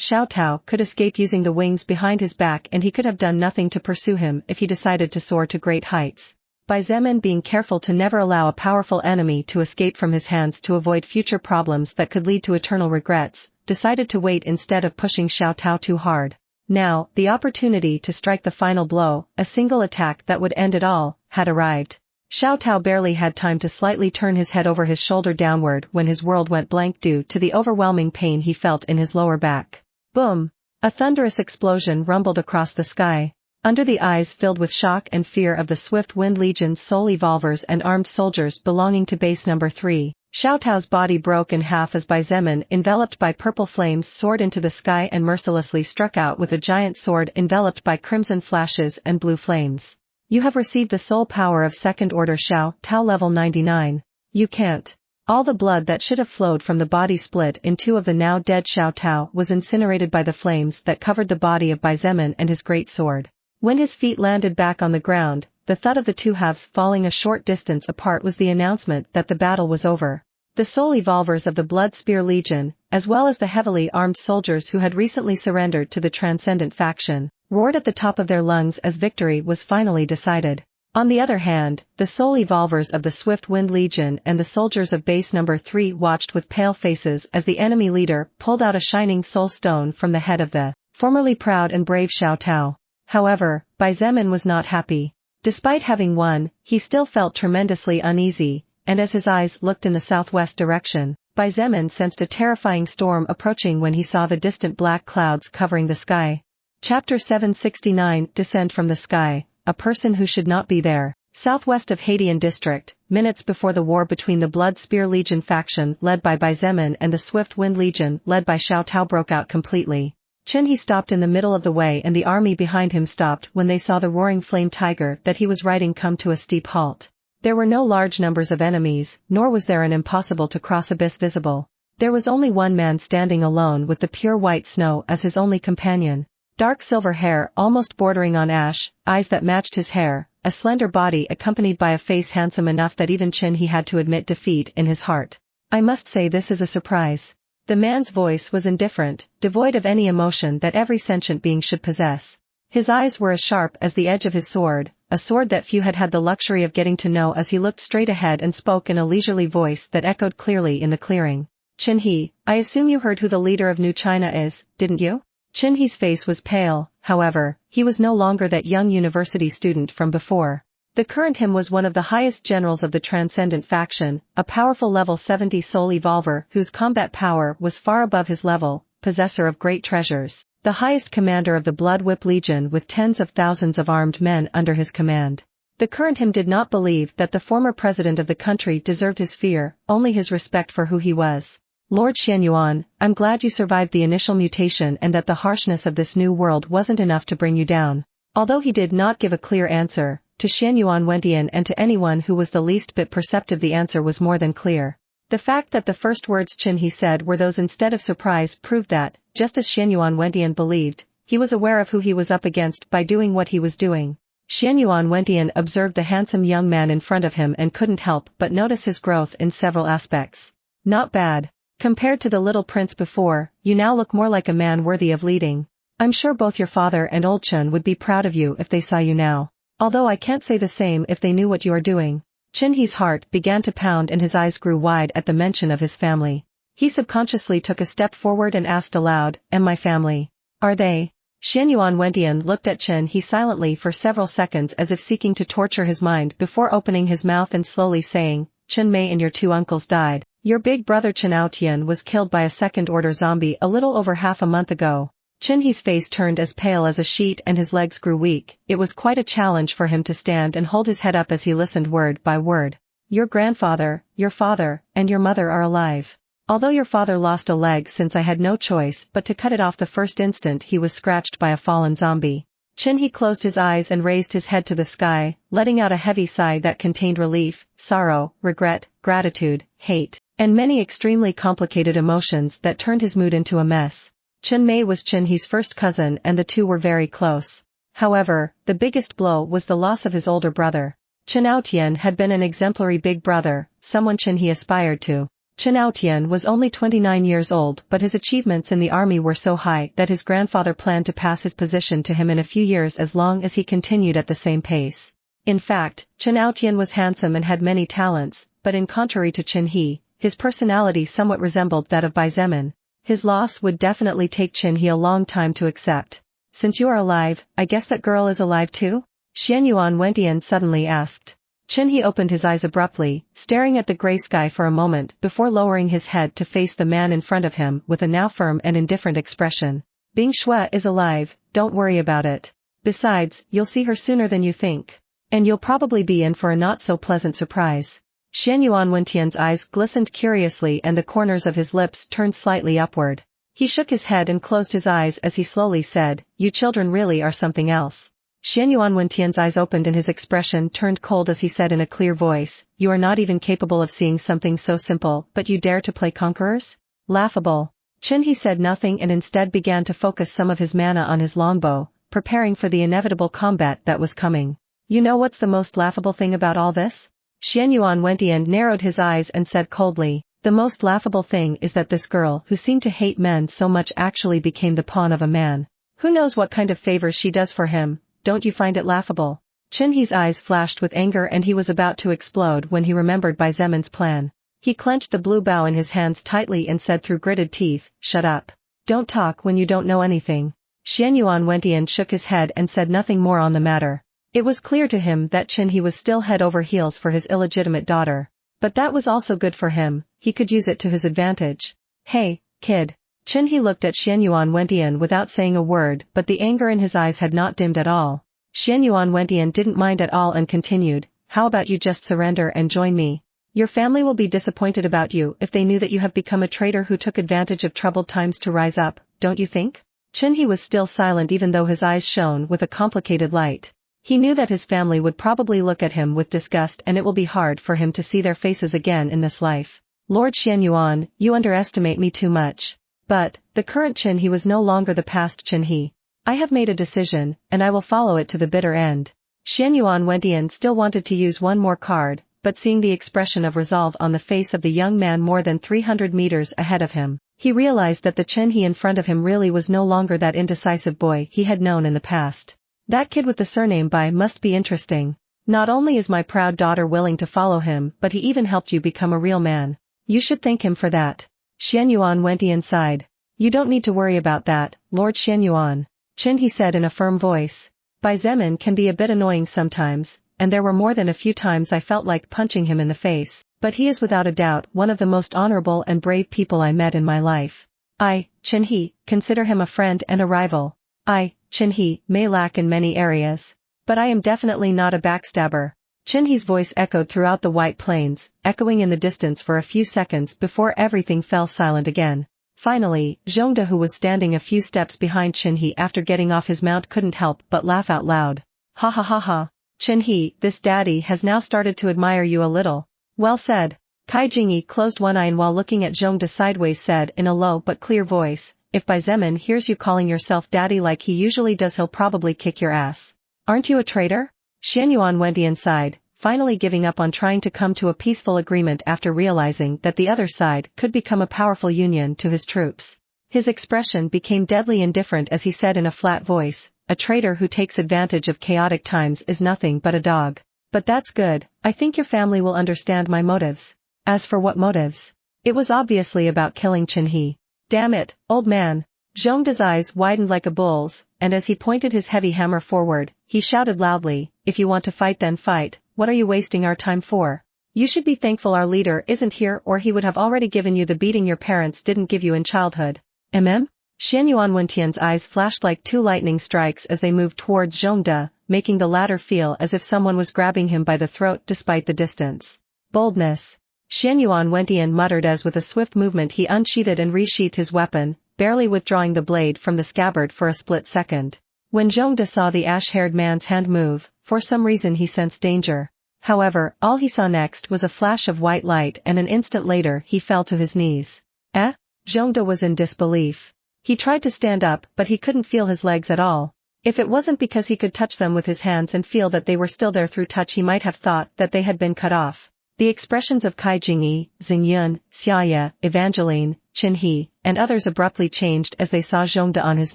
Xiaotao could escape using the wings behind his back, and he could have done nothing to pursue him if he decided to soar to great heights. By Zemin being careful to never allow a powerful enemy to escape from his hands to avoid future problems that could lead to eternal regrets, decided to wait instead of pushing Xiao Tao too hard. Now, the opportunity to strike the final blow, a single attack that would end it all, had arrived. Xiao Tao barely had time to slightly turn his head over his shoulder downward when his world went blank due to the overwhelming pain he felt in his lower back. Boom! A thunderous explosion rumbled across the sky. Under the eyes filled with shock and fear of the Swift Wind Legion's soul evolvers and armed soldiers belonging to base number 3, Xiao Tao's body broke in half as Bai Zemin, enveloped by purple flames, soared into the sky and mercilessly struck out with a giant sword enveloped by crimson flashes and blue flames. You have received the soul power of second order Xiao Tao level 99. You can't. All the blood that should have flowed from the body split in two of the now dead Xiao Tao was incinerated by the flames that covered the body of Bai Zemin and his great sword. When his feet landed back on the ground, the thud of the two halves falling a short distance apart was the announcement that the battle was over. The soul evolvers of the Blood Spear Legion, as well as the heavily armed soldiers who had recently surrendered to the Transcendent faction, roared at the top of their lungs as victory was finally decided. On the other hand, the soul evolvers of the Swift Wind Legion and the soldiers of base number 3 watched with pale faces as the enemy leader pulled out a shining soul stone from the head of the formerly proud and brave Xiao Tao. However, Bai Zemin was not happy. Despite having won, he still felt tremendously uneasy, and as his eyes looked in the southwest direction, Bai Zemin sensed a terrifying storm approaching when he saw the distant black clouds covering the sky. Chapter 769 Descent from the Sky, a person who should not be there. Southwest of Xietain district, minutes before the war between the Blood Spear Legion faction led by Bai Zemin and the Swift Wind Legion led by Xiao Tao broke out completely. He stopped in the middle of the way and the army behind him stopped when they saw the roaring flame tiger that he was riding come to a steep halt. There were no large numbers of enemies, nor was there an impossible to cross abyss visible. There was only one man standing alone with the pure white snow as his only companion. Dark silver hair almost bordering on ash, eyes that matched his hair, a slender body accompanied by a face handsome enough that even he had to admit defeat in his heart. I must say this is a surprise. The man's voice was indifferent, devoid of any emotion that every sentient being should possess. His eyes were as sharp as the edge of his sword, a sword that few had had the luxury of getting to know as he looked straight ahead and spoke in a leisurely voice that echoed clearly in the clearing. He, I assume you heard who the leader of New China is, didn't you? He's face was pale, however, he was no longer that young university student from before. The current him was one of the highest generals of the Transcendent faction, a powerful level 70 soul evolver whose combat power was far above his level, possessor of great treasures, the highest commander of the Blood Whip Legion with tens of thousands of armed men under his command. The current him did not believe that the former president of the country deserved his fear, only his respect for who he was. Lord Xianyuan, I'm glad you survived the initial mutation and that the harshness of this new world wasn't enough to bring you down. Although he did not give a clear answer, to Xianyuan Wentian and to anyone who was the least bit perceptive the answer was more than clear. The fact that the first words he said were those instead of surprise proved that, just as Xianyuan Wentian believed, he was aware of who he was up against by doing what he was doing. Xianyuan Wentian observed the handsome young man in front of him and couldn't help but notice his growth in several aspects. Not bad. Compared to the little prince before, you now look more like a man worthy of leading. I'm sure both your father and old Chen would be proud of you if they saw you now. Although I can't say the same if they knew what you are doing. He's heart began to pound and his eyes grew wide at the mention of his family. He subconsciously took a step forward and asked aloud, "And my family? Are they?" Xianyuan Wentian looked at He silently for several seconds as if seeking to torture his mind before opening his mouth and slowly saying, "Chen Mei and your two uncles died. Your big brother Chen Aotian was killed by a second-order zombie a little over half a month ago." He's face turned as pale as a sheet and his legs grew weak. It was quite a challenge for him to stand and hold his head up as he listened word by word. "Your grandfather, your father, and your mother are alive. Although your father lost a leg since I had no choice but to cut it off the first instant he was scratched by a fallen zombie." He closed his eyes and raised his head to the sky, letting out a heavy sigh that contained relief, sorrow, regret, gratitude, hate, and many extremely complicated emotions that turned his mood into a mess. Chen Mei was He's first cousin and the two were very close. However, the biggest blow was the loss of his older brother. Chen Aotian had been an exemplary big brother, someone he aspired to. Chen Aotian was only 29 years old but his achievements in the army were so high that his grandfather planned to pass his position to him in a few years as long as he continued at the same pace. In fact, Xietain was handsome and had many talents, but in contrary to Qin He, his personality somewhat resembled that of Bai Zemin. His loss would definitely take Qin He a long time to accept. Since you are alive, I guess that girl is alive too? Xianyuan Wentian suddenly asked. Qin He opened his eyes abruptly, staring at the gray sky for a moment before lowering his head to face the man in front of him with a now firm and indifferent expression. Bing Shui is alive, don't worry about it. Besides, you'll see her sooner than you think. And you'll probably be in for a not-so-pleasant surprise. Xianyuan Wentian's eyes glistened curiously and the corners of his lips turned slightly upward. He shook his head and closed his eyes as he slowly said, "You children really are something else." Xianyuan Wentian's eyes opened and his expression turned cold as he said in a clear voice, "You are not even capable of seeing something so simple, but you dare to play conquerors? Laughable." Qin He said nothing and instead began to focus some of his mana on his longbow, preparing for the inevitable combat that was coming. You know what's the most laughable thing about all this? Xianyuan Wentian narrowed his eyes and said coldly, "The most laughable thing is that this girl who seemed to hate men so much actually became the pawn of a man. Who knows what kind of favors she does for him? Don't you find it laughable?" Qin He's eyes flashed with anger and he was about to explode when he remembered Bai Zemin's plan. He clenched the blue bow in his hands tightly and said through gritted teeth, "Shut up. Don't talk when you don't know anything." Xianyuan Wentian shook his head and said nothing more on the matter. It was clear to him that Qin He was still head over heels for his illegitimate daughter. But that was also good for him, he could use it to his advantage. "Hey, kid." Qin He looked at Xianyuan Wentian without saying a word but the anger in his eyes had not dimmed at all. Xianyuan Wentian didn't mind at all and continued, "How about you just surrender and join me? Your family will be disappointed about you if they knew that you have become a traitor who took advantage of troubled times to rise up, don't you think?" Qin He was still silent even though his eyes shone with a complicated light. He knew that his family would probably look at him with disgust and it will be hard for him to see their faces again in this life. "Lord Xianyuan, you underestimate me too much." But, the current Qin He was no longer the past Qin He. "I have made a decision, and I will follow it to the bitter end." Xianyuan Wentian still wanted to use one more card, but seeing the expression of resolve on the face of the young man more than 300 meters ahead of him, he realized that the Qin He in front of him really was no longer that indecisive boy he had known in the past. That kid with the surname Bai must be interesting. Not only is my proud daughter willing to follow him but he even helped you become a real man. You should thank him for that. Xianyuan Wentian sighed. "You don't need to worry about that, Lord Xianyuan," Qin He said in a firm voice. "Bai Zemin can be a bit annoying sometimes, and there were more than a few times I felt like punching him in the face, but he is without a doubt one of the most honorable and brave people I met in my life. I, Qin He, consider him a friend and a rival. I, Qin He, may lack in many areas, but I am definitely not a backstabber." Qin He's voice echoed throughout the White Plains, echoing in the distance for a few seconds before everything fell silent again. Finally, Zhongde, who was standing a few steps behind Qin He after getting off his mount, couldn't help but laugh out loud. "Ha ha ha ha. Qin He, this daddy has now started to admire you a little." "Well said." Kai Jingyi closed one eye and while looking at Zhongde sideways said in a low but clear voice, "If Bai Zemin hears you calling yourself daddy like he usually does he'll probably kick your ass. Aren't you a traitor?" Xianyuan Wentian sighed, finally giving up on trying to come to a peaceful agreement after realizing that the other side could become a powerful union to his troops. His expression became deadly indifferent as he said in a flat voice, "A traitor who takes advantage of chaotic times is nothing but a dog. But that's good, I think your family will understand my motives." As for what motives? It was obviously about killing Qin He. "Damn it, old man." Zhongde's eyes widened like a bull's, and as he pointed his heavy hammer forward, he shouted loudly, "If you want to fight then fight, what are you wasting our time for? You should be thankful our leader isn't here or he would have already given you the beating your parents didn't give you in childhood." Xianyuan Wentian's eyes flashed like two lightning strikes as they moved towards Zhongde, making the latter feel as if someone was grabbing him by the throat despite the distance. "Boldness." Xianyuan Wentian muttered as with a swift movement he unsheathed and resheathed his weapon, barely withdrawing the blade from the scabbard for a split second. When Zhongde saw the ash-haired man's hand move, for some reason he sensed danger. However, all he saw next was a flash of white light and an instant later he fell to his knees. "Eh?" Zhongde was in disbelief. He tried to stand up but he couldn't feel his legs at all. If it wasn't because he could touch them with his hands and feel that they were still there through touch he might have thought that they had been cut off. The expressions of Kai Jingyi, Xingyun, Xiaye, Evangeline, Qin He, and others abruptly changed as they saw Zhongde on his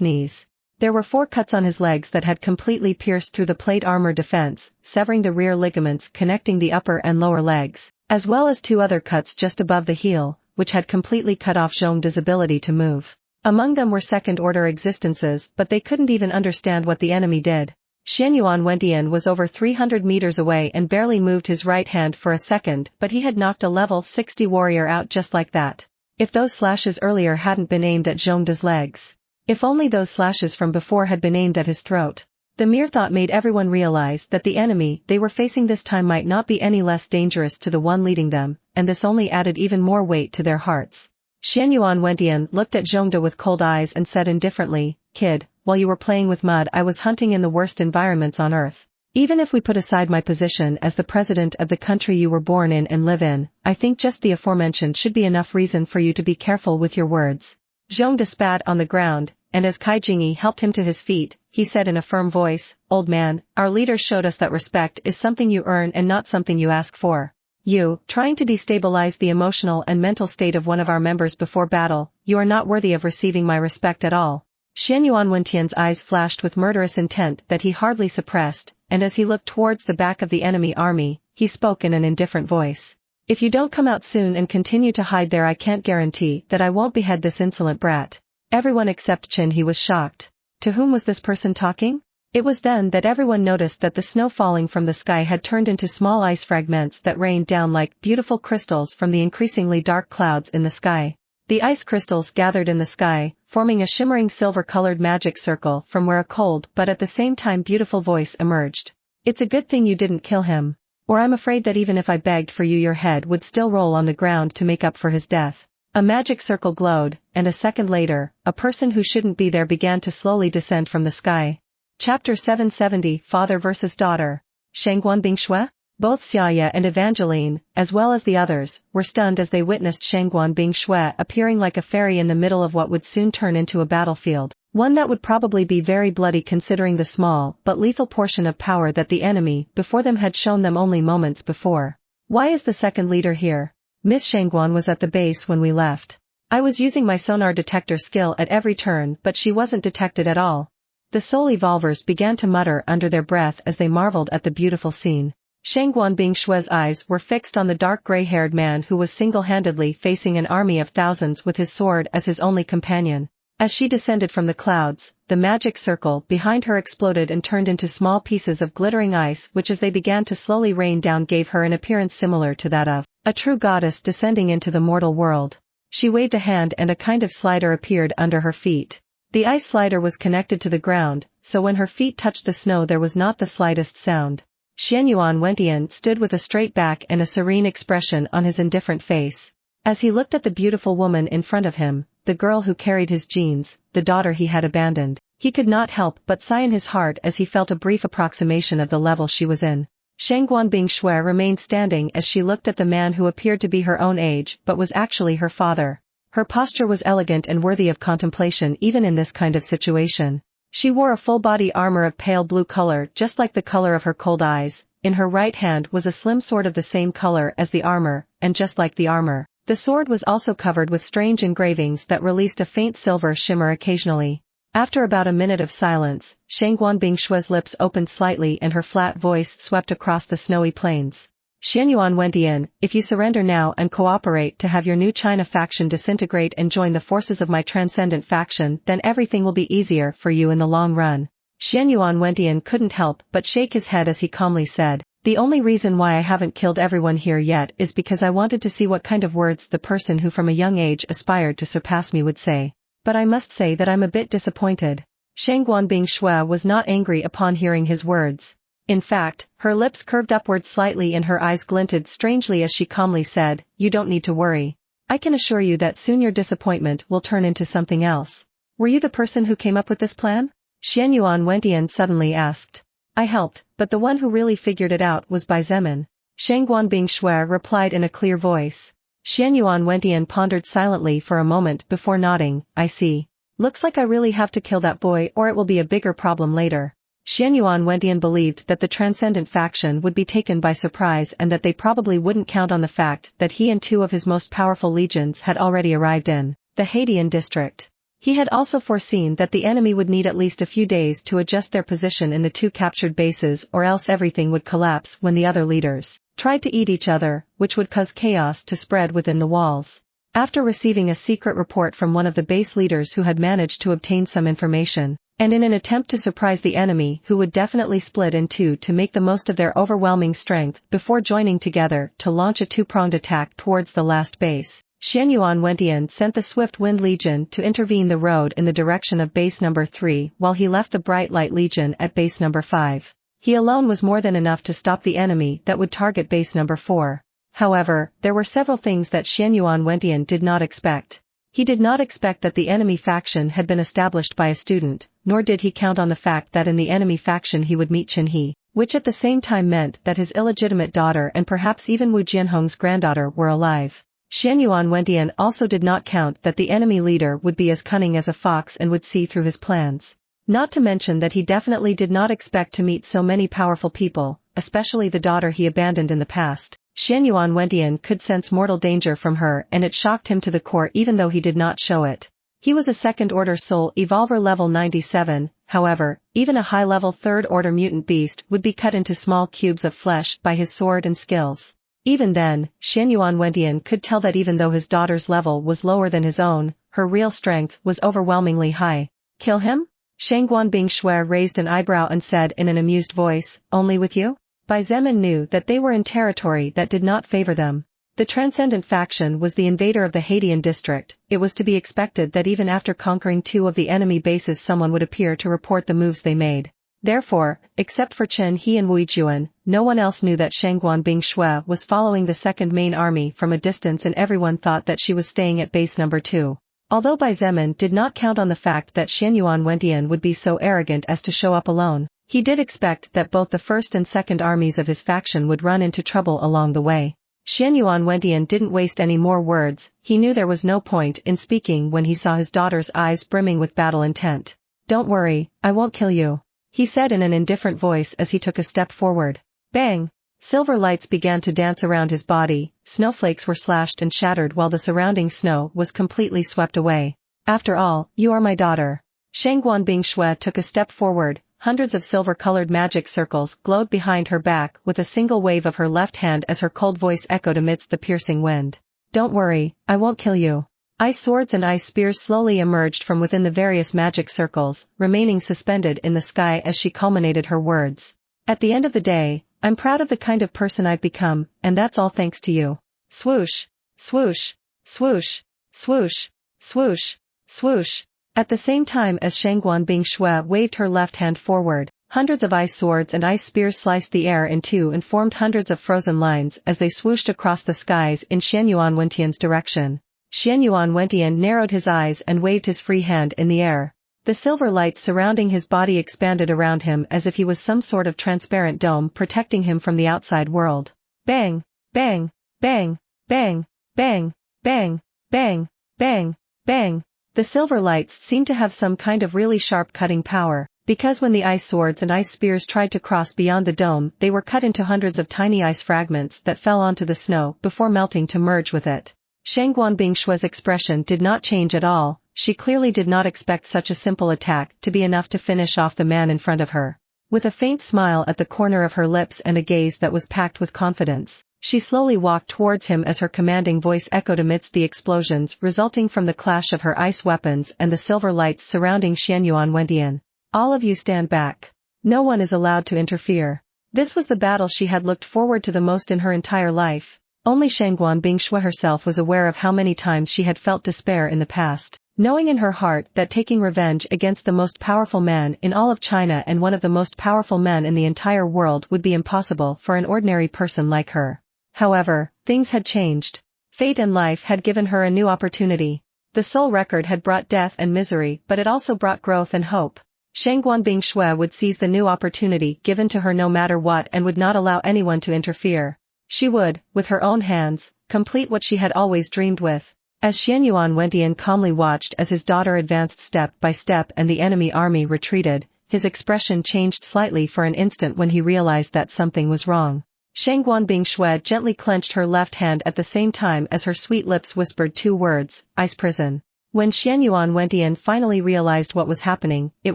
knees. There were 4 cuts on his legs that had completely pierced through the plate armor defense, severing the rear ligaments connecting the upper and lower legs, as well as 2 other cuts just above the heel, which had completely cut off Zhongda's ability to move. Among them were second-order existences, but they couldn't even understand what the enemy did. Xianyuan Wentian was over 300 meters away and barely moved his right hand for a second, but he had knocked a level 60 warrior out just like that. If those slashes earlier hadn't been aimed at Zhongda's legs. If only those slashes from before had been aimed at his throat. The mere thought made everyone realize that the enemy they were facing this time might not be any less dangerous to the one leading them, and this only added even more weight to their hearts. Xianyuan Wentian looked at Zhongda with cold eyes and said indifferently, "Kid, while you were playing with mud I was hunting in the worst environments on earth. Even if we put aside my position as the president of the country you were born in and live in, I think just the aforementioned should be enough reason for you to be careful with your words." Zhongda spat on the ground, and as Kai Jingyi helped him to his feet, he said in a firm voice, "Old man, our leaders showed us that respect is something you earn and not something you ask for. You, trying to destabilize the emotional and mental state of one of our members before battle, you are not worthy of receiving my respect at all." Xianyuan Wentian's eyes flashed with murderous intent that he hardly suppressed, and as he looked towards the back of the enemy army, he spoke in an indifferent voice. "If you don't come out soon and continue to hide there I can't guarantee that I won't behead this insolent brat." Everyone except Qin He was shocked. To whom was this person talking? It was then that everyone noticed that the snow falling from the sky had turned into small ice fragments that rained down like beautiful crystals from the increasingly dark clouds in the sky. The ice crystals gathered in the sky, forming a shimmering silver-colored magic circle from where a cold but at the same time beautiful voice emerged. "It's a good thing you didn't kill him. Or I'm afraid that even if I begged for you your head would still roll on the ground to make up for his death." A magic circle glowed, and a second later, a person who shouldn't be there began to slowly descend from the sky. Chapter 770 Father vs. Daughter. Shangguan Bingshui? Both Xiaoya and Evangeline, as well as the others, were stunned as they witnessed Shangguan Bingshui appearing like a fairy in the middle of what would soon turn into a battlefield, one that would probably be very bloody considering the small but lethal portion of power that the enemy before them had shown them only moments before. "Why is the second leader here? Miss Shangguan was at the base when we left. I was using my sonar detector skill at every turn but she wasn't detected at all." The soul evolvers began to mutter under their breath as they marveled at the beautiful scene. Shangguan Bingshui's eyes were fixed on the dark gray-haired man who was single-handedly facing an army of thousands with his sword as his only companion. As she descended from the clouds, the magic circle behind her exploded and turned into small pieces of glittering ice which as they began to slowly rain down gave her an appearance similar to that of a true goddess descending into the mortal world. She waved a hand and a kind of slider appeared under her feet. The ice slider was connected to the ground, so when her feet touched the snow there was not the slightest sound. Xianyuan Wentian stood with a straight back and a serene expression on his indifferent face. As he looked at the beautiful woman in front of him, the girl who carried his genes, the daughter he had abandoned, he could not help but sigh in his heart as he felt a brief approximation of the level she was in. Shangguan Bingshui remained standing as she looked at the man who appeared to be her own age but was actually her father. Her posture was elegant and worthy of contemplation even in this kind of situation. She wore a full-body armor of pale blue color just like the color of her cold eyes. In her right hand was a slim sword of the same color as the armor, and just like the armor, the sword was also covered with strange engravings that released a faint silver shimmer occasionally. After about a minute of silence, Shangguan Bingshui's lips opened slightly and her flat voice swept across the snowy plains. "Xianyuan Wentian, if you surrender now and cooperate to have your new China faction disintegrate and join the forces of my transcendent faction, then everything will be easier for you in the long run." Xianyuan Wentian couldn't help but shake his head as he calmly said, "The only reason why I haven't killed everyone here yet is because I wanted to see what kind of words the person who from a young age aspired to surpass me would say. But I must say that I'm a bit disappointed." Shangguan Bingshui was not angry upon hearing his words. In fact, her lips curved upward slightly and her eyes glinted strangely as she calmly said, "You don't need to worry. I can assure you that soon your disappointment will turn into something else." "Were you the person who came up with this plan?" Xianyuan Wentian suddenly asked. "I helped, but the one who really figured it out was Bai Zemin," Shangguan Bingshui replied in a clear voice. Xianyuan Wentian pondered silently for a moment before nodding. "I see. Looks like I really have to kill that boy or it will be a bigger problem later." Xianyuan Wentian believed that the Transcendent faction would be taken by surprise and that they probably wouldn't count on the fact that he and two of his most powerful legions had already arrived in the Xietain district. He had also foreseen that the enemy would need at least a few days to adjust their position in the two captured bases, or else everything would collapse when the other leaders tried to eat each other, which would cause chaos to spread within the walls. After receiving a secret report from one of the base leaders who had managed to obtain some information, and in an attempt to surprise the enemy who would definitely split in two to make the most of their overwhelming strength before joining together to launch a two-pronged attack towards the last base, Xianyuan Wentian sent the Swift Wind Legion to intervene the road in the direction of base number 3 while he left the Bright Light Legion at base number 5. He alone was more than enough to stop the enemy that would target base number 4. However, there were several things that Xianyuan Wentian did not expect. He did not expect that the enemy faction had been established by a student, nor did he count on the fact that in the enemy faction he would meet Qin He, which at the same time meant that his illegitimate daughter and perhaps even Wu Jianhong's granddaughter were alive. Xianyuan Wentian also did not count that the enemy leader would be as cunning as a fox and would see through his plans. Not to mention that he definitely did not expect to meet so many powerful people, especially the daughter he abandoned in the past. Xianyuan Wentian could sense mortal danger from her, and it shocked him to the core even though he did not show it. He was a second-order soul evolver level 97, however, even a high-level third-order mutant beast would be cut into small cubes of flesh by his sword and skills. Even then, Xianyuan Wentian could tell that even though his daughter's level was lower than his own, her real strength was overwhelmingly high. Kill him? Shangguan Bingshui raised an eyebrow and said in an amused voice, only with you? Bai Zemin knew that they were in territory that did not favor them. The Transcendent faction was the invader of the Xietain district. It was to be expected that even after conquering two of the enemy bases someone would appear to report the moves they made. Therefore, except for Qin He and Wu Juan, no one else knew that Shangguan Bingshui was following the second main army from a distance, and everyone thought that she was staying at base number 2. Although Bai Zemin did not count on the fact that Xianyuan Wentian would be so arrogant as to show up alone, he did expect that both the first and second armies of his faction would run into trouble along the way. Xianyuan Wentian didn't waste any more words. He knew there was no point in speaking when he saw his daughter's eyes brimming with battle intent. Don't worry, I won't kill you, he said in an indifferent voice as he took a step forward. Bang! Silver lights began to dance around his body, snowflakes were slashed and shattered while the surrounding snow was completely swept away. After all, you are my daughter. Shangguan Bingshui took a step forward. Hundreds of silver-colored magic circles glowed behind her back with a single wave of her left hand as her cold voice echoed amidst the piercing wind. Don't worry, I won't kill you. Ice swords and ice spears slowly emerged from within the various magic circles, remaining suspended in the sky as she culminated her words. At the end of the day, I'm proud of the kind of person I've become, and that's all thanks to you. Swoosh, swoosh, swoosh, swoosh, swoosh, swoosh. At the same time as Shangguan Bingshui waved her left hand forward, hundreds of ice swords and ice spears sliced the air in two and formed hundreds of frozen lines as they swooshed across the skies in Xianyuan Wentian's direction. Xianyuan Wentian narrowed his eyes and waved his free hand in the air. The silver lights surrounding his body expanded around him as if he was some sort of transparent dome protecting him from the outside world. Bang! Bang! Bang! Bang! Bang! Bang! Bang! Bang! Bang! The silver lights seemed to have some kind of really sharp cutting power, because when the ice swords and ice spears tried to cross beyond the dome, they were cut into hundreds of tiny ice fragments that fell onto the snow before melting to merge with it. Shangguan Bingshui's expression did not change at all. She clearly did not expect such a simple attack to be enough to finish off the man in front of her. With a faint smile at the corner of her lips and a gaze that was packed with confidence, she slowly walked towards him as her commanding voice echoed amidst the explosions resulting from the clash of her ice weapons and the silver lights surrounding Xianyuan Wentian. All of you stand back. No one is allowed to interfere. This was the battle she had looked forward to the most in her entire life. Only Shangguan Bingshui herself was aware of how many times she had felt despair in the past, knowing in her heart that taking revenge against the most powerful man in all of China and one of the most powerful men in the entire world would be impossible for an ordinary person like her. However, things had changed. Fate and life had given her a new opportunity. The soul record had brought death and misery, but it also brought growth and hope. Shangguan Bingshui would seize the new opportunity given to her no matter what and would not allow anyone to interfere. She would, with her own hands, complete what she had always dreamed with. As Xianyuan Wentian calmly watched as his daughter advanced step by step and the enemy army retreated, his expression changed slightly for an instant when he realized that something was wrong. Shangguan Bingshui gently clenched her left hand at the same time as her sweet lips whispered two words, ice prison. When Xianyuan Wentian finally realized what was happening, it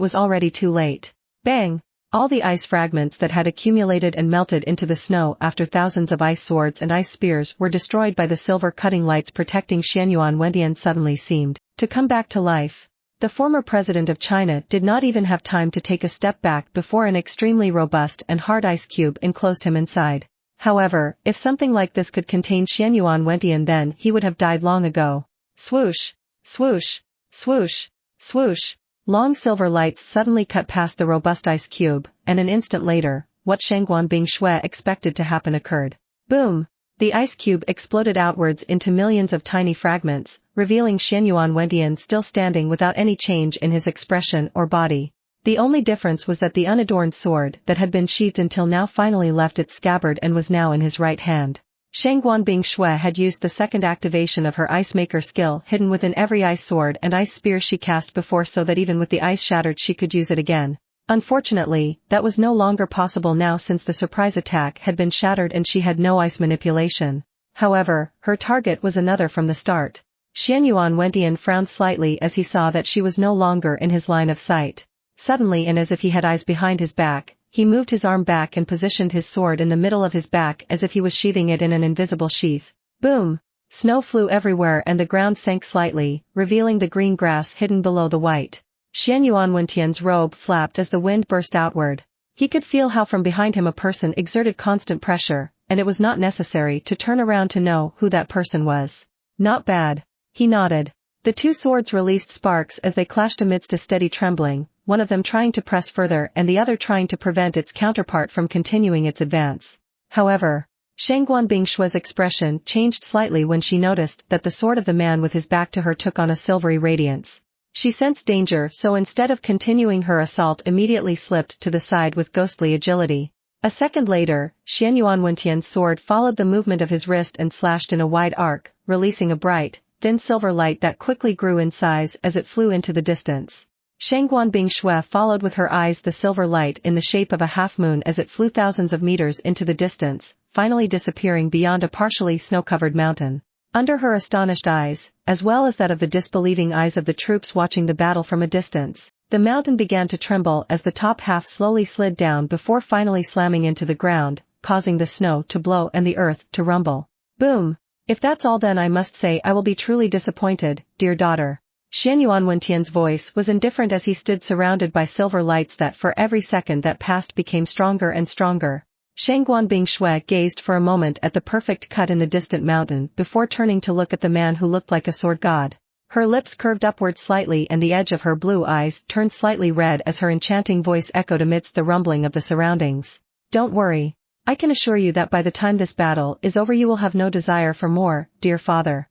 was already too late. Bang! All the ice fragments that had accumulated and melted into the snow after thousands of ice swords and ice spears were destroyed by the silver cutting lights protecting Xianyuan Wentian suddenly seemed to come back to life. The former president of China did not even have time to take a step back before an extremely robust and hard ice cube enclosed him inside. However, if something like this could contain Xianyuan Wentian, then he would have died long ago. Swoosh! Swoosh! Swoosh! Swoosh! Long silver lights suddenly cut past the robust ice cube, and an instant later, what Shangguan Bingshui expected to happen occurred. Boom! The ice cube exploded outwards into millions of tiny fragments, revealing Xianyuan Wentian still standing without any change in his expression or body. The only difference was that the unadorned sword that had been sheathed until now finally left its scabbard and was now in his right hand. Shangguan Bingshui had used the second activation of her ice maker skill hidden within every ice sword and ice spear she cast before, so that even with the ice shattered she could use it again. Unfortunately, that was no longer possible now since the surprise attack had been shattered and she had no ice manipulation. However, her target was another from the start. Xianyuan Wentian frowned slightly as he saw that she was no longer in his line of sight. Suddenly, and as if he had eyes behind his back, he moved his arm back and positioned his sword in the middle of his back as if he was sheathing it in an invisible sheath. Boom! Snow flew everywhere and the ground sank slightly, revealing the green grass hidden below the white. Xianyuan Wentian's robe flapped as the wind burst outward. He could feel how from behind him a person exerted constant pressure, and it was not necessary to turn around to know who that person was. Not bad. He nodded. The two swords released sparks as they clashed amidst a steady trembling, one of them trying to press further and the other trying to prevent its counterpart from continuing its advance. However, Shangguan Bingshui's expression changed slightly when she noticed that the sword of the man with his back to her took on a silvery radiance. She sensed danger, so instead of continuing her assault immediately slipped to the side with ghostly agility. A second later, Xianyuan Wentian's sword followed the movement of his wrist and slashed in a wide arc, releasing a bright, thin silver light that quickly grew in size as it flew into the distance. Shangguan Bingshui followed with her eyes the silver light in the shape of a half-moon as it flew thousands of meters into the distance, finally disappearing beyond a partially snow-covered mountain. Under her astonished eyes, as well as that of the disbelieving eyes of the troops watching the battle from a distance, the mountain began to tremble as the top half slowly slid down before finally slamming into the ground, causing the snow to blow and the earth to rumble. Boom! If that's all, then I must say I will be truly disappointed, dear daughter. Xianyuan Wentian's voice was indifferent as he stood surrounded by silver lights that for every second that passed became stronger and stronger. Shangguan Bingshui gazed for a moment at the perfect cut in the distant mountain before turning to look at the man who looked like a sword god. Her lips curved upward slightly and the edge of her blue eyes turned slightly red as her enchanting voice echoed amidst the rumbling of the surroundings. Don't worry. I can assure you that by the time this battle is over you will have no desire for more, dear father.